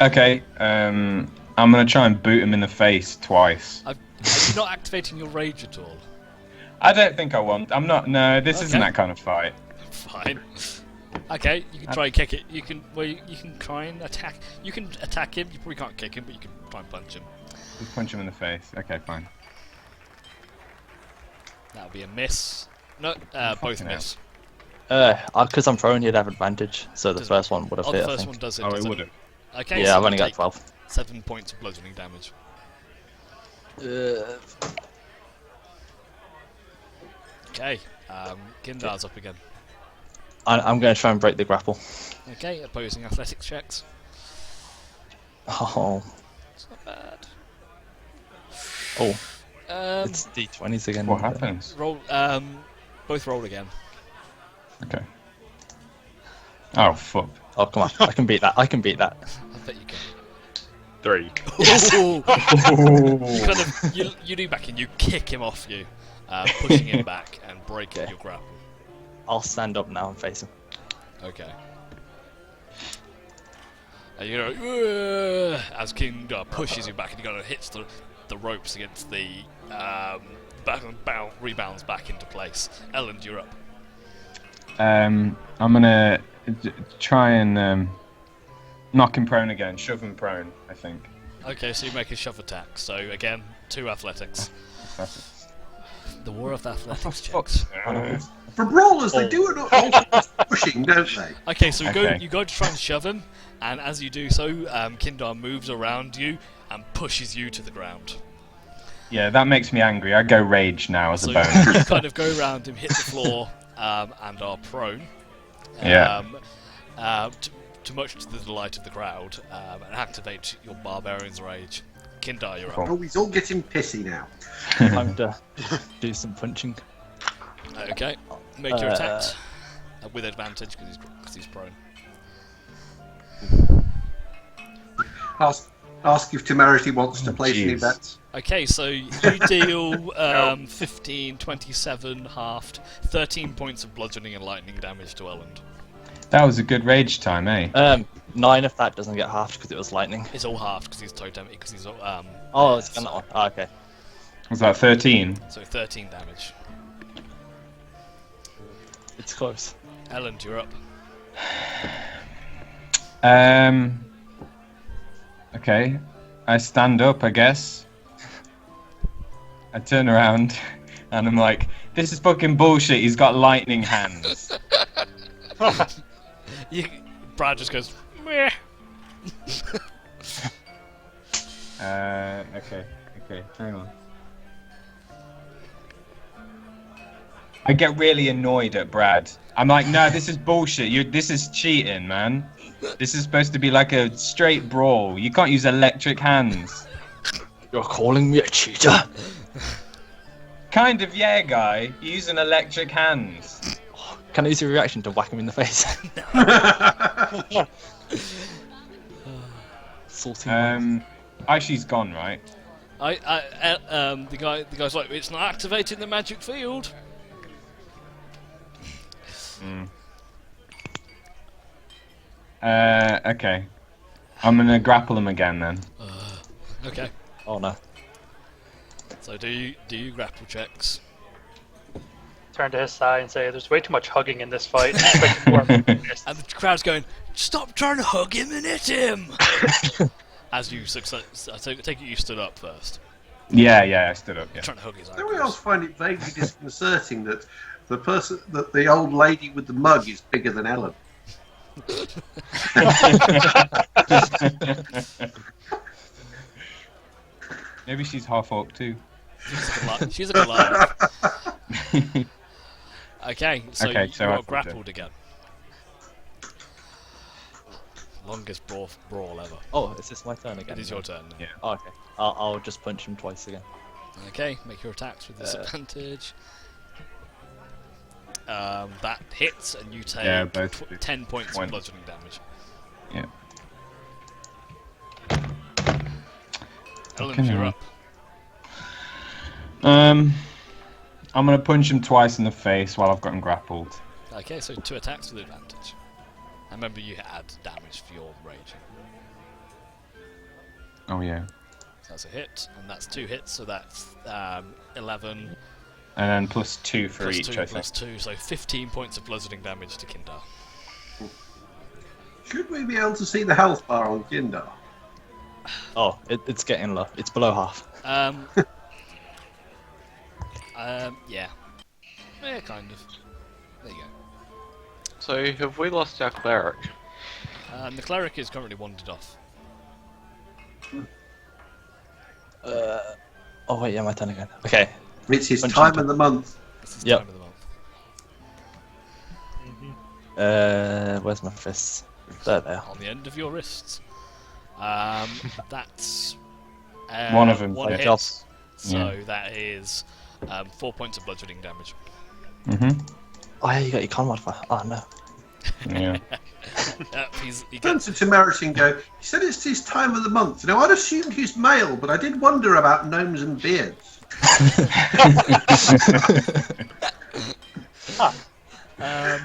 Okay. I'm gonna try and boot him in the face twice. Are you not activating your rage at all? I don't think I want. I'm not. No, this isn't Okay. that kind of fight. Fine. Okay, you can try and kick it. You can. Well, you can try and attack. You can attack him. You probably can't kick him, but you can try and punch him. Just punch him in the face. Okay, fine. That'll be a miss. No, both Fucking hell. miss. Because I'm prone, you'd have advantage, so the Does- first one would have Oh, hit, the I first think. one does it. Oh, it doesn't would have. Okay, Yeah, so I've only you got take 12. 7 points of bludgeoning damage. Okay, Gindar's up again. I'm going to try and break the grapple. Okay, opposing athletics checks. Oh, It's not bad. oh, Um, it's D20s again. What happens? roll. Both roll again. Okay. Oh fuck. Oh, come on, I can beat that. I can beat that. I bet you can. 3. You kind of you do back and you kick him off you, pushing him back and breaking Okay. your grapple. I'll stand up now and face him. Okay. And you know, as King pushes you back and he kind of hits the ropes against the back and rebounds back into place. Ellen, you're up. I'm gonna try and knock him prone again. Shove him prone. I think. Okay, so you make a shove attack. So again, 2 athletics. That's The war of athletics Fuck. checks. For brawlers, they do it all pushing, don't they? Okay, so Okay. you go to try and shove him, and as you do so, Kindar moves around you and pushes you to the ground. Yeah, that makes me angry. I go rage now as So a bonus. you kind of go around him, hit the floor, and are prone. Yeah. To much to the delight of the crowd, and activate your Barbarian's Rage. Kindar, you're Cool. Oh, he's all getting pissy now. Time to do some punching. up. Okay, make your attacks with advantage because he's prone. Ask if Temerity wants to Oh, place any jeez. bets. Okay, so you deal 15, 27 halved, 13 points of bludgeoning and lightning damage to Elland. That was a good rage time, eh? 9 if that doesn't get halved because it was lightning. It's all halved because he's totem, because he's Oh, it's on that one. Oh, okay. Was that 13? So 13 damage. It's close. Elland, you're up. Okay. I stand up, I guess. I turn around, and I'm like, this is fucking bullshit, he's got lightning hands. Brad just goes, meh. Okay, hang on. I get really annoyed at Brad. I'm like, no, this is bullshit. This is cheating, man. This is supposed to be like a straight brawl. You can't use electric hands. You're calling me a cheater? Kind of, yeah, guy. You're using electric hands. Can I use your reaction to whack him in the face? Salty. Aishi's gone, right? The guy's like, it's not activating the magic field. Okay. I'm gonna grapple him again then. Okay. Oh no. So do you grapple checks? Turn to his side and say, "There's way too much hugging in this fight." Expect more of a fist. And the crowd's going, stop trying to hug him and hit him! As you success, I take it you stood up first. Yeah, I stood up, yeah. Trying to hug his Don't we eyebrows. else find it vaguely disconcerting that the old lady with the mug is bigger than Ellen? Maybe she's half orc too. She's a Goliath. Okay, so Okay, you so are I thought grappled again. Longest brawl ever. Oh, is this my turn again? It is your turn. Yeah. Oh, okay. I'll just punch him twice again. Okay, make your attacks with disadvantage. That hits, and you take Yeah, both do. 10 points of One. bludgeoning damage. Yeah. Ellen, Fucking you're hell. up. I'm gonna punch him twice in the face while I've got him grappled. Okay, so 2 attacks with advantage. And remember, you add damage for your rage. Oh yeah. So that's a hit, and that's 2 hits, so that's 11 And then +2 for plus each, 2 I think. plus 2, so 15 points of bludgeoning damage to Kindar. Should we be able to see the health bar on Kindar? Oh, it's getting low. It's below half. Yeah. Yeah, kind of. There you go. So, have we lost our cleric? The cleric is currently wandered off. Oh wait, yeah, my turn again. Okay. It's his Punch time him. of the month. This is Yep. time of the month. Where's my fists? There they are. On the end of your wrists. That's One of them, One yeah. hit. Job. So Yeah. that is 4 points of bludgeoning damage. Oh yeah, you got your con modifier. Oh no. Yeah. He Turn gets, to Temerity and go, he said it's his time of the month. Now, I'd assumed he's male, but I did wonder about gnomes and beards.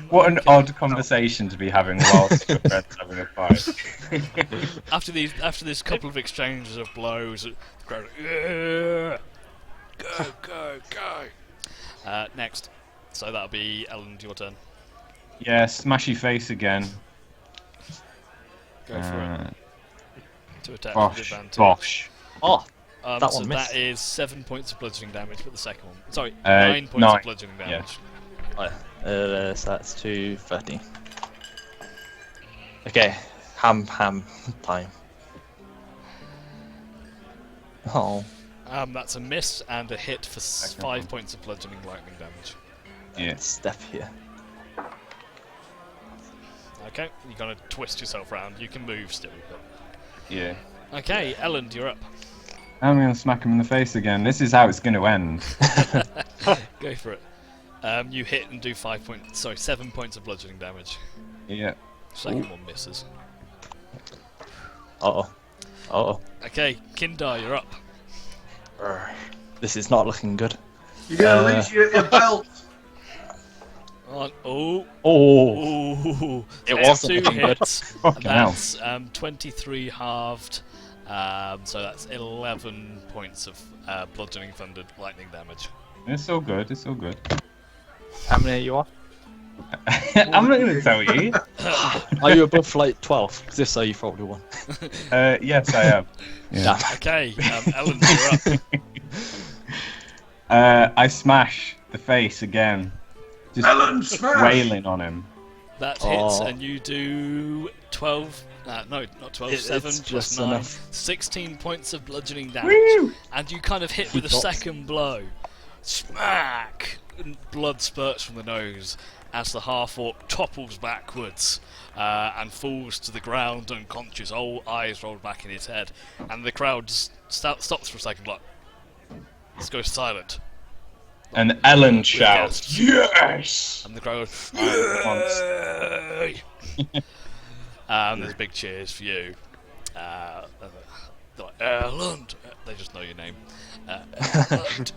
What an odd conversation to be having whilst your friends having a fight. after this couple of exchanges of blows, the crowd, "Yeah! Go. Next. So that'll be Ellen, your turn. Yeah, smashy face again. Go for it. To attack with Bosh. advantage. Bosh. Oh, That That so one missed. that is 7 points of bludgeoning damage for the second one. Sorry, 9 9 points nine. of bludgeoning Yeah. damage. so that's 2, 13. Okay, ham time. Oh, That's a miss and a hit for Second 5 one. points of bludgeoning lightning damage. Yeah. step here. Okay, you kind of twist yourself around. You can move still. But... Yeah. Okay, Ellen, you're up. I'm gonna smack him in the face again. This is how it's gonna end. Go for it. You hit and do 7 points of bludgeoning damage. Yeah. Second one misses. Uh oh. Oh, Okay, Kindar, you're up. this is not looking good. You're going to lose your belt. On. Oh. Oh, Ooh. It That's wasn't 2 looking good. hits. Fucking hell. That's 23 halved. So that's 11 points of bludgeoning thunder lightning damage. It's all good. It's all good. how many are you on? I'm not going to tell you. Are you above like 12? Because if so, you probably won. Yes, I am. Yeah. Damn. Okay, Ellen, you're up. I smash the face again. Just Ellen, smash! wailing on him. That hits, Oh. and you do 12. No, not 12. 7 it's plus just 9. enough. 16 points of bludgeoning damage. Woo! And you kind of hit with a Drops. second blow. Smack! And blood spurts from the nose as the half-orc topples backwards and falls to the ground unconscious, all eyes rolled back in his head. And the crowd just stops for a second, like, just goes silent. And Ellen With shouts, gasps. "Yes!" And the crowd there's big cheers for you. They're like, Erland! They just know your name.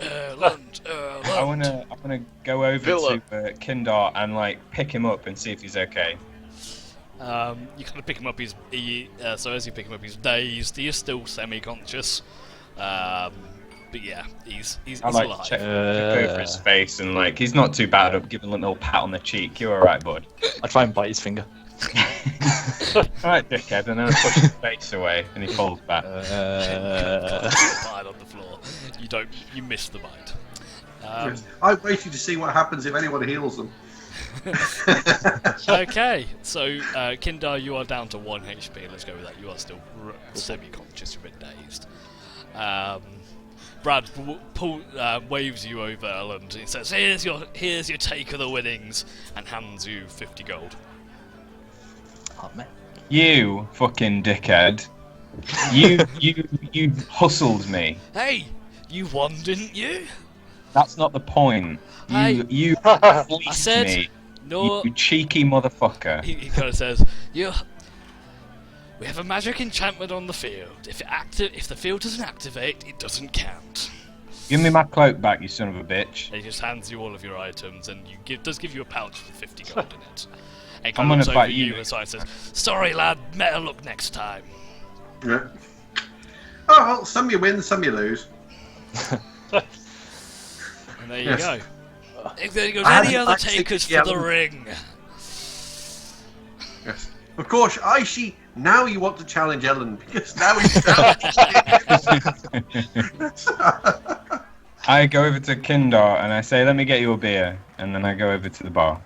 Erland! I wanna go over Philip. to Kindar and like pick him up and see if he's okay. You kind of pick him up. So as you pick him up, he's dazed. He is still semi-conscious. But yeah, he's I like alive. check over his face and like he's not too bad. I'll give him a little pat on the cheek. You're all right, bud. I try and bite his finger. Alright, dickhead, and then I push his face away and he falls back. Bite on the floor. You miss the bite. Yes. I'm waiting to see what happens if anyone heals them. Okay, so Kindar, you are down to 1 HP. Let's go with that. You are still semi-conscious. You're a bit dazed. Brad waves you over, and he says, "Here's your take of the winnings," and hands you 50 gold. Oh, man. You fucking dickhead. You hustled me. Hey, you won, didn't you? That's not the point. Hey. You I fleeced said me. no. You cheeky motherfucker. He kind of says, we have a magic enchantment on the field. If the field doesn't activate, it doesn't count." Give me my cloak back, you son of a bitch. And he just hands you all of your items, and does give you a pouch with 50 gold in it. And he I'm kind gonna of looks over fight at you you and says, "Sorry, lad, better luck next time." Yeah. Oh, well, some you win, some you lose. And there you Yes. go. If there goes I any hadn't other actually- takers for yeah. the ring. Yes. Of course, Aishi, now you want to challenge Ellen, because now he's challenged. I go over to Kindar and I say, "Let me get you a beer," and then I go over to the bar.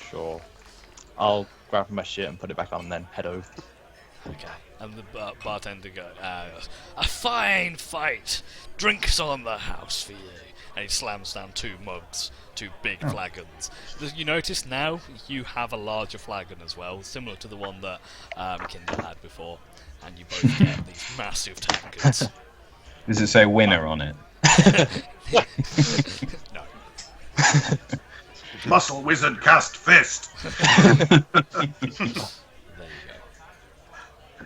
Sure. I'll grab my shit and put it back on and then head over. Okay. And the bartender goes, "A fine fight. Drinks on the house for you." And he slams down 2 mugs, 2 big flagons. You notice now you have a larger flagon as well, similar to the one that Kinder had before. And you both get these massive tankards. Does it say winner on it? No. Muscle wizard cast fist. There you go.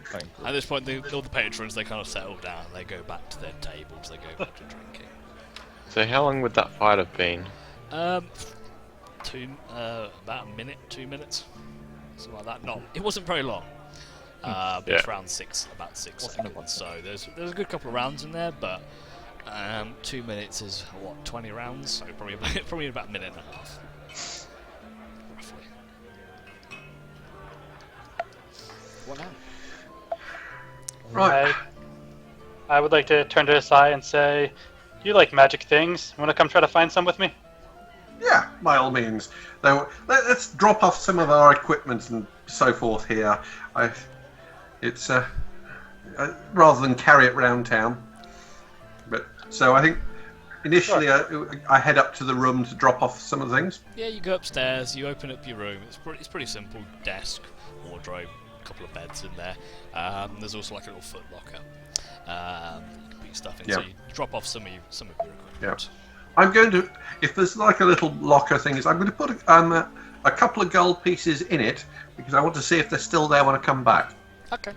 Thank you. At this point, all the patrons, they kind of settle down. They go back to their tables. They go back to drinking. So how long would that fight have been? About a minute, 2 minutes, something like that. No, it wasn't very long. But it's around about 6 seconds. So there's a good couple of rounds in there, but 2 minutes is what, 20 rounds? So probably about a minute and a half, roughly. What now? Right. I would like to turn to Asai and say, "You like magic things. Want to come try to find some with me?" Yeah, by all means. Though, let's drop off some of our equipment and so forth here. It's rather than carry it round town. But so I think initially I head up to the room to drop off some of the things. Yeah, you go upstairs. You open up your room. It's pretty simple. Desk, wardrobe, a couple of beds in there. There's also like a little foot locker. You can put your stuff in. So Yeah. you drop off some of your equipment. I'm going to, if there's like a little locker thing, I'm going to put a couple of gold pieces in it because I want to see if they're still there when I come back. Okay.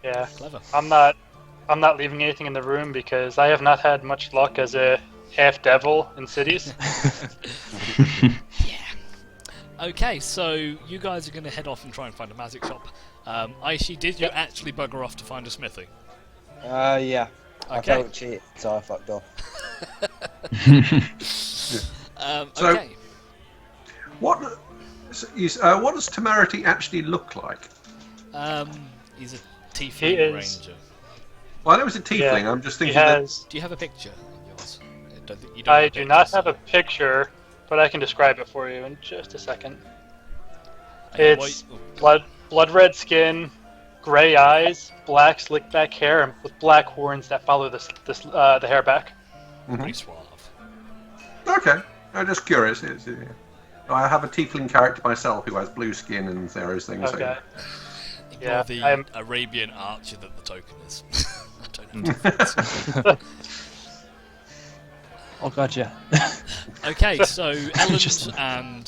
Yeah, Clever. I'm not leaving anything in the room because I have not had much luck as a half devil in cities. Okay, so you guys are going to head off and try and find a magic shop. Aishi, did you actually bugger off to find a smithy? Yeah. I Okay. felt cheated, so I fucked off. So- Okay. What does Temerity actually look like? He's a He tiefling is- ranger. Well, I know it's a tiefling. Yeah, I'm just He thinking that. has. Do you have a picture of yours? You don't I have a do picture, not so- have a picture, but I can describe it for you in just a second. Okay, It's blood red skin, gray eyes, black slick back hair, and with black horns that follow the hair back. pretty suave. Okay, I'm just curious. I have a tiefling character myself who has blue skin and various things. Okay. Ignore Yeah, the I'm- Arabian archer that the token is. I don't know. Oh god, yeah. Okay, so Ellen Interesting. and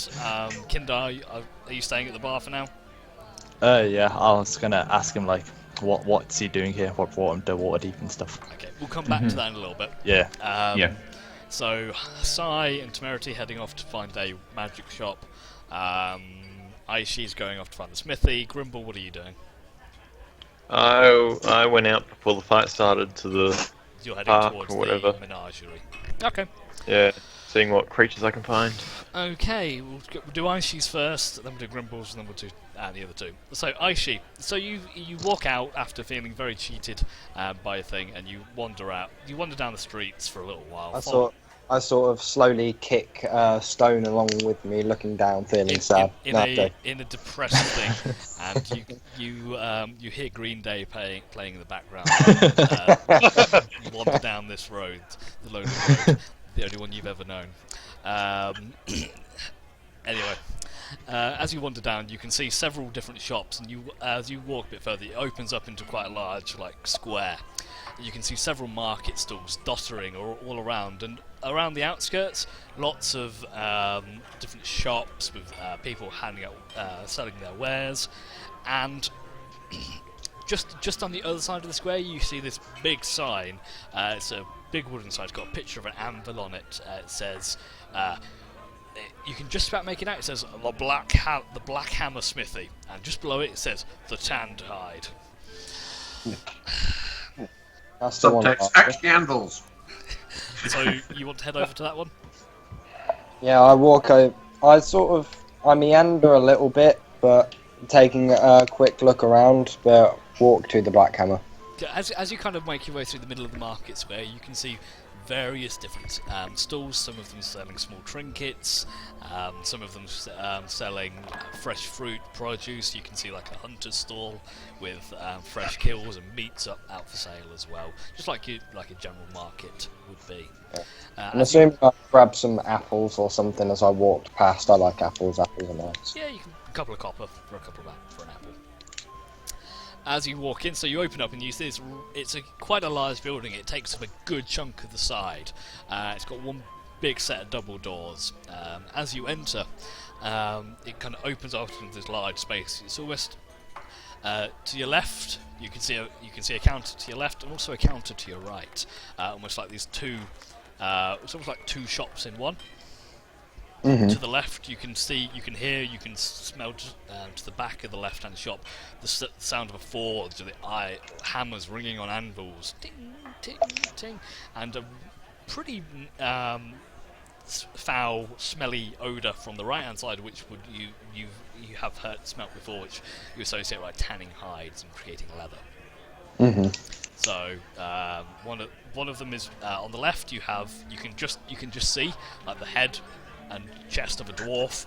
Kindar, are you staying at the bar for now? Yeah. I was gonna ask him like, what's he doing here? What brought him to Waterdeep and stuff. Okay, we'll come back to that in a little bit. Yeah. Yeah. So, Sai and Temerity heading off to find a magic shop. Aishi's going off to find the smithy. Grimble, what are you doing? I went out before the fight started to the You're heading Park towards or whatever. the menagerie. Okay. yeah, seeing what creatures I can find. Okay, we'll do Aishi's first, then we'll do Grimble's, and then we'll do the other two. So, Aishi, so you walk out after feeling very cheated by a thing, and you wander out. You wander down the streets for a little while. I sort of slowly kick Stone along with me, looking down, feeling sad. in a depressed thing, and you hear Green Day playing in the background. You wander down this road, the lonely road, the only one you've ever known. Anyway, as you wander down, you can see several different shops, and as you walk a bit further, it opens up into quite a large square. You can see several market stalls dottering all around, and around the outskirts, lots of different shops with people handing out, selling their wares, and just on the other side of the square, you see this big sign. It's a big wooden sign. It's got a picture of an anvil on it. It says. You can just about make it out. It says the Black Hammer Smithy, and just below it says the Tanned Hide. That's the one. Subtext: axe the anvils. So you want to head over to that one? Yeah, I walk over. I meander a little bit, but taking a quick look around, but walk to the Black Hammer. As you kind of make your way through the middle of the market square, you can see various different stalls. Some of them selling small trinkets, some of them selling fresh fruit, produce. You can see like a hunter's stall with fresh kills and meats out for sale as well, just like a general market would be. I'm assuming I grab some apples or something as I walked past. I like apples. Apples are nice. Yeah, you can a couple of copper for an apple. As you walk in, so you open up and you see it's quite a large building. It takes up a good chunk of the side. It's got one big set of double doors. As you enter, it kind of opens out into this large space. It's almost to your left. You can see a counter to your left and also a counter to your right. Almost like these two. It's almost like two shops in one. Mhm. To the left, you can see, you can hear, you can smell to the back of the left-hand shop the sound of a forge, the hammers ringing on anvils, ting, ting, ting, and a pretty foul, smelly odour from the right-hand side, which you have smelt before, which you associate like tanning hides and creating leather. Mhm. So one of them is on the left. You can just see like the head and chest of a dwarf,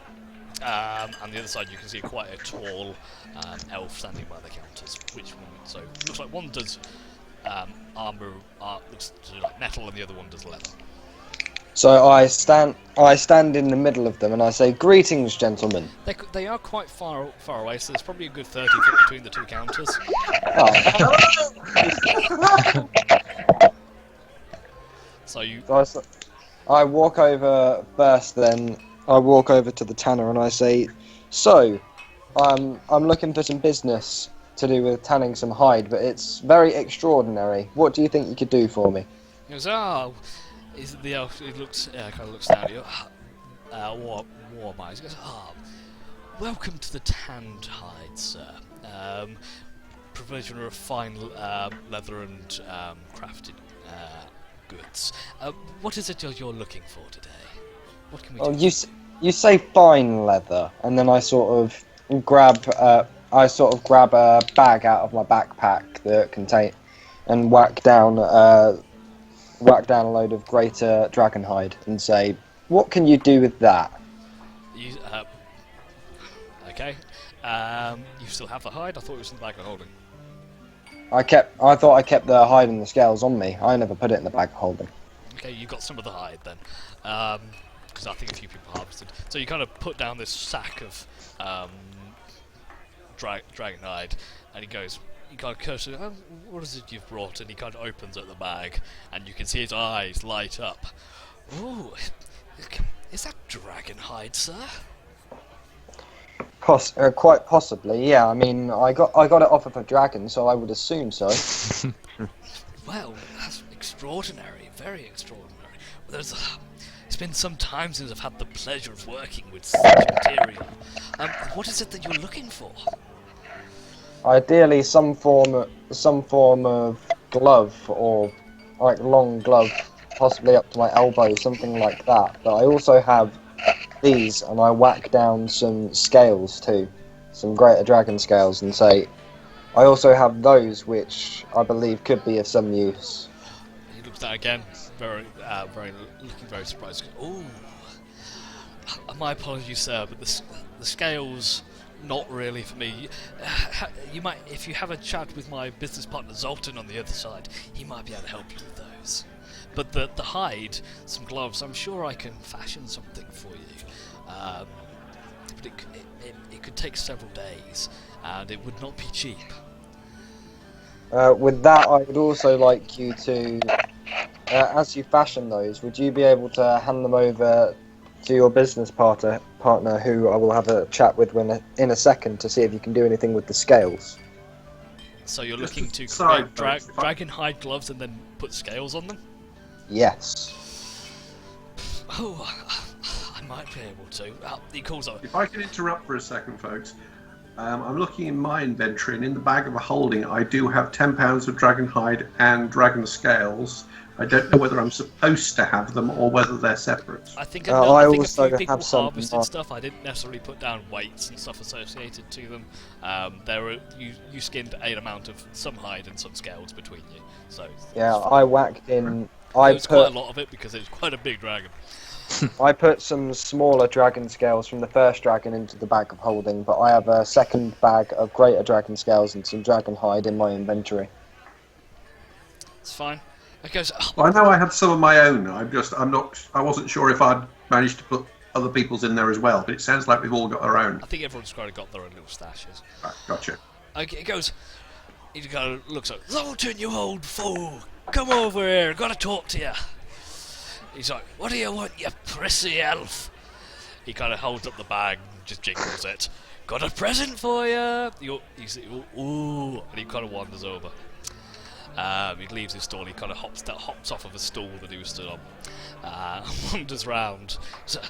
and the other side you can see quite a tall elf standing by the counters. So it looks like one does armor, looks to do like metal, and the other one does leather. So I stand in the middle of them and I say, "Greetings, gentlemen." They are quite far away, so there's probably a good 30 foot between the two counters. So you So I walk over first, then I walk over to the tanner and I say, "So, I'm looking for some business. to do with tanning some hide, but it's very extraordinary. What do you think you could do for me? He goes, oh, is the elf? He looks, kind of looks down at you. Warm eyes. He goes, welcome to the tanned hide, sir. Provision of fine leather and crafted goods. What is it you're looking for today? What can we do? You say fine leather, and then I sort of grab a bag out of my backpack that contain and whack down a load of greater dragon hide and say, what can you do with that? Okay. You still have the hide? I thought it was in the bag of holding. I thought I kept the hide and the scales on me. I never put it in the bag of holding. Okay, you got some of the hide then. Because I think a few people harvested. So you kind of put down this sack of dragon hide, and he kind of curses, oh, what is it you've brought? And he kind of opens up the bag, and you can see his eyes light up. Ooh, is that dragon hide, sir? Quite possibly, yeah. I mean, I got it off of a dragon, so I would assume so. Well, that's extraordinary, very extraordinary. It's been some time since I've had the pleasure of working with such material. What is it that you're looking for? Ideally, some form of glove, or like long glove, possibly up to my elbow, something like that. But I also have these, and I whack down some scales too, some greater dragon scales, and say, I also have those, which I believe could be of some use. He looks down again, looking very surprised. Oh, my apologies, sir, but the scales, not really for me. You might, if you have a chat with my business partner Zoltan on the other side, he might be able to help you with those. But the hide, some gloves, I'm sure I can fashion something for you. But it could take several days, and it would not be cheap. With that, I would also like you to, as you fashion those, would you be able to hand them over to your business partner, who I will have a chat with in a second, to see if you can do anything with the scales? So you're looking to Sorry, create folks, dragon hide gloves and then put scales on them? Yes. Oh, I might be able to. He calls up. If I can interrupt for a second, folks. I'm looking in my inventory, and in the bag of holding, I do have 10 pounds of dragon hide and dragon scales. I don't know whether I'm supposed to have them or whether they're separate. I think I a few also people have some harvested stuff. I didn't necessarily put down weights and stuff associated to them. You skinned an amount of some hide and some scales between you. So Yeah, I whacked in. there was quite a lot of it because it was quite a big dragon. I put some smaller dragon scales from the first dragon into the bag of holding, but I have a second bag of greater dragon scales and some dragon hide in my inventory. It's fine. It goes. Oh, Well, I know I had some of my own. I wasn't sure if I'd managed to put other people's in there as well, but it sounds like we've all got our own. I think everyone's kind of got their own little stashes. Right, gotcha. Okay, it goes. He kind of looks like, Zoltan, you old fool! Come over here, gotta talk to you. He's like, what do you want, you prissy elf? He kind of holds up the bag, just jingles it. Got a present for you. He's ooh, and he kind of wanders over. He leaves his stall. He kind of hops off of a stool that he was stood on. Wanders round. So,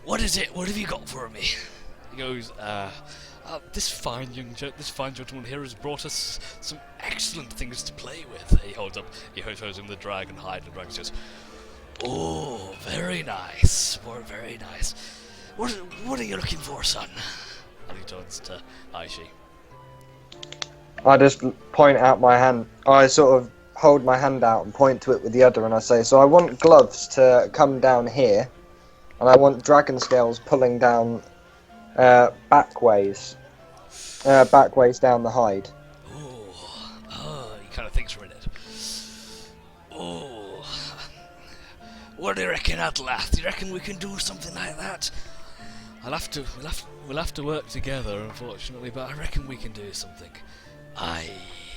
what is it? What have you got for me? He goes, this fine gentleman here has brought us some excellent things to play with. He shows him the dragon hide, and the dragon says, "Oh, very nice, very nice. What are you looking for, son?" And he turns to Aishi. I just point out my hand. I sort of hold my hand out and point to it with the other, and I say, so I want gloves to come down here, and I want dragon scales pulling down backways down the hide. Oh, he kind of thinks for a minute. Oh, what do you reckon, Atlath? Do you reckon we can do something like that? We'll have to work together, unfortunately, but I reckon we can do something. Aye,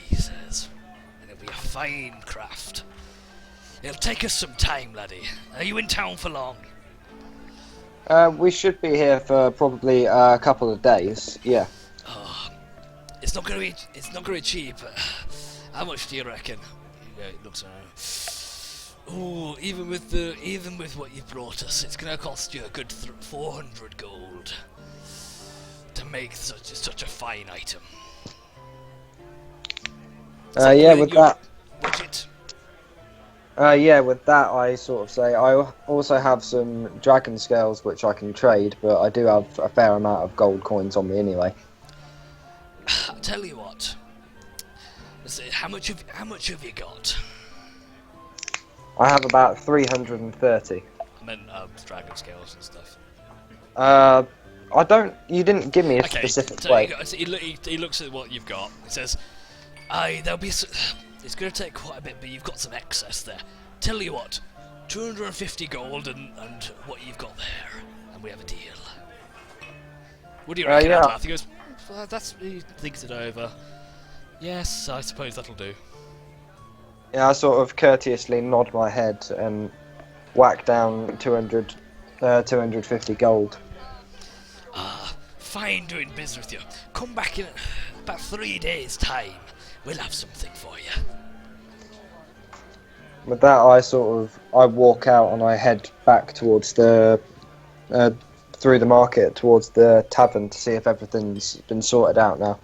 he says, and it'll be a fine craft. It'll take us some time, laddie. Are you in town for long? We should be here for probably a couple of days. Yeah. Oh, It's not gonna be cheap. How much do you reckon? Yeah, it looks around. Ooh, even with what you brought us, it's gonna cost you a good 400 gold to make such a fine item. Yeah, with that. Budget. Yeah, with that, I sort of say I also have some dragon scales which I can trade, but I do have a fair amount of gold coins on me anyway. I'll tell you what. How much have you got? I have about 330. I meant dragon scales and stuff. I don't. You didn't give me a Okay, specific so weight. he looks at what you've got. He says, "Aye, there'll be. It's going to take quite a bit, but you've got some excess there. Tell you what, 250 gold and what you've got there, and we have a deal." What do you reckon, yeah. Adlath? He goes, well, he thinks it over. Yes, I suppose that'll do. Yeah, I sort of courteously nod my head and whack down 250 gold. Fine doing business with you. Come back in about 3 days' time. We'll have something for you. With that, I walk out and I head back towards the through the market towards the tavern to see if everything's been sorted out now.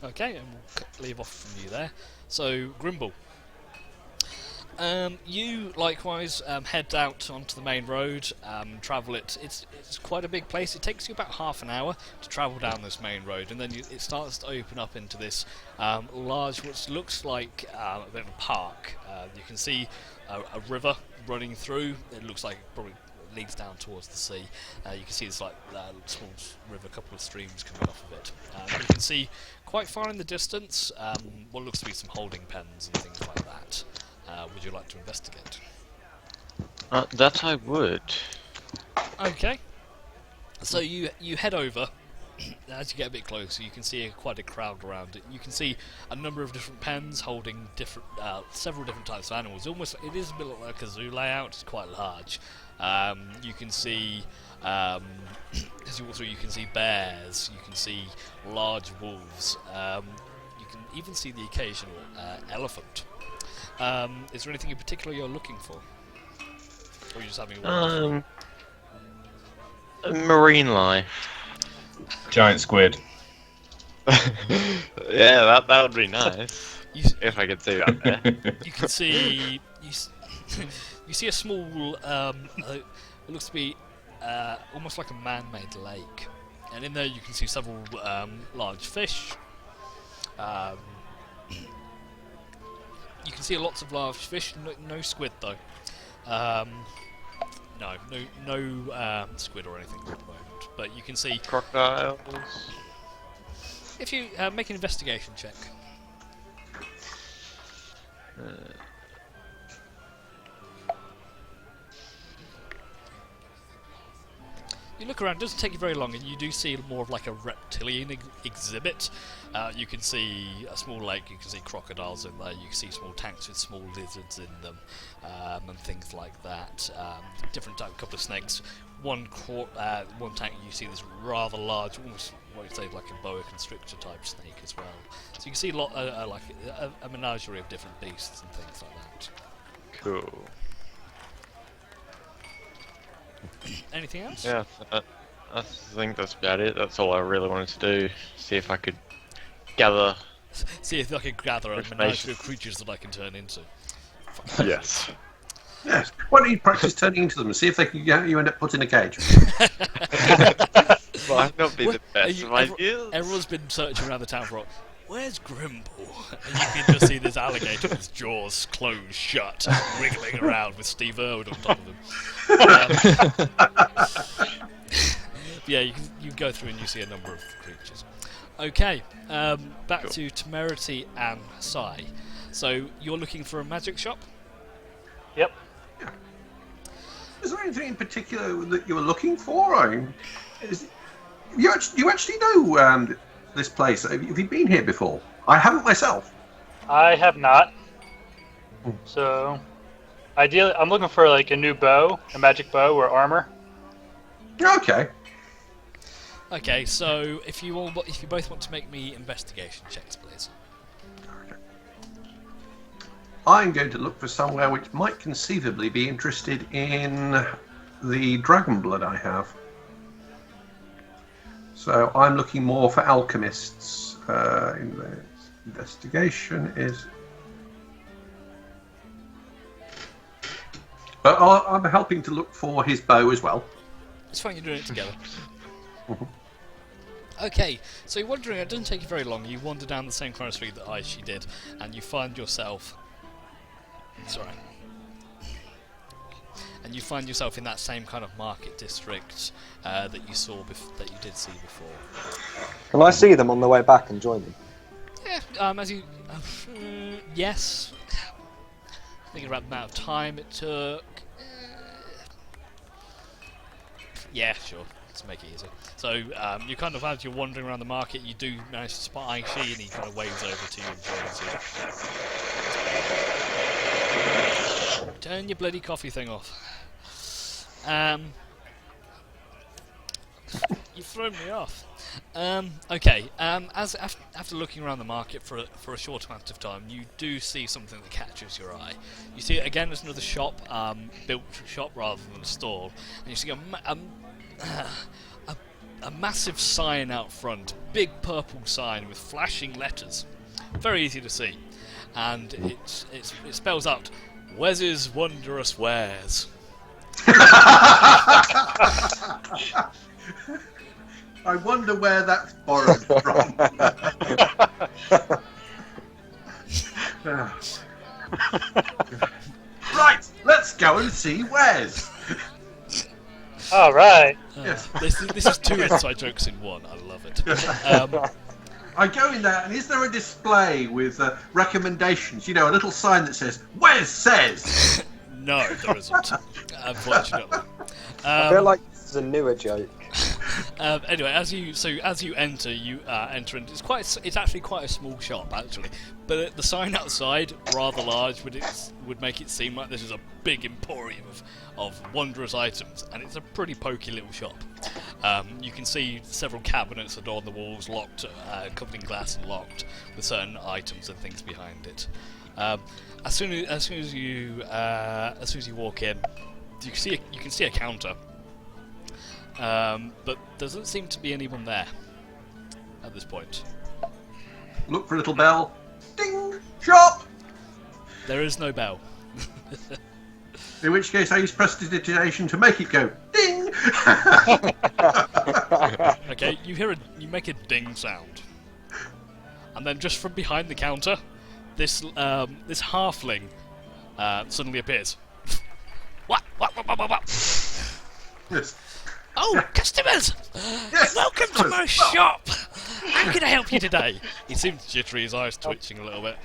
Okay, and we'll leave off from you there. So, Grimble. You likewise head out onto the main road, travel it. It's quite a big place. It takes you about half an hour to travel down this main road, and then it starts to open up into this large, which looks like a bit of a park. You can see a river running through. It looks like it probably leads down towards the sea. You can see there's like a small river, a couple of streams coming off of it. You can see quite far in the distance what looks to be some holding pens and things like that. Would you like to investigate? That I would. Okay. So you head over. As you get a bit closer, you can see quite a crowd around it. You can see a number of different pens holding several different types of animals. It is a bit like a zoo layout. It's quite large. You can see, as you walk through, you can see bears. You can see large wolves. You can even see the occasional elephant. Is there anything in particular you're looking for? Or are you just having a Marine life. Giant squid. Yeah, that would be nice. If I could see that there. You can see you see a small it looks to be almost like a man-made lake, and in there you can see several large fish. You can see lots of large fish, no squid though. No squid or anything at the moment. But you can see Crocodiles. if you make an investigation check. You look around, it doesn't take you very long, and you do see more of like a reptilian exhibit. You can see a small lake, you can see crocodiles in there, you can see small tanks with small lizards in them, and things like that. Different type, couple of snakes. One tank you see this rather large, almost what you'd say like a boa constrictor type snake as well. So you can see like a menagerie of different beasts and things like that. Cool. Anything else? Yeah, I think that's about it. That's all I really wanted to do. See if I could gather. See if I can gather a Information. menagerie of creatures that I can turn into. Yes. Yes. Why don't you practice turning into them and see if they can you end up put in a cage? Might not be the best of Everyone's ideas. been searching around the town for, where's Grimble? And you can just see this alligator with his jaws closed shut, wriggling around with Steve Irwin on top of him. Yeah, you go through and you see a number of creatures. Okay, back to Temerity and Sai. So you're looking for a magic shop? Yep. Is there anything in particular that you were looking for? I mean, you actually know this place? Have you been here before? I haven't myself. I have not. So, ideally, I'm looking for like a new bow, a magic bow or armor. Okay. Okay, so if you both want to make me investigation checks, please. I'm going to look for somewhere which might conceivably be interested in the dragon blood I have. So I'm looking more for alchemists. Investigation is... But I'm helping to look for his bow as well. It's fine, you're doing it together. Okay, so you're wandering, it doesn't take you very long, you wander down the same kind of street that Aishi did, and you find yourself... Sorry. And you find yourself in that same kind of market district that you did see before. Can I see them on the way back and join them? Yeah, as you... yes. Thinking about the amount of time it took... yeah, sure. Let's make it easy. So, you kind of, as you're wandering around the market, you do manage to spot Aishi, and he kind of waves over to you and joins you. Turn your bloody coffee thing off. You've thrown me off. Okay, after looking around the market for a short amount of time, you do see something that catches your eye. You see, again, there's another shop, built shop rather than a stall, and you see a massive sign out front, big purple sign with flashing letters, very easy to see, and it spells out Wes's Wondrous Wares. I wonder where that's borrowed from. Right, let's go and see Wes. All right. Yes. This is two inside jokes in one. I love it. I go in there, and is there a display with recommendations? You know, a little sign that says "Wes says." No, there isn't. Unfortunately. I feel like this is a newer joke. Anyway, as you enter, and it's actually quite a small shop actually, but the sign outside, rather large, would make it seem like this is a big emporium of wondrous items, and it's a pretty pokey little shop. You can see several cabinets adorn the walls, locked, covered in glass and locked, with certain items and things behind it. As soon as you walk in, you can see a counter. But there doesn't seem to be anyone there at this point. Look for a little bell. Ding! Shop! There is no bell. In which case I use prestidigitation to make it go ding! Okay, you make a ding sound. And then just from behind the counter, this halfling suddenly appears. What? Yes. Oh, customers! Yes, Welcome to customers. my shop! How can I help you today? He seems jittery, his eyes twitching a little bit.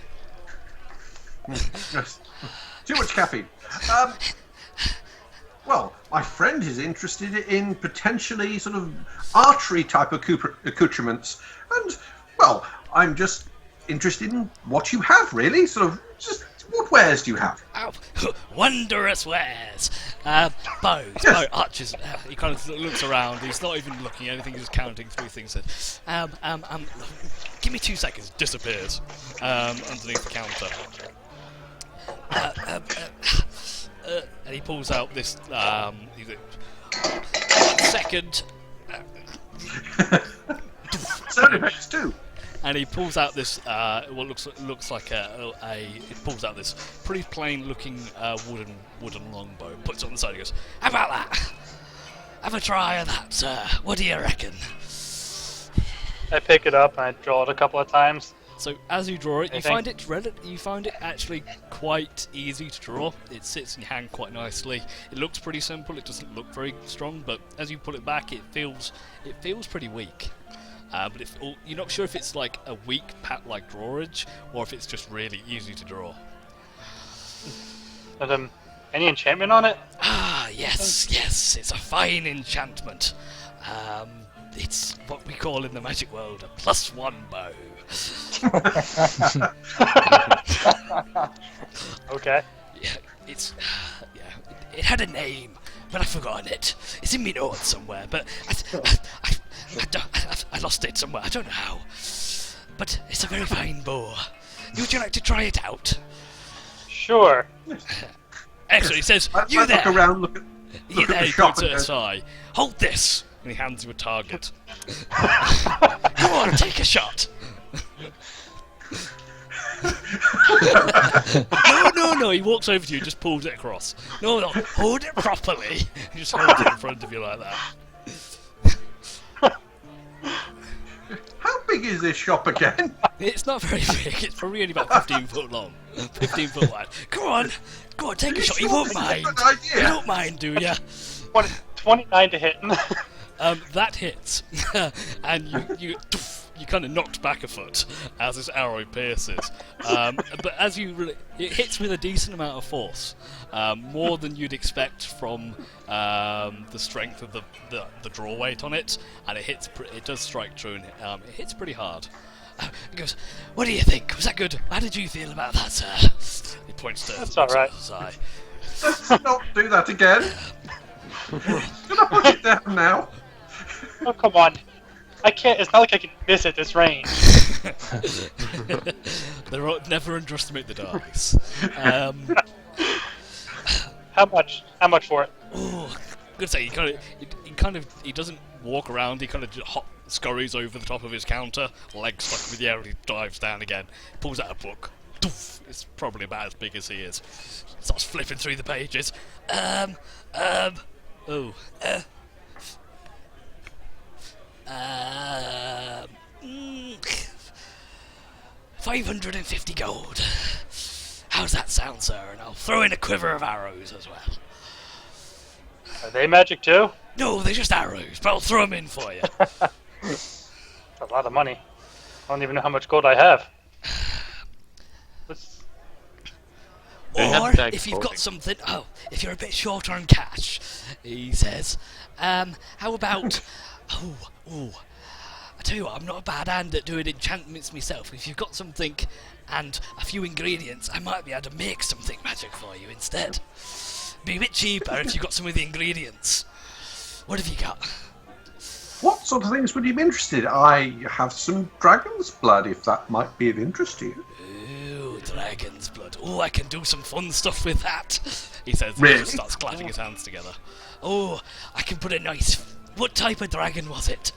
Yes. Too much caffeine. Well, my friend is interested in potentially sort of archery type accoutrements. And, well, I'm just interested in what you have, really. Sort of, just what wares do you have? Oh, wondrous wares! Bows, archers. He kind of looks around. He's not even looking at anything. He's just counting through things. Give me 2 seconds. Disappears underneath the counter. And he pulls out this. 1 second. Sound effects too. And he pulls out this what looks like it pulls out this pretty plain looking wooden longbow, puts it on the side and goes, "How about that? Have a try of that, sir. What do you reckon?" I pick it up and I draw it a couple of times. So as you draw it, you Anything? find it actually quite easy to draw. It sits in your hand quite nicely. It looks pretty simple. It doesn't look very strong, but as you pull it back, it feels pretty weak. But you're not sure if it's like a weak like drawage or if it's just really easy to draw. And, any enchantment on it? Ah, yes, it's a fine enchantment. It's what we call in the magic world a +1 bow. Okay. Yeah, it had a name, but I've forgotten it. It's in my notes somewhere, but I lost it somewhere. I don't know how. But it's a very fine bow. Would you like to try it out? Sure. Excellent. He says, I "You there? look around, look You at there?" the He shop points at and his go, eye. Hold this, and he hands you a target. Come on, take a shot. No. He walks over to you, just pulls it across. No, hold it properly. He just holds it in front of you like that. how big is this shop again? It's not very big. It's probably only about 15 foot long, 15 foot wide. Go on, take a shot. You won't mind. Good idea. You don't mind, do ya? 29 to hit. That hits, and you kind of knocked back a foot as this arrow pierces. But as it hits with a decent amount of force, more than you'd expect from the strength of the draw weight on it, and it does strike true, and it hits pretty hard. He goes, "What do you think? Was that good? How did you feel about that, sir?" He points to That's all right. his eye. Let's not do that again. Can I put it down now? Oh, come on. I can't. It's not like I can miss at this range. Never underestimate the dice. How much? How much for it? Oh, good say he doesn't walk around. He kind of just scurries over the top of his counter, legs stuck with the air, and he dives down again. Pulls out a book. Doof, it's probably about as big as he is. Starts flipping through the pages. 550 gold. How's that sound, sir? And I'll throw in a quiver of arrows as well. Are they magic too? No, they're just arrows, but I'll throw them in for you. That's a lot of money. I don't even know how much gold I have. Let's... They have Or bag if you've got holding. something, if you're a bit short on cash, he says, how about, I tell you what, I'm not a bad hand at doing enchantments myself. If you've got something and a few ingredients, I might be able to make something magic for you instead. Be a bit cheaper if you've got some of the ingredients. What have you got? What sort of things would you be interested in? I have some dragon's blood, if that might be of interest to you. Ooh, dragon's blood. Oh, I can do some fun stuff with that, he says, and Really? he just starts clapping his hands together. Oh, I can put a nice... What type of dragon was it?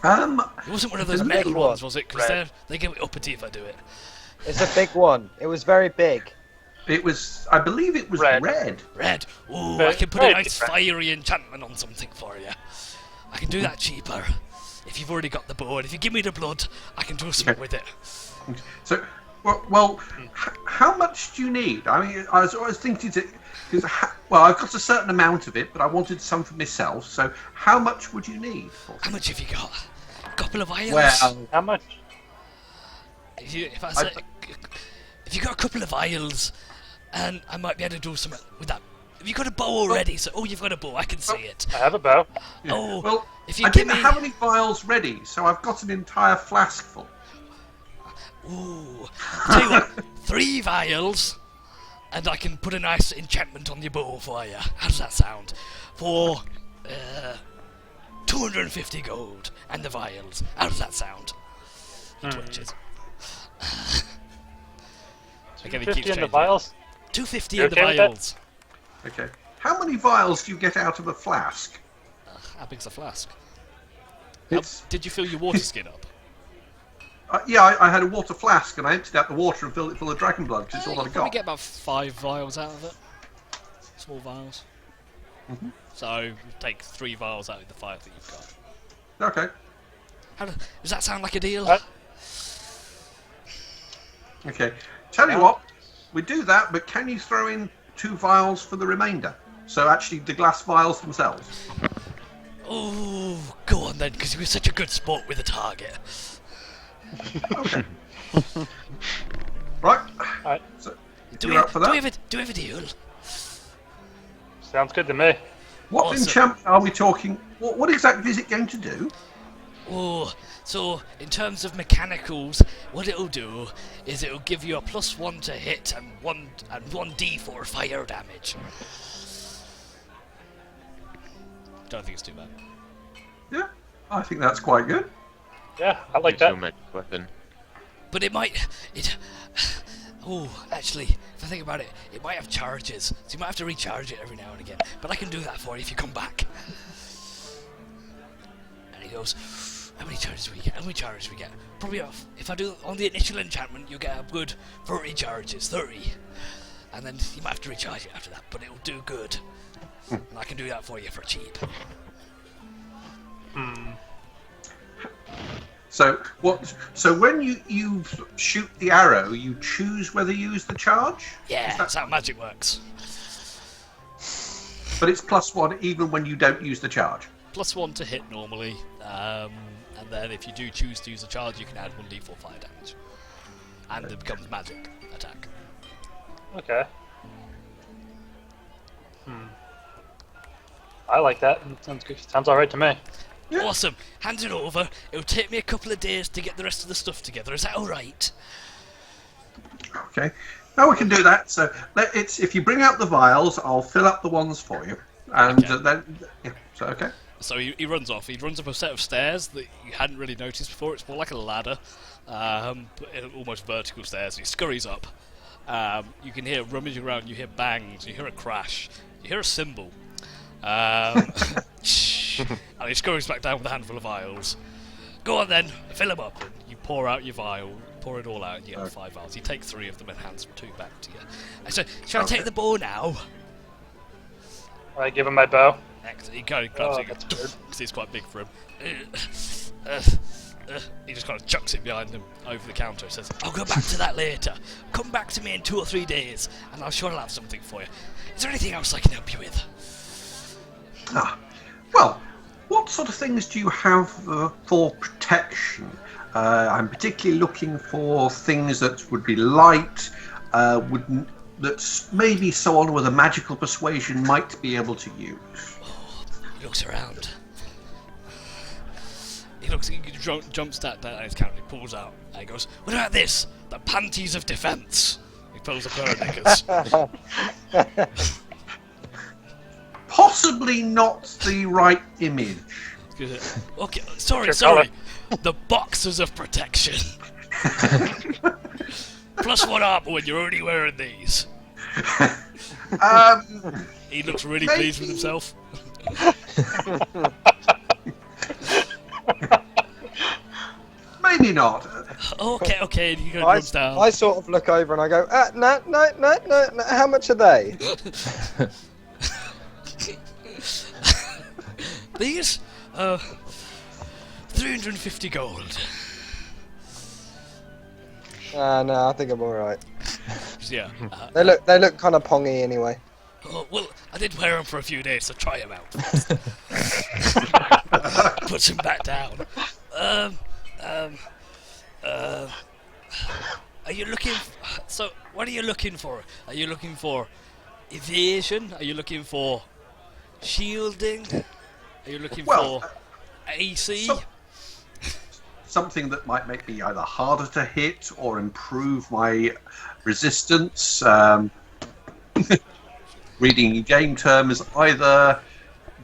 It wasn't one of those a metal big ones, one. was it? Because Red. they get uppity if I do it. It's a big one. It was very big. It was, I believe it was Red. red. Red. Ooh, Red. I can put a Red. nice fiery enchantment on something for you. I can do that cheaper. If you've already got the board, if you give me the blood, I can do something with it. So, well, how much do you need? I mean, I was thinking because I've got a certain amount of it, but I wanted some for myself. So, how much would you need? How much have you got? A couple of vials? Well, How much? If you got a couple of vials, and I might be able to do something with that. Have you got a bow already? You've got a bow. I can see it. I have a bow. Oh, well, if you I give didn't me, have any vials ready, so I've got an entire flask full. ooh, tell you what, 3 vials, and I can put a nice enchantment on your bow for you. How does that sound? For 250 gold and the vials. How does that sound? He twitches. Again, he keeps 50 in the changing it. vials? 250 You in the okay with that? vials. Okay. How many vials do you get out of a flask? How big's the flask? It's Did you fill your water skin up? yeah, I had a water flask and I emptied out the water and filled it full of dragon blood because it's all You I've probably got. get about 5 vials out of it. Small vials. So, take 3 vials out of the 5 that you've got. Okay. Does that sound like a deal? What? Okay. Tell you what, we do that, but can you throw in 2 vials for the remainder? So actually, the glass vials themselves. Oh, go on then, because you were such a good sport with the target. Okay. Right. Alright. So, Do you're up for that? we have a deal? Sounds good to me. What Awesome. enchantment are we talking? What exactly is it going to do? Oh, so in terms of mechanicals, what it'll do is it'll give you a +1 to hit and 1d4 fire damage. Don't think it's too bad. Yeah. I think that's quite good. Yeah, I like Use your that. magic weapon. But it might... Oh, actually, if I think about it, it might have charges. So you might have to recharge it every now and again. But I can do that for you if you come back. And he goes, how many charges do we get? How many charges do we get? Probably off. If I do on the initial enchantment, you'll get a good 30 charges. 30. And then you might have to recharge it after that, but it'll do good. And I can do that for you for cheap. So what? So when you shoot the arrow, you choose whether you use the charge. Yeah, that's how magic works. But it's +1 even when you don't use the charge. +1 to hit normally, and then if you do choose to use a charge, you can add 1d4 fire damage. And it becomes magic attack. Okay. I like that. Sounds good. Sounds alright to me. Yeah. Awesome. Hand it over. It'll take me a couple of days to get the rest of the stuff together. Is that alright? Okay. Now we can do that. So if you bring out the vials, I'll fill up the ones for you, and Okay. then so okay. So he runs off. He runs up a set of stairs that you hadn't really noticed before. It's more like a ladder, but almost vertical stairs. He scurries up. You can hear rummaging around. You hear bangs. You hear a crash. You hear a cymbal. And he scurries back down with a handful of vials. Go on then, fill them up. And you pour out your vial, pour it all out, and you get 5 vials. You take 3 of them and hands 2 back to you. I said, shall I take the bow now? I give him my bow. Excellent. He kind of grabs it that's weird. because he's quite big for him. He just kind of chucks it behind him over the counter and says, I'll go back to that later. Come back to me in 2 or 3 days and I'll sure have something for you. Is there anything else I can help you with? Well, what sort of things do you have for protection? I'm particularly looking for things that would be light, that maybe someone with a magical persuasion might be able to use. He looks around. He jumps down his counter, he pulls out, and he goes, what about this? The panties of defence. He pulls a pair of knickers. Possibly not the right image. Okay, sorry. The boxers of protection. +1 armor when you're only wearing these. He looks really pleased with himself. Maybe not. Okay, and you go runs down. I sort of look over and I go, no, how much are they? These, 350 gold. No, I think I'm alright. Yeah. They look kind of pongy anyway. Oh, well, I did wear them for a few days, so try them out. Puts him back down. Are you looking? So, what are you looking for? Are you looking for evasion? Are you looking for shielding? Are you looking for AC? Something that might make me either harder to hit or improve my resistance. Reading in game terms, either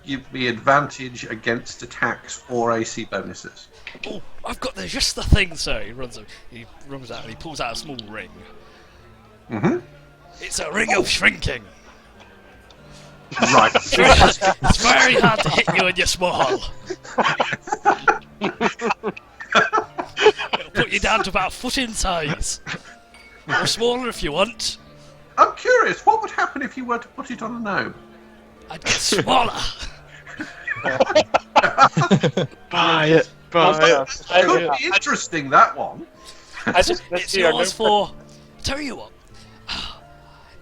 give me advantage against attacks or AC bonuses. Oh, I've got just the thing, sir. He runs out and he pulls out a small ring. Mm-hmm. It's a ring of shrinking. Right. It's very hard to hit you when you're small. It'll put you down to about a foot in size. Or smaller if you want. I'm curious, what would happen if you were to put it on a gnome? I'd get smaller. Buy it. Could be interesting, that one. It's yours for... Tell you what.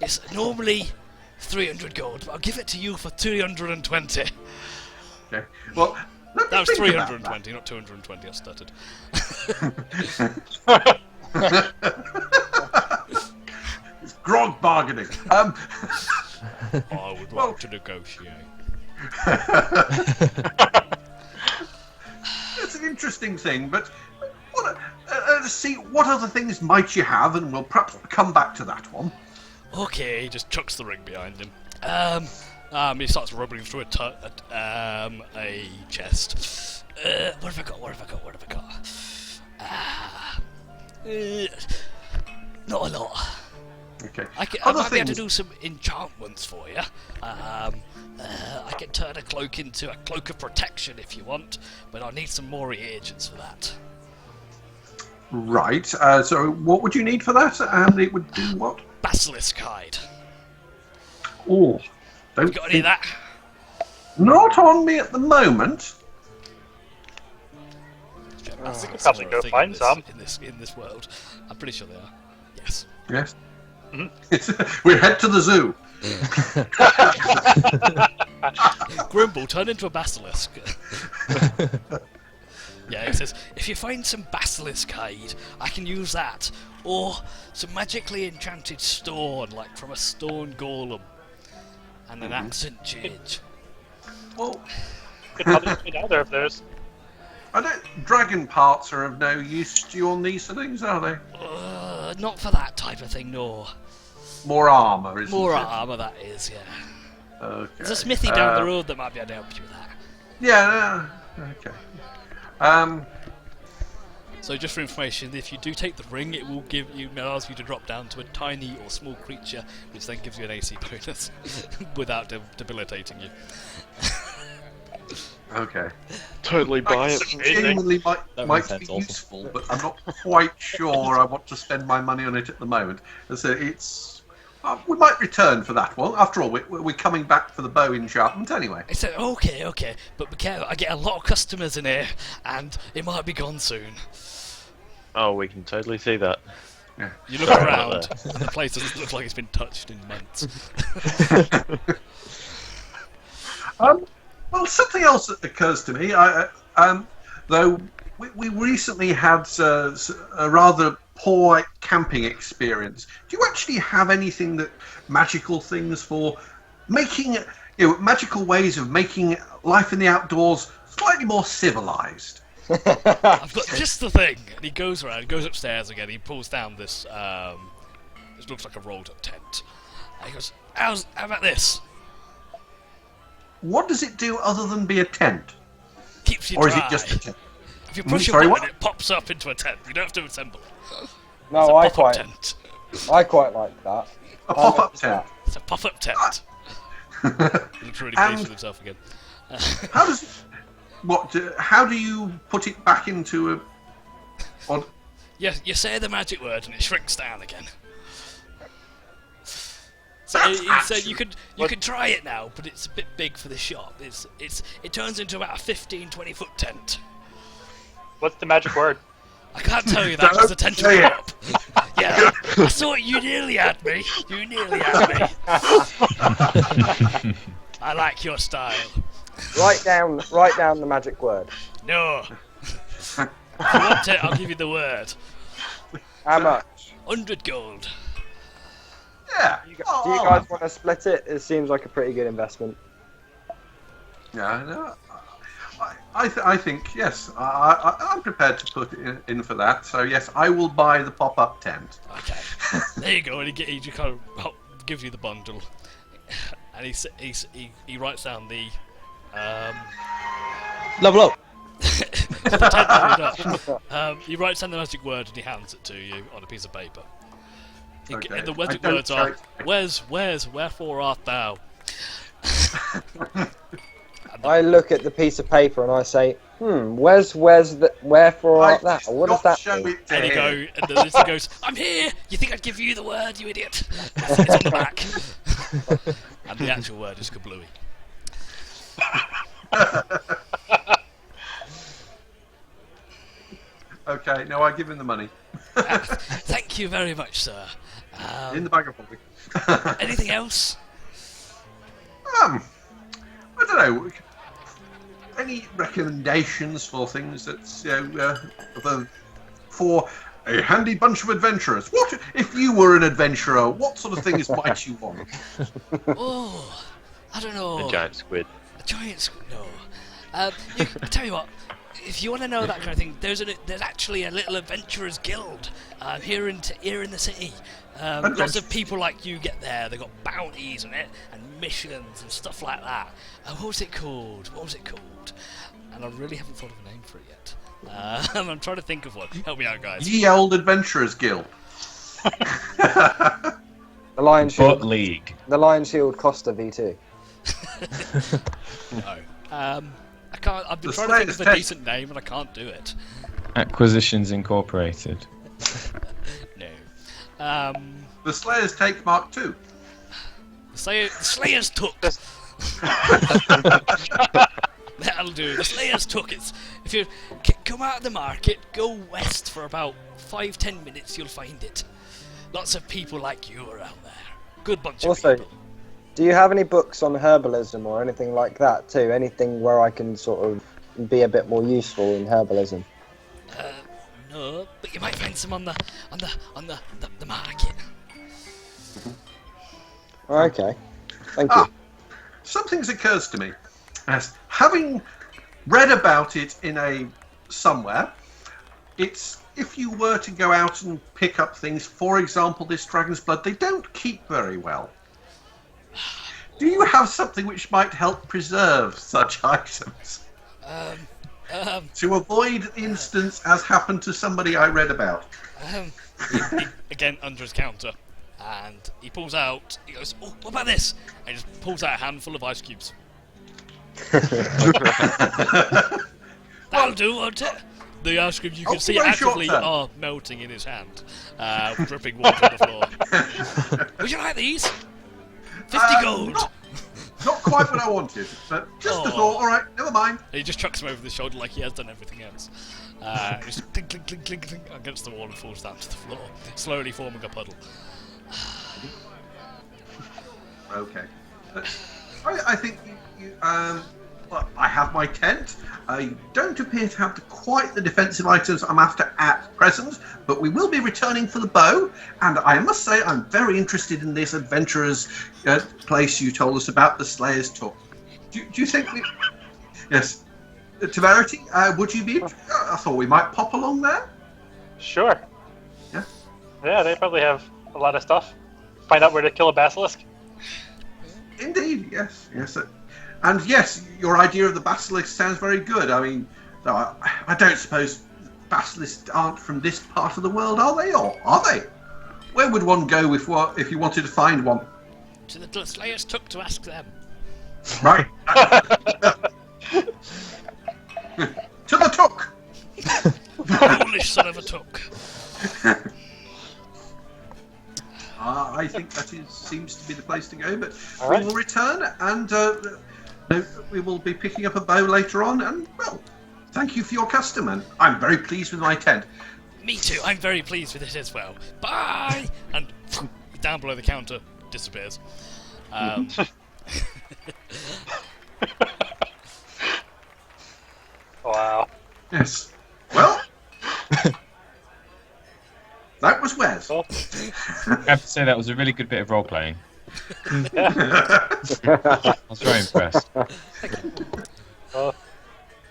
It's normally 300 gold, but I'll give it to you for 320. Okay. Well, let me That was think about 320, not 220, I stuttered. It's grog bargaining. I would like to negotiate. It's an interesting thing, but let's see, what other things might you have, and we'll perhaps come back to that one. Okay, he just chucks the ring behind him. He starts rubbing through a chest. What have I got? Not a lot. Okay. I Other might be able to things- do some enchantments for you. I can turn a cloak into a cloak of protection if you want, but I'll need some more reagents for that. Right. So what would you need for that? And it would do what? Basilisk hide. Oh, don't You got any of that? Not on me at the moment. Basilisks probably are a go thing find in some. in this world. I'm pretty sure they are. Yes. Yes. We head to the zoo. Grimble, turn into a basilisk. Yeah, it says, if you find some basilisk hide, I can use that. Or some magically enchanted stone, like from a stone golem. And an accent change. Well, Could probably find either of those. I don't. Dragon parts are of no use to you on these things, are they? Not for that type of thing, no. More armour, isn't More it? armour, that is, yeah. Okay. There's a smithy down the road that might be able to help you with that. Yeah. Okay. So just for information, if you do take the ring, it will allows you to drop down to a tiny or small creature, which then gives you an AC bonus without debilitating you. Okay. Totally buy it. Genuinely That might makes be sense also. useful, but I'm not quite sure I want to spend my money on it at the moment. So it's. We might return for that one. After all, we're coming back for the bow enchantment anyway. I said, okay, but be careful, I get a lot of customers in here, and it might be gone soon. Oh, we can totally see that. Yeah. You look around, and the place doesn't look like it's been touched in months. Well, something else that occurs to me, though we recently had a rather poor camping experience. Do you actually have anything magical things for making, magical ways of making life in the outdoors slightly more civilized? I've got just the thing, and he goes around, he goes upstairs again, he pulls down this, it looks like a rolled up tent. And he goes, how about this? What does it do other than be a tent? Keeps you Or dry. is it just a tent? If you push a sorry, button, what? it pops up into a tent. You don't have to assemble it. No, It's a pop-up tent. I quite like that. A pop-up like tent. It's a pop-up tent. He looks really pleased with himself again. How do you put it back into a? You say the magic word and it shrinks down again. So you could try it now, but it's a bit big for the shop. It turns into about a 15-20 foot tent. What's the magic word? I can't tell you that because the tent will Say go it. up. Yeah, I saw it. You nearly had me. I like your style. Write down the magic word. No. If you want it, I'll give you the word. How much? 100 gold. Yeah. Do you guys want to split it? It seems like a pretty good investment. Yeah. No, I think yes. I'm prepared to put it in for that. So yes, I will buy the pop-up tent. Okay. There you go. And he just kind of gives you the bundle, and he writes down the Level up. the tent leveled up. He writes down the magic word and he hands it to you on a piece of paper. Okay. The magic I don't words are, try- wherefore art thou? I look at the piece of paper and I say, wherefore art thou? What does that show mean? it to And him. the listener goes, I'm here! You think I'd give you the word, you idiot? It's on the back. And the actual word is kablooey. Okay, no, I give him the money. Thank you very much, sir. In the bag of holding. Anything else? I don't know. Any recommendations for things that's for a handy bunch of adventurers? What if you were an adventurer? What sort of things might you want? Oh, I don't know. A giant squid. A giant squid? No. I tell you what. If you want to know that kind of thing, there's actually a little adventurers guild here in the city. Lots of people like you get there. They've got bounties on it, and missions and stuff like that. What was it called? And I really haven't thought of a name for it yet. And I'm trying to think of one. Help me out, guys. Ye Old Adventurers Guild. The Lion Shield. Foot League. The Lion Shield Costa V2. No. I can't. I've been The trying to think Slayer's of a Take. decent name, and I can't do it. Acquisitions Incorporated. No. The Slayer's Take Mark II. The Slayers took. That'll do. The Slayers took it. If you come out of the market, go west for about 5-10 minutes, you'll find it. Lots of people like you around there. Good bunch of Also, people. do you have any books on herbalism or anything like that too? Anything where I can sort of be a bit more useful in herbalism? No, but you might find some on the market. Okay, thank you. Something occurs to me. As having read about it in somewhere, it's if you were to go out and pick up things, for example, this dragon's blood, they don't keep very well. Do you have something which might help preserve such items? To avoid the instance as happened to somebody I read about. Again, under his counter. And he pulls out, he goes, oh, what about this? And he just pulls out a handful of ice cubes. That'll do, won't it? The ice cubes you can see very short actively term. are melting in his hand, dripping water on the floor. Would you like these? 50 gold! Not quite what I wanted, but just a thought. All right, never mind. And he just chucks him over the shoulder like he has done everything else. Just clink, clink, clink, clink, clink against the wall and falls down to the floor, slowly forming a puddle. Okay. I think well, I have my tent. I don't appear to have quite the defensive items I'm after at present, but we will be returning for the bow, and I must say I'm very interested in this adventurer's place you told us about, the Slayer's Took. Do you think we... Yes. Temerity, would you be... I thought we might pop along there. Sure. Yeah? Yeah, they probably have a lot of stuff. Find out where to kill a basilisk. Indeed, yes. And yes, your idea of the basilisk sounds very good. I mean, I don't suppose basilisks aren't from this part of the world, are they? Or are they? Where would one go if you wanted to find one? To the Slayers Took to ask them. Right. To the Took! Foolish son of a Took. I think that seems to be the place to go, but All we right. will return and we will be picking up a bow later on. And, well, thank you for your custom, and I'm very pleased with my tent. Me too, I'm very pleased with it as well. Bye! And down below the counter, disappears. Wow. Yes. Well, that was Wes. Cool. I have to say that was a really good bit of role playing. Yeah. I was very impressed. Well,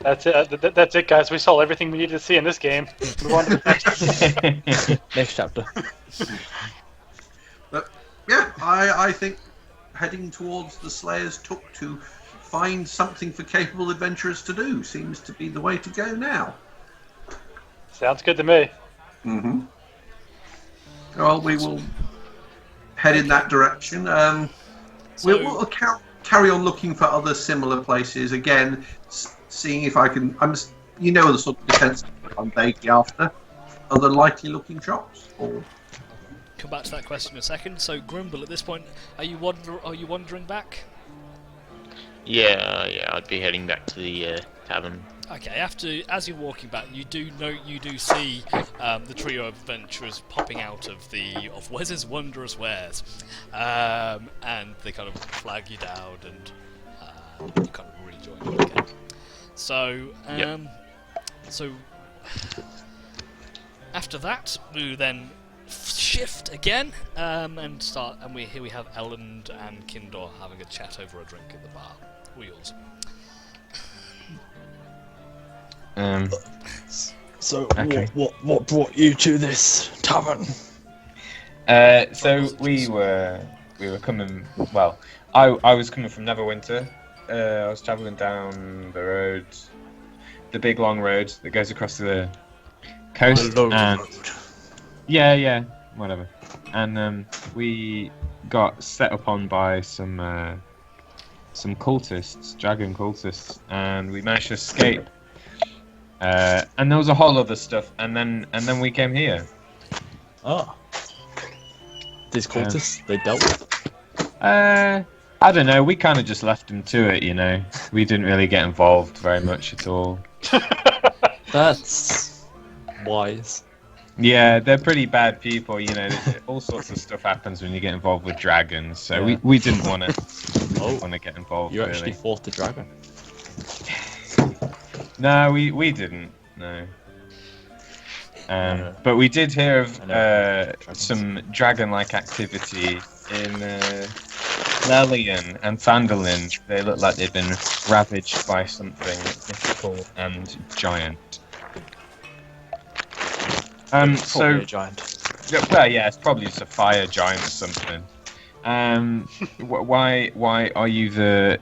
that's it. That's it, guys. We saw everything we needed to see in this game. Move on to the next. Next chapter. But yeah, I think heading towards the Slayers Took to find something for capable adventurers to do seems to be the way to go now. Sounds good to me. Mm-hmm. Well, we will head in that direction. We'll carry on looking for other similar places. Again, seeing if I can... the sort of defense I'm vaguely after. Other likely-looking shops? Or... Come back to that question in a second. So, Grimble, at this point, are you wandering back? Yeah, I'd be heading back to the tavern. Okay, as you're walking back, you do see the trio of adventurers popping out of Wes's Wondrous Wares, and they kind of flag you down and you kind of rejoin them again. So, so after that, we then shift again and start. And here we have Elland and Kindor having a chat over a drink at the bar. Wheels. So, Okay. what brought you to this tavern? So we were coming. Well, I was coming from Neverwinter. I was traveling down the road, the big long road that goes across the coast. Hello. And yeah, whatever. And we got set upon by some cultists, dragon cultists, and we managed to escape. And there was a whole other stuff, and then we came here. Oh. These cultists, they dealt with. I don't know. We kind of just left them to it, you know. We didn't really get involved very much at all. That's wise. Yeah, they're pretty bad people, you know. All sorts of stuff happens when you get involved with dragons, so Yeah. we didn't want to Oh, get involved. you really. actually fought the dragon. No, we didn't. No. But we did hear of some dragon-like activity in Lelian and Phandalin. They look like they've been ravaged by something mythical and giant. Probably So, a giant. well, yeah, it's probably just a fire giant or something. Why are you the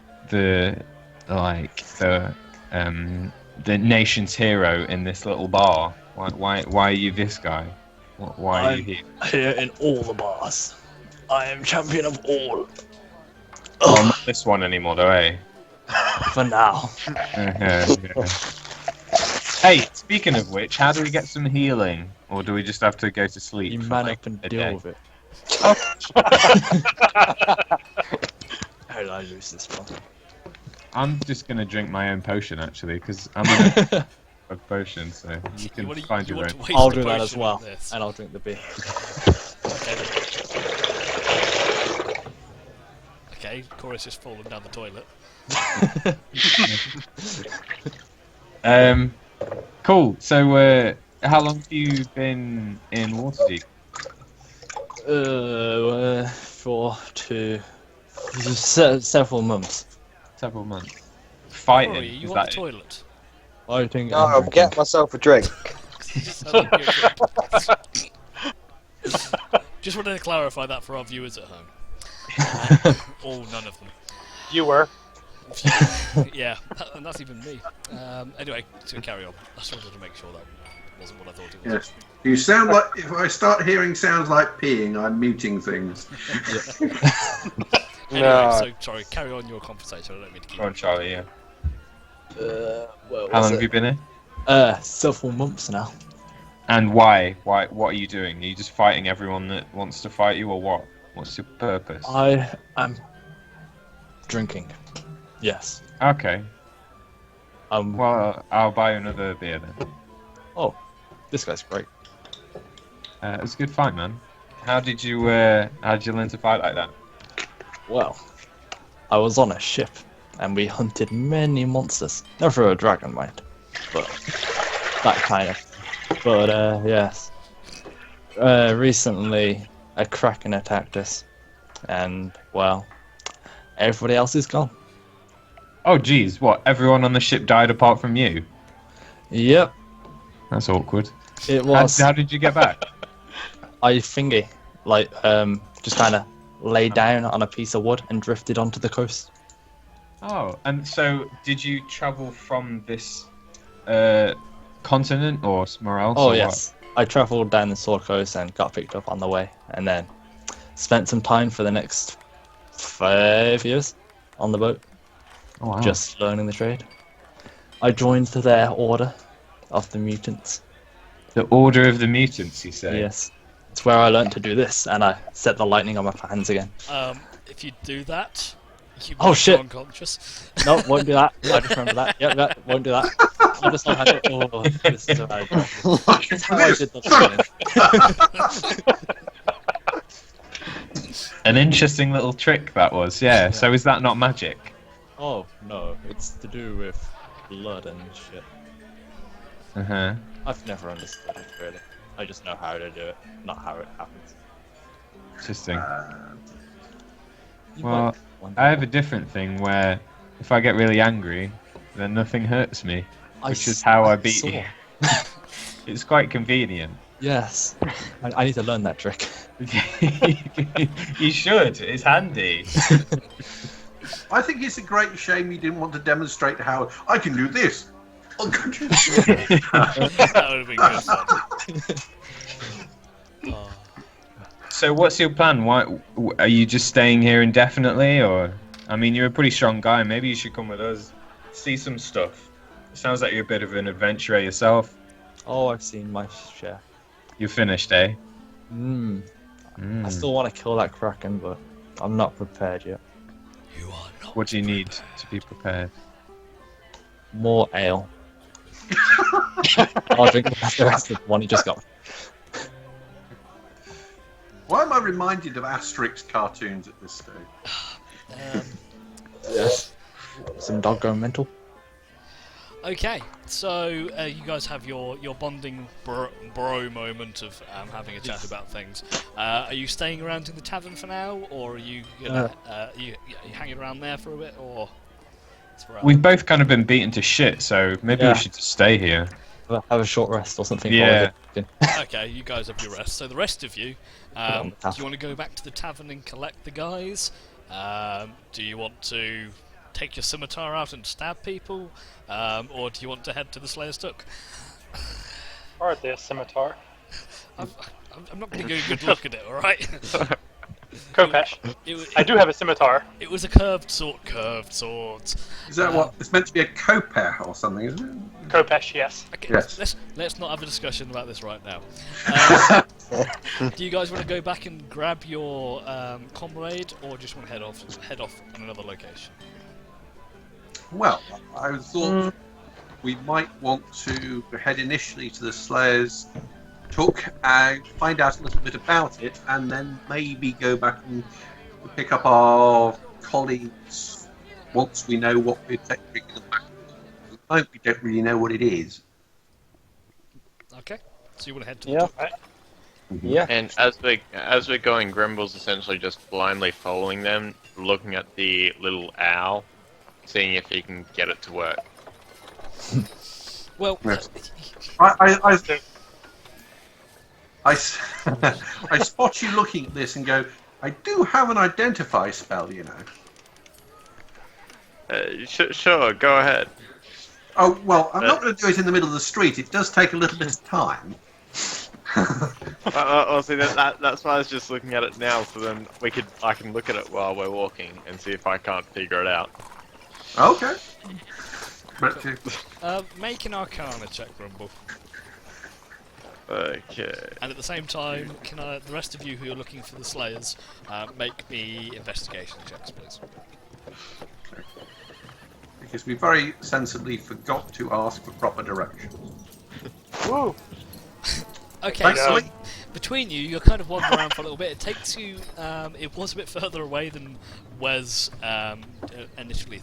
nation's hero in this little bar? Why are you this guy? Why are you here? Here in all the bars. I am champion of all. Oh, not this one anymore, though, eh? For now. Yeah. Hey, speaking of which, how do we get some healing? Or do we just have to go to sleep? You for, man like, up and a deal day? with it. How did I lose this one? I'm just gonna drink my own potion, actually, because I'm gonna a potion, so you can find your own. I'll do that as well, and I'll drink the beer. Okay, Chorus just fallen down the toilet. Cool. So, how long have you been in Waterdeep? Several months. Several months. Fighting. Rory, you is on that the toilet? I think No, I'm getting myself a drink. Just wanted to clarify that for our viewers at home. Or none of them. You were. Yeah, and that's even me. Anyway, to carry on. I just wanted to make sure that wasn't what I thought it was. Yes. You sound like, if I start hearing sounds like peeing, I'm muting things. Anyway, No. so sorry, carry on your conversation. I don't mean to keep Go on, Charlie. Yeah. Well, How long have you been here? Several months now. And why? Why? What are you doing? Are you just fighting everyone that wants to fight you, or what? What's your purpose? I am drinking. Yes. Okay. Um. Well, I'll buy you another beer then. Oh, this guy's great. It was a good fight, man. How did you learn to fight like that? Well, I was on a ship, and we hunted many monsters. Never a dragon, mind, but that kind of. But yes. Recently, a kraken attacked us, and well, everybody else is gone. Oh, geez, what? Everyone on the ship died apart from you? Yep, That's awkward. it was. How did you get back? I thingy, just kind of lay down on a piece of wood and drifted onto the coast. Oh, and so did you travel from this continent or somewhere else? Oh or yes, I travelled down the Sword Coast and got picked up on the way, and then spent some time for the next 5 years on the boat, What? Oh, wow. just learning the trade. I joined their order of the mutants. The Order of the Mutants, you say? Yes, it's where I learned to do this, and I set the lightning on my hands again. If you do that, you Oh, might shit. go unconscious. No, won't do that. I just remember that. Yep, won't do that. I just know how to. Oh, this is how I do it. That's how I did the training. An interesting little trick that was, yeah. So is that not magic? Oh no, it's to do with blood and shit. Uh-huh. I've never understood it really. I just know how to do it, not how it happens. Interesting. You Well, might wonder I have a why. different thing where if I get really angry, then nothing hurts me, I which is s- how I I beat saw. you. It's quite convenient. Yes. I need to learn that trick. You should. It's handy. I think it's a great shame you didn't want to demonstrate how I can do this. Oh, God. That would have been good fun. Oh. So what's your plan? Why are you just staying here indefinitely, or? I mean, you're a pretty strong guy. Maybe you should come with us, see some stuff. It sounds like you're a bit of an adventurer yourself. Oh, I've seen my share. You're finished, eh? I still want to kill that Kraken, but I'm not prepared yet. You are not. What do you need to be prepared? More ale. I'll drink the rest of the one you just got. Why am I reminded of Asterix cartoons at this stage? Yes. Some dog going mental. Okay, so you guys have your bonding bro moment of having a chat about things. Are you staying around in the tavern for now, or are you gonna you hanging around there for a bit, or? We've both kind of been beaten to shit, so maybe we should just stay here. Have a short rest or something. Yeah. Okay, you guys have your rest. So the rest of you, do you want to go back to the tavern and collect the guys? Do you want to take your scimitar out and stab people, or do you want to head to the Slayer's Took? Hardly a scimitar. I'm not going to give you a good look at it, alright? Kopesh. I do have a scimitar. It was a curved sword. Is that what? It's meant to be a kopech or something, isn't it? Kopesh, yes. Okay, Yes. let's not have a discussion about this right now. Do you guys want to go back and grab your comrade, or just want to head off on another location? Well, I thought we might want to head initially to the Slayer's Took and find out a little bit about it, and then maybe go back and pick up our colleagues once we know what we're taking them back. At the moment, we don't really know what it is. Okay, so you want to head to the Yeah. Took? Yeah. And as we're going, Grimble's essentially just blindly following them, looking at the little owl, seeing if he can get it to work. Well, Yes. I spot you looking at this and go, I do have an identify spell, you know. Sure, go ahead. Oh, well, I'm not going to do it in the middle of the street. It does take a little bit of time. Well, see, that's why I was just looking at it now, so then I can look at it while we're walking and see if I can't figure it out. Okay. But, make an Arcana check, Grumble. Okay. And at the same time, can the rest of you who are looking for the Slayers make me investigation checks, please? because we very sensibly forgot to ask for proper directions. Woo! Okay, Thanks, so Lee. between you, you're kind of wandering around for a little bit. It takes you. It was a bit further away than Wes initially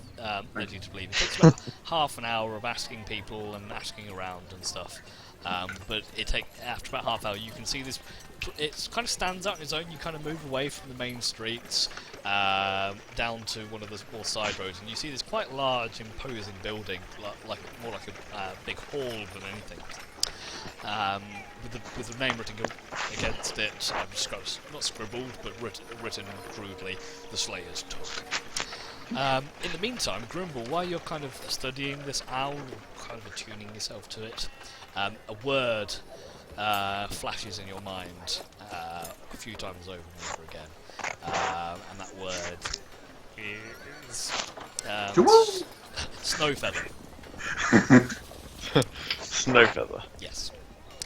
led you to believe. It takes about half an hour of asking people and asking around and stuff. But after about half hour, you can see this. It kind of stands out on its own. You kind of move away from the main streets down to one of the more side roads, and you see this quite large, imposing building, more like a big hall than anything. With the name written against it, not scribbled, but written crudely, the Slayer's Took. In the meantime, Grimble, while you're kind of studying this owl, kind of attuning yourself to it, a word flashes in your mind a few times over and over again, and that word is Snowfeather. Snowfeather. Yes.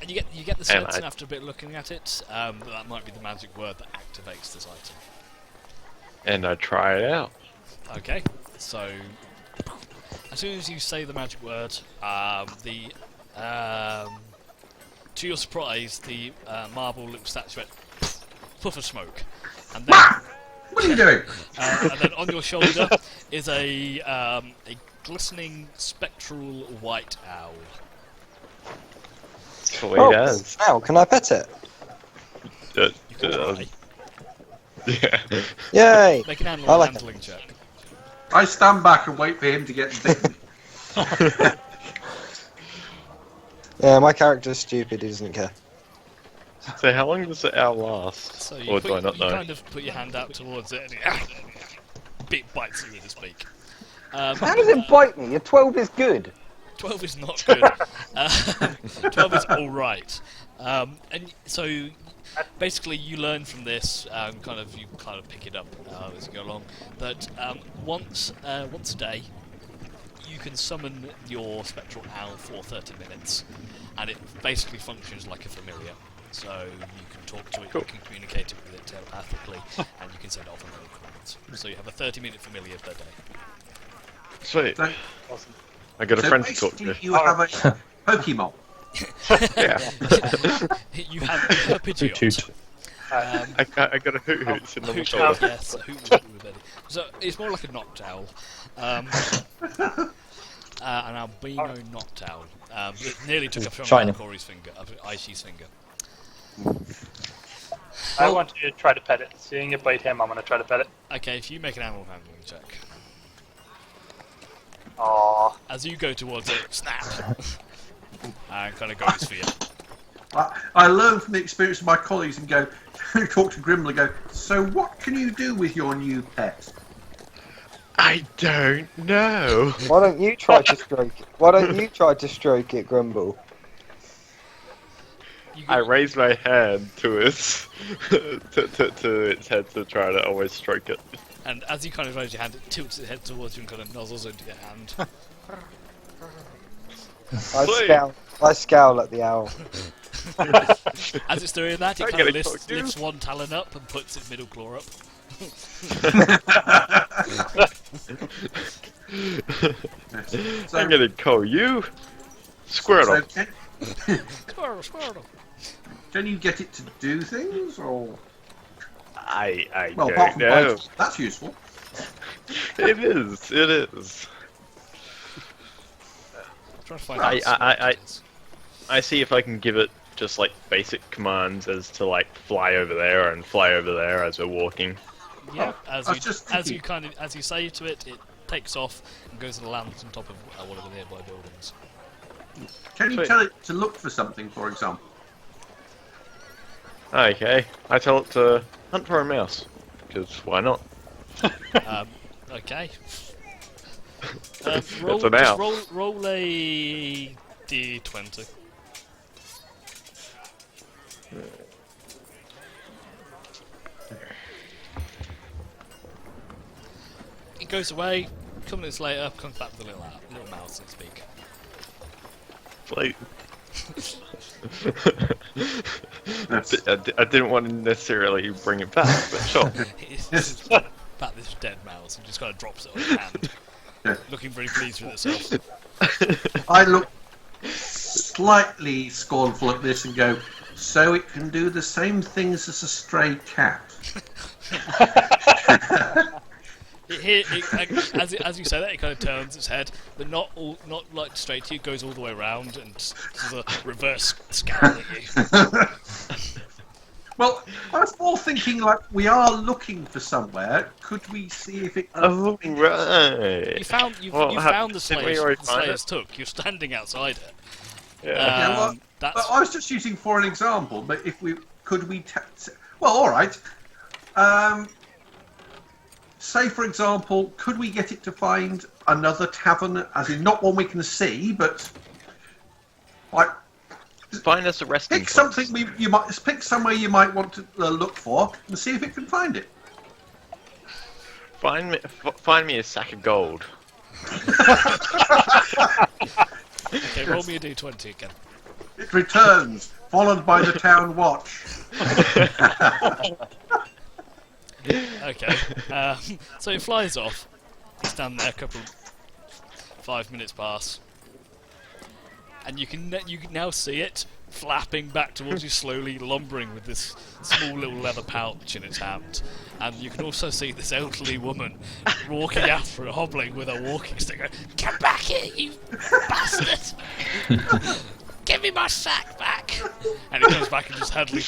And you get the sense after a bit looking at it that might be the magic word that activates this item. And I try it out. Okay, so as soon as you say the magic word, to your surprise, the marble loop statuette puff of smoke, and then What are you doing? and then on your shoulder is a glistening spectral white owl. Sweet as. Ow, can I pet it? You can try. Yeah. Yay! Make an I animal like handling check. I stand back and wait for him to get bitten. Yeah, my character's stupid, he doesn't care. So how long does the owl last? So you, Or put, do I not you know? kind of put your hand out towards it, and it bites you with its beak. How does it bite me? A 12 is good. 12 is not good. 12 is alright. And so basically you learn from this, you kind of pick it up as you go along, that once a day you can summon your spectral owl for 30 minutes, and it basically functions like a familiar. So you can talk to it, Cool. you can communicate with it telepathically, and you can send off another commands. So you have a 30-minute familiar per day. Sweet. So, Awesome. I got a so friend to talk basically to. you have a Pokemon. Yeah. You have a Pidgeot. Toot. I got a hoot hoots in the Hoot shoulder. owl, yes, a hoot with belly. So it's more like a knocked owl. An albino knocked owl. It nearly took a chunk out China. of Corey's finger, Aishi's finger. I want to try to pet it. Seeing it bite him, I'm going to try to pet it. Okay, if you make an animal handling check. Aww. As you go towards it, snap! And kind of goes for you. I learn from the experience of my colleagues and go, talk to Grimble and go, so what can you do with your new pet? I don't know. Why don't you try to stroke it? Why don't you try to stroke it, Grumble? I raise my hand to its to its head to try to always stroke it. And as you kind of raise your hand, it tilts its head towards you and kind of nuzzles into your hand. I scowl at the owl. As it's doing that, it I'm kind of gonna cock you. lifts one talon up and puts its middle claw up. So, I'm gonna call you Squirtle. so Squirtle. can you get it to do things, or I well, apart don't from know. biting, that's useful. It is. Trying to find I- out I- what it is. I see if I can give it just like basic commands as to like fly over there and fly over there as we're walking. Yeah, I was just thinking. as you say to it, it takes off and goes and lands on top of one of the nearby buildings. Can you Sweet. tell it to look for something, for example? Okay, I tell it to hunt for a mouse, because why not? Okay. It's Roll, an just owl. roll a d20. It goes away. A couple minutes later, comes back with a little mouse in its beak. Like, I didn't want to necessarily bring it back, but sure. It's just about this dead mouse and just kind of drops it on your hand, Yeah. looking very pleased with itself. I look slightly scornful at this and go, so it can do the same things as a stray cat. As you say that, it kind of turns its head, but not like straight to you. It goes all the way around and sort of reverse scowl at you. Well, I was more thinking like we are looking for somewhere. Could we see if it? Oh, right. You found the didn't we Slayer's, already the find Slayer's Took. You're standing outside it. Yeah. Yeah, well, That's But I was just using for an example. But if we could we? Well, all right. Say, for example, could we get it to find another tavern, as in not one we can see, but like Find us a resting pick place. something you might pick somewhere you might want to look for and see if it can find it. Find me a sack of gold. okay. Roll me a d20 again. It returns, followed by the town watch. Okay. So it flies off. You stand there, 5 minutes pass, and you can now see it flapping back towards you slowly, lumbering with this small little leather pouch in its hand. And you can also see this elderly woman walking after it, hobbling with a walking stick. Going, "Come back here, you bastard! Give me my sack back!" And it comes back and just heavily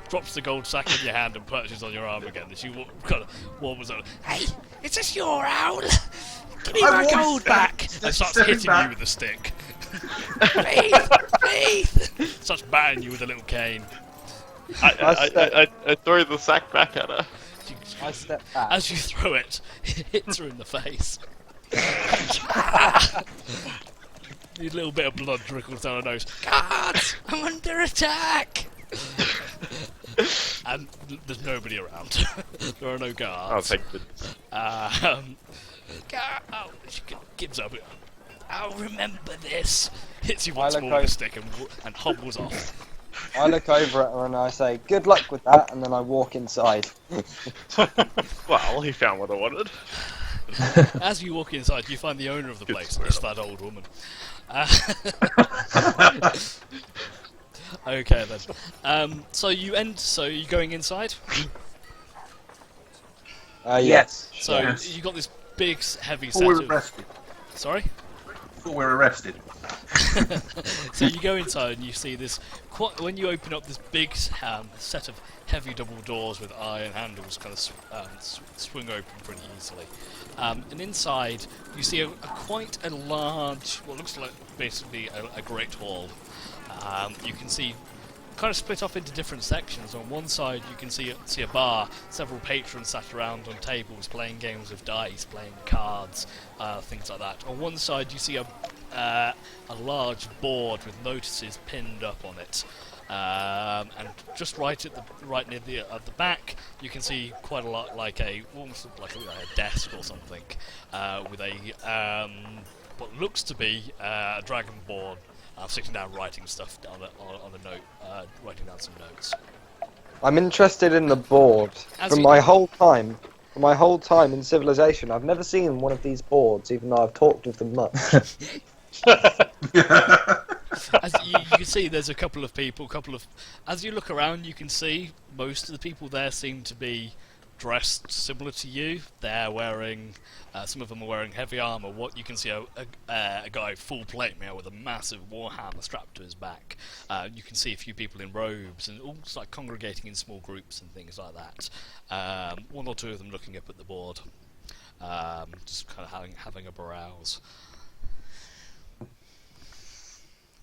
drops the gold sack in your hand and perches on your arm again. And she kind of warbles on, "Hey, is this your owl? Give me my gold back!" And starts hitting you with the stick. Please! Starts batting you with a little cane. I throw the sack back at her. I step back. As you throw it, it hits her in the face. A little bit of blood trickles down her nose. Guards! I'm under attack! And there's nobody around. There are no Oh, guards. thank goodness. She gives up. I'll remember this. Hits you I once look more with a over- stick and hobbles off. I look over at her and I say, "Good luck with that," and then I walk inside. Well, he found what I wanted. As you walk inside, you find the owner of the Good place. swear. It's that old woman. Okay then. So you going inside? Yes. So Yes. you got this big, heavy set Before we're of. arrested. Sorry. Before we're arrested. So you go inside and you see this. When you open up this big set of heavy double doors with iron handles, kind of swing open pretty easily. And inside you see quite a large, what looks like basically a great hall. You can see kind of split off into different sections. On one side you can see a bar, several patrons sat around on tables playing games of dice, playing cards, things like that. On one side you see a large board with notices pinned up on it. And just right near at the back, you can see quite a lot, almost like a desk or something, with a what looks to be a dragon board. Sitting down, writing stuff on a note, writing down some notes. I'm interested in the board. As From you- my whole time in Civilization, I've never seen one of these boards, even though I've talked with them much. As you can see, there's a couple of people. As you look around, you can see most of the people there seem to be dressed similar to you. They're wearing, some of them are wearing heavy armor. What you can see a guy full plate mail with a massive warhammer strapped to his back. You can see a few people in robes and all like congregating in small groups and things like that. One or two of them looking up at the board, just kind of having a browse.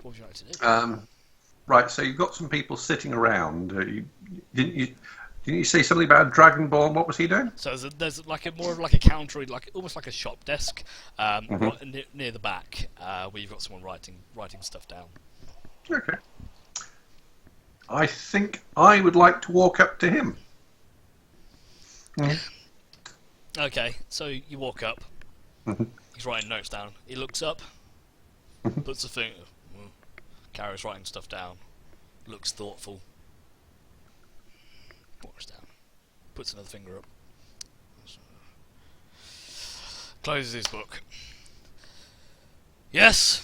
What would you like to do? Right, so you've got some people sitting around. Didn't you say something about a dragonborn? What was he doing? So there's like more of like a counter, like almost like a shop desk, near the back, where you've got someone writing stuff down. Okay. I think I would like to walk up to him. Okay, so you walk up. He's writing notes down. He looks up, puts a finger, carries writing stuff down, looks thoughtful, walks down, puts another finger up, closes his book. Yes.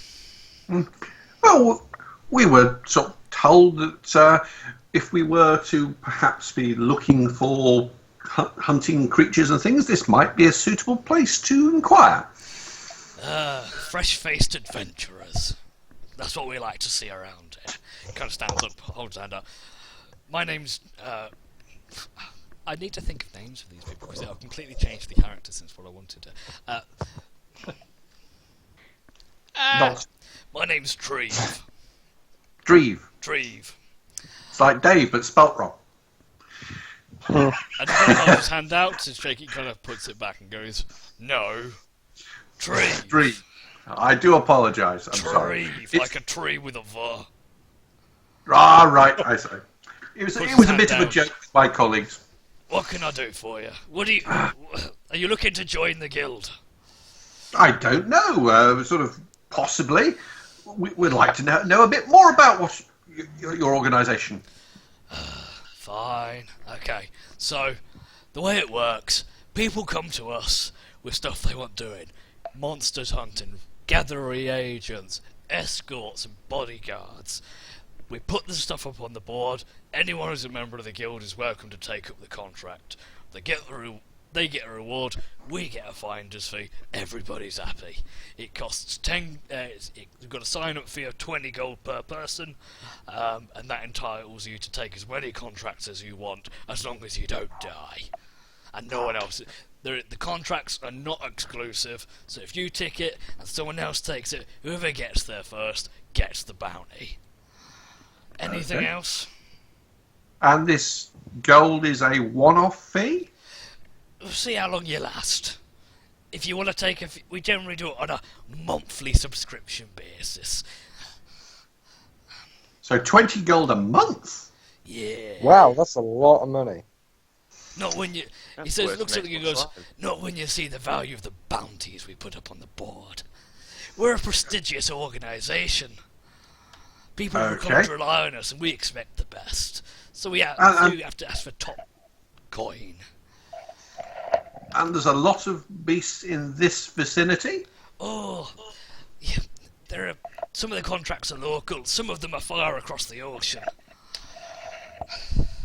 Well, we were sort of told that if we were to perhaps be looking for hunting creatures and things, this might be a suitable place to inquire. Fresh-faced adventurers. That's what we like to see around here. He kind of stands up, holds his hand up. My name's... I need to think of names for these people because I've completely changed the character since what I wanted to. My name's Treve. Dreve. Treve. It's like Dave, but spelt wrong. And he kind of holds his hand out to shake it, kind of puts it back and goes, "No. Treve. Dreve. I do apologise. I'm sorry. Treve, like a tree with a V." Right, I say. It was Puts a his bit hand of a down. joke with my colleagues. What can I do for you? Are you looking to join the guild? I don't know. Sort of possibly. We'd like to know a bit more about what your organisation. Fine. Okay. So, the way it works, people come to us with stuff they want doing. Monsters hunting, gather reagents, escorts and bodyguards. We put the stuff up on the board. Anyone who's a member of the guild is welcome to take up the contract. They get a reward, we get a finder's fee, everybody's happy. It costs 10, you've got a sign-up fee of 20 gold per person, and that entitles you to take as many contracts as you want, as long as you don't die. And no one else... The contracts are not exclusive, so if you tick it and someone else takes it, whoever gets there first gets the bounty. Anything Okay. else? And this gold is a one-off fee? We'll see how long you last. If you want to take we generally do it on a monthly subscription basis. So 20 gold a month? Yeah. Wow, that's a lot of money. Not when you. He says, looks at you and goes, not when you see the value of the bounties we put up on the board. We're a prestigious organisation. People will come to rely on us, and we expect the best. So we have to ask for top coin. And there's a lot of beasts in this vicinity? Oh, yeah, some of the contracts are local. Some of them are far across the ocean.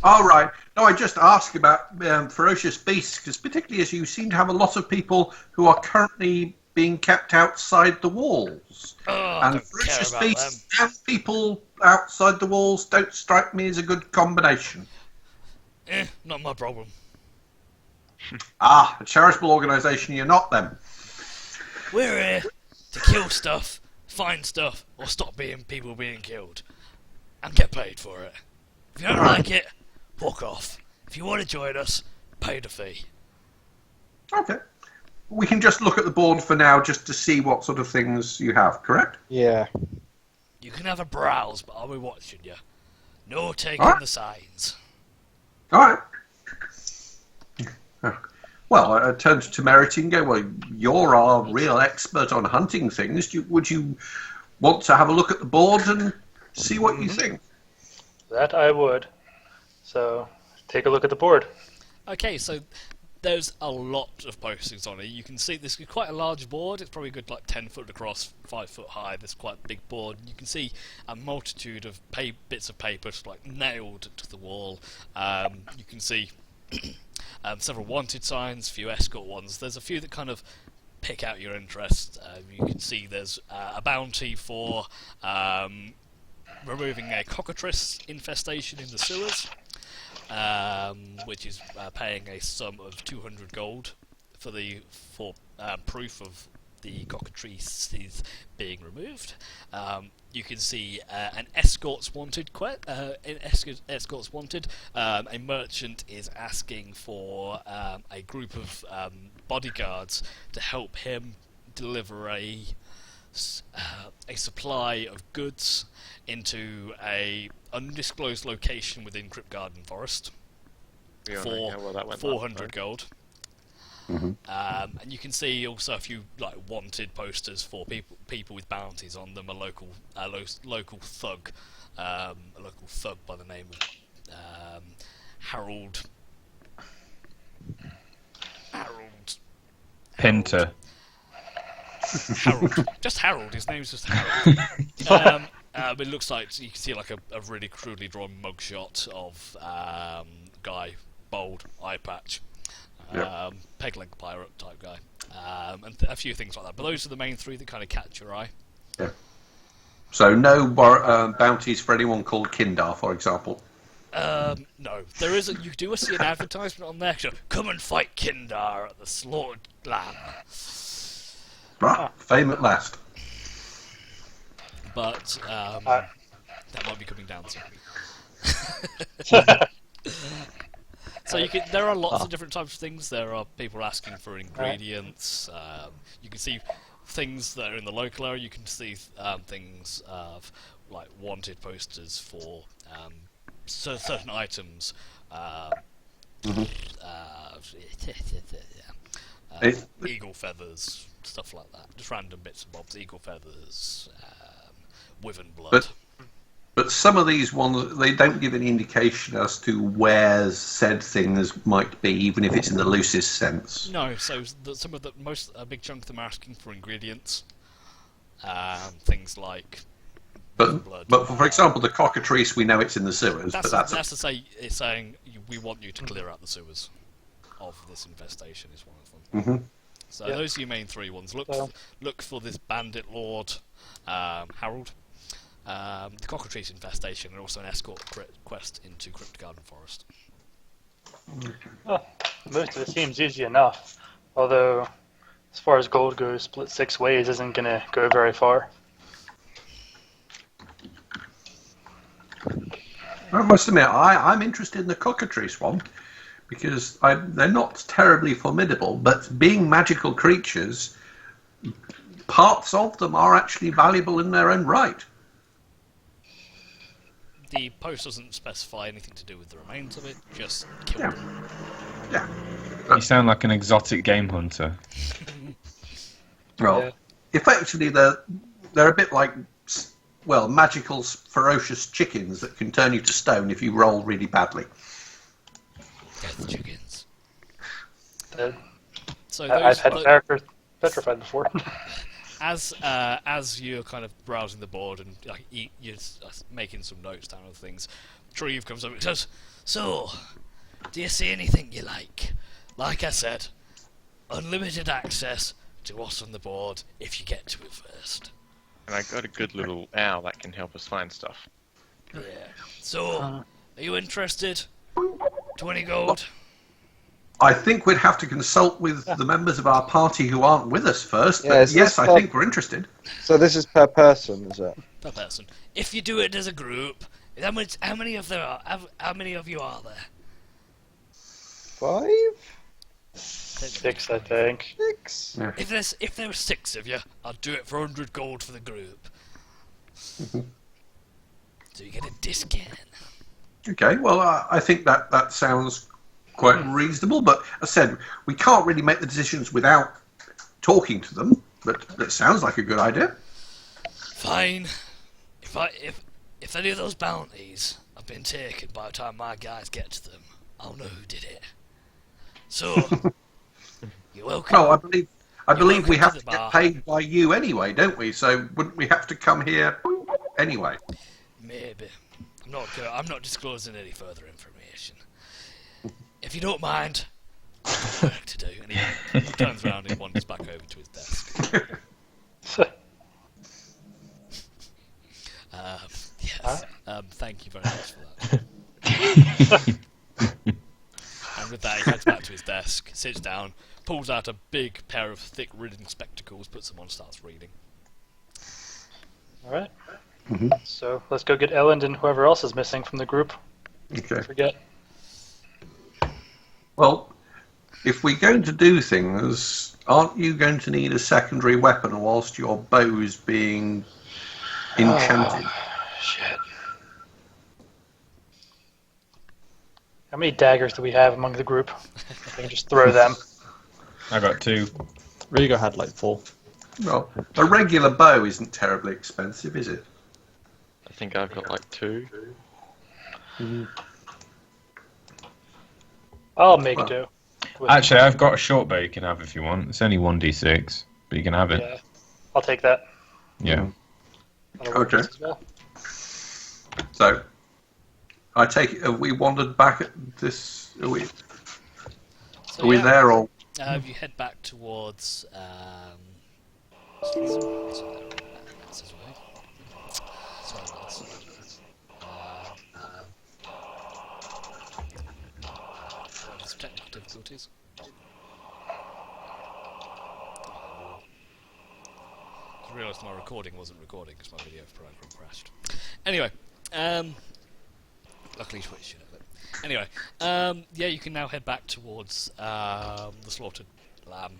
All right. No, I just asked about ferocious beasts, because particularly as you seem to have a lot of people who are currently being kept outside the walls. Oh, and don't ferocious care about beasts and people outside the walls don't strike me as a good combination. Not my problem. A charitable organisation you're not, then. We're here to kill stuff, find stuff, or stop people being killed. And get paid for it. If you don't like it, walk off. If you want to join us, pay the fee. Okay. We can just look at the board for now just to see what sort of things you have, correct? Yeah. You can have a browse, but I'll be watching you. No taking the signs. All right. Well, I turned to Merit and go, well, you're our real expert on hunting things. Would you want to have a look at the board and see what you think? That I would. So, take a look at the board. Okay, so there's a lot of postings on it. You can see this is quite a large board. It's probably good, like 10 foot across, 5 foot high. This quite a big board. You can see a multitude of bits of paper like nailed to the wall. You can see several wanted signs, a few escort ones. There's a few that kind of pick out your interest. You can see there's a bounty for removing a cockatrice infestation in the sewers, which is paying a sum of 200 gold for proof of the cockatrices being removed. You can see an escorts wanted. Escorts wanted. A merchant is asking for a group of bodyguards to help him deliver a supply of goods into a undisclosed location within Kryptgarden Forest for 400 gold. Mm-hmm. And you can see also a few wanted posters for people with bounties on them. A local thug by the name of Harold Pinter. Harold. Just Harold. His name's just Harold. But it looks like you can see like a really crudely drawn mugshot of guy, bald, eye patch, peg leg pirate type guy, and a few things like that. But those are the main three that kind of catch your eye. Yeah. So no bounties for anyone called Kindar, for example. No, there is. You do see an advertisement on there. So, come and fight Kindar at the slaughtered lamb. Right, fame at last. But that might be coming down soon. So there are lots of different types of things. There are people asking for ingredients. You can see things that are in the local area. You can see things like wanted posters for certain items. Eagle feathers, stuff like that. Just random bits and bobs. Eagle feathers, wyvern blood. But some of these ones, they don't give any indication as to where said things might be, even if it's in the loosest sense. No, so a big chunk of them are asking for ingredients. Things like blood. But for example, the cockatrice, we know it's in the sewers. That's to say, it's saying we want you to clear out the sewers of this infestation. Is one of them. Mm-hmm. So those are your main three ones. Look for this bandit lord, Harold. The cockatrice infestation, and also an escort quest into Kryptgarden Forest. Well, most of it seems easy enough. Although, as far as gold goes, split 6 ways isn't going to go very far. I must admit, I'm interested in the cockatoo swamp because they're not terribly formidable, but being magical creatures, parts of them are actually valuable in their own right. The post doesn't specify anything to do with the remains of it, just kill Yeah. them. Yeah. You sound like an exotic game hunter. Well, Yeah. effectively, they're a bit like, well, magical, ferocious chickens that can turn you to stone if you roll really badly. Death chickens. Dead. So I've had those, characters petrified before. as you're kind of browsing the board and you're making some notes down of things, Treve comes up and says, "So, do you see anything you like? Like I said, unlimited access to what's on the board if you get to it first." And I got a good little owl that can help us find stuff. Yeah. So, are you interested? 20 gold. I think we'd have to consult with the members of our party who aren't with us first, Yeah, but is yes, this I not- think we're interested. So this is per person, is it? Per person. If you do it as a group, how many of you are there? 5? 6, I think. 6? Yeah. If there were 6 of you, I'd do it for 100 gold for the group. So you get a discount. Okay, well, I think that sounds quite reasonable, but as I said, we can't really make the decisions without talking to them, but that sounds like a good idea. Fine. If any of those bounties have been taken by the time my guys get to them, I'll know who did it. So, you're welcome. No, I believe we welcome have to to the get bar. paid by you anyway, don't we? So wouldn't we have to come here anyway? Maybe. I'm not disclosing any further information. If you don't mind, I've got work to do. And he turns around and wanders back over to his desk. Yes. Thank you very much for that. And with that, he heads back to his desk, sits down, pulls out a big pair of thick reading spectacles, puts them on, starts reading. Alright. Mhm. So let's go get Ellen and whoever else is missing from the group. Okay. Forget. Well, if we're going to do things, aren't you going to need a secondary weapon whilst your bow's being enchanted? Shit. How many daggers do we have among the group? I can just throw them. I got 2. Rigo had like 4. Well, a regular bow isn't terribly expensive, is it? I think I've got like 2. I'll make do. with- Actually, I've got a short bow you can have if you want. It's only 1d6, but you can have it. Yeah, I'll take that. Yeah. That'll work Okay. just as well. So, I take it, have we wandered back at this? Are we So, yeah. there or? You head back towards. What's his way? Sorry, lads. Some technical difficulties. I realised my recording wasn't recording because my video program crashed. Anyway, luckily Twitch should have it. Anyway, yeah, you can now head back towards the slaughtered lamb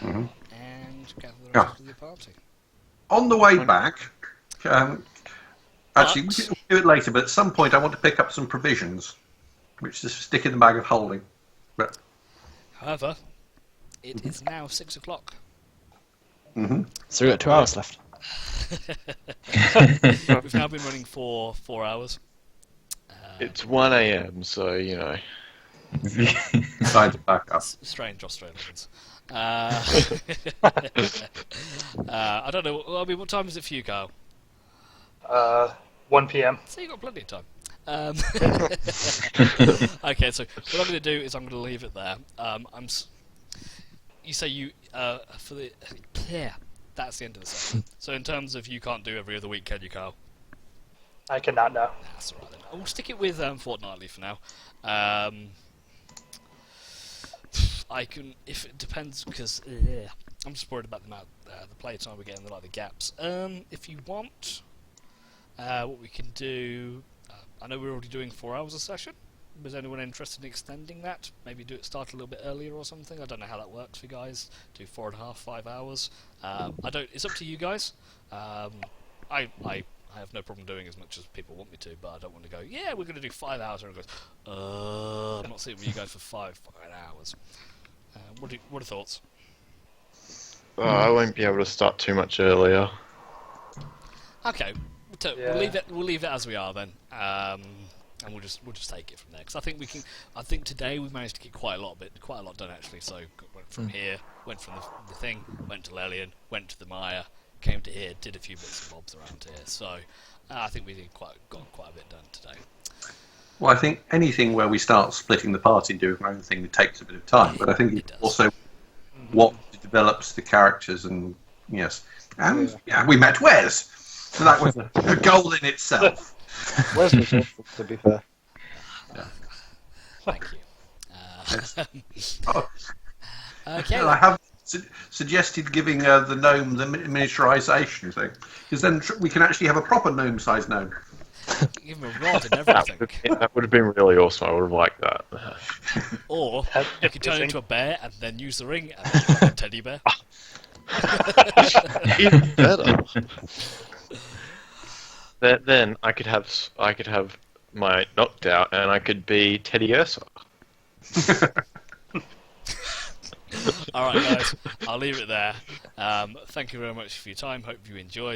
Mhm. and gather the Yeah. rest of the party. On the way back, actually, we But- can do it later, but at some point I want to pick up some provisions, which to stick in the bag of holding. But, However, it is now 6 o'clock. mhm. So we got 2 hours left. We've now been running for 4 hours. It's 1 a.m., so, you know. Time to back up. Strange Australians. I don't know. I mean, what time is it for you, Kyle? 1 p.m. So you've got plenty of time. Okay, so what I'm going to do is I'm going to leave it there. You say you for the yeah, that's the end of the session. So in terms of you can't do every other week, can you, Kyle? I cannot know. That's alright then. We'll stick it with fortnightly for now. I can, if it depends, because I'm just worried about the play time we're getting, like the gaps. If you want, what we can do, I know we're already doing 4 hours a session. Was anyone interested in extending that? Maybe start a little bit earlier or something. I don't know how that works for you guys. Do 4.5, 5 hours. I don't. It's up to you guys. I have no problem doing as much as people want me to, but I don't want to go. Yeah, we're going to do 5 hours, and it goes. I'm not sitting with you guys for 5 hours. What are the thoughts? I won't be able to start too much earlier. Okay, we'll leave it as we are then, and we'll just take it from there. Because I think we can. I think today we managed to get quite a lot done actually. So went from here, went from the thing, went to Lelian, went to the Maya, came to here, did a few bits and bobs around here. So I think we got quite a bit done today. Well, I think anything where we start splitting the party and doing our own thing takes a bit of time. But I think it's also what develops the characters, and yes, and we met Wes, so that was a goal in itself. Wes was awful, to be fair. Thank you. Oh, Okay. and I have suggested giving the gnome the miniaturization thing, because then we can actually have a proper gnome-sized gnome. Give him a rod and everything. That would have been really awesome. I would have liked that. Or you could turn it into a bear and then use the ring and then you have a teddy bear. Even better. Then I could have my knocked out, and I could be Teddy Ursa. Alright guys, I'll leave it there. Thank you very much for your time, hope you enjoyed.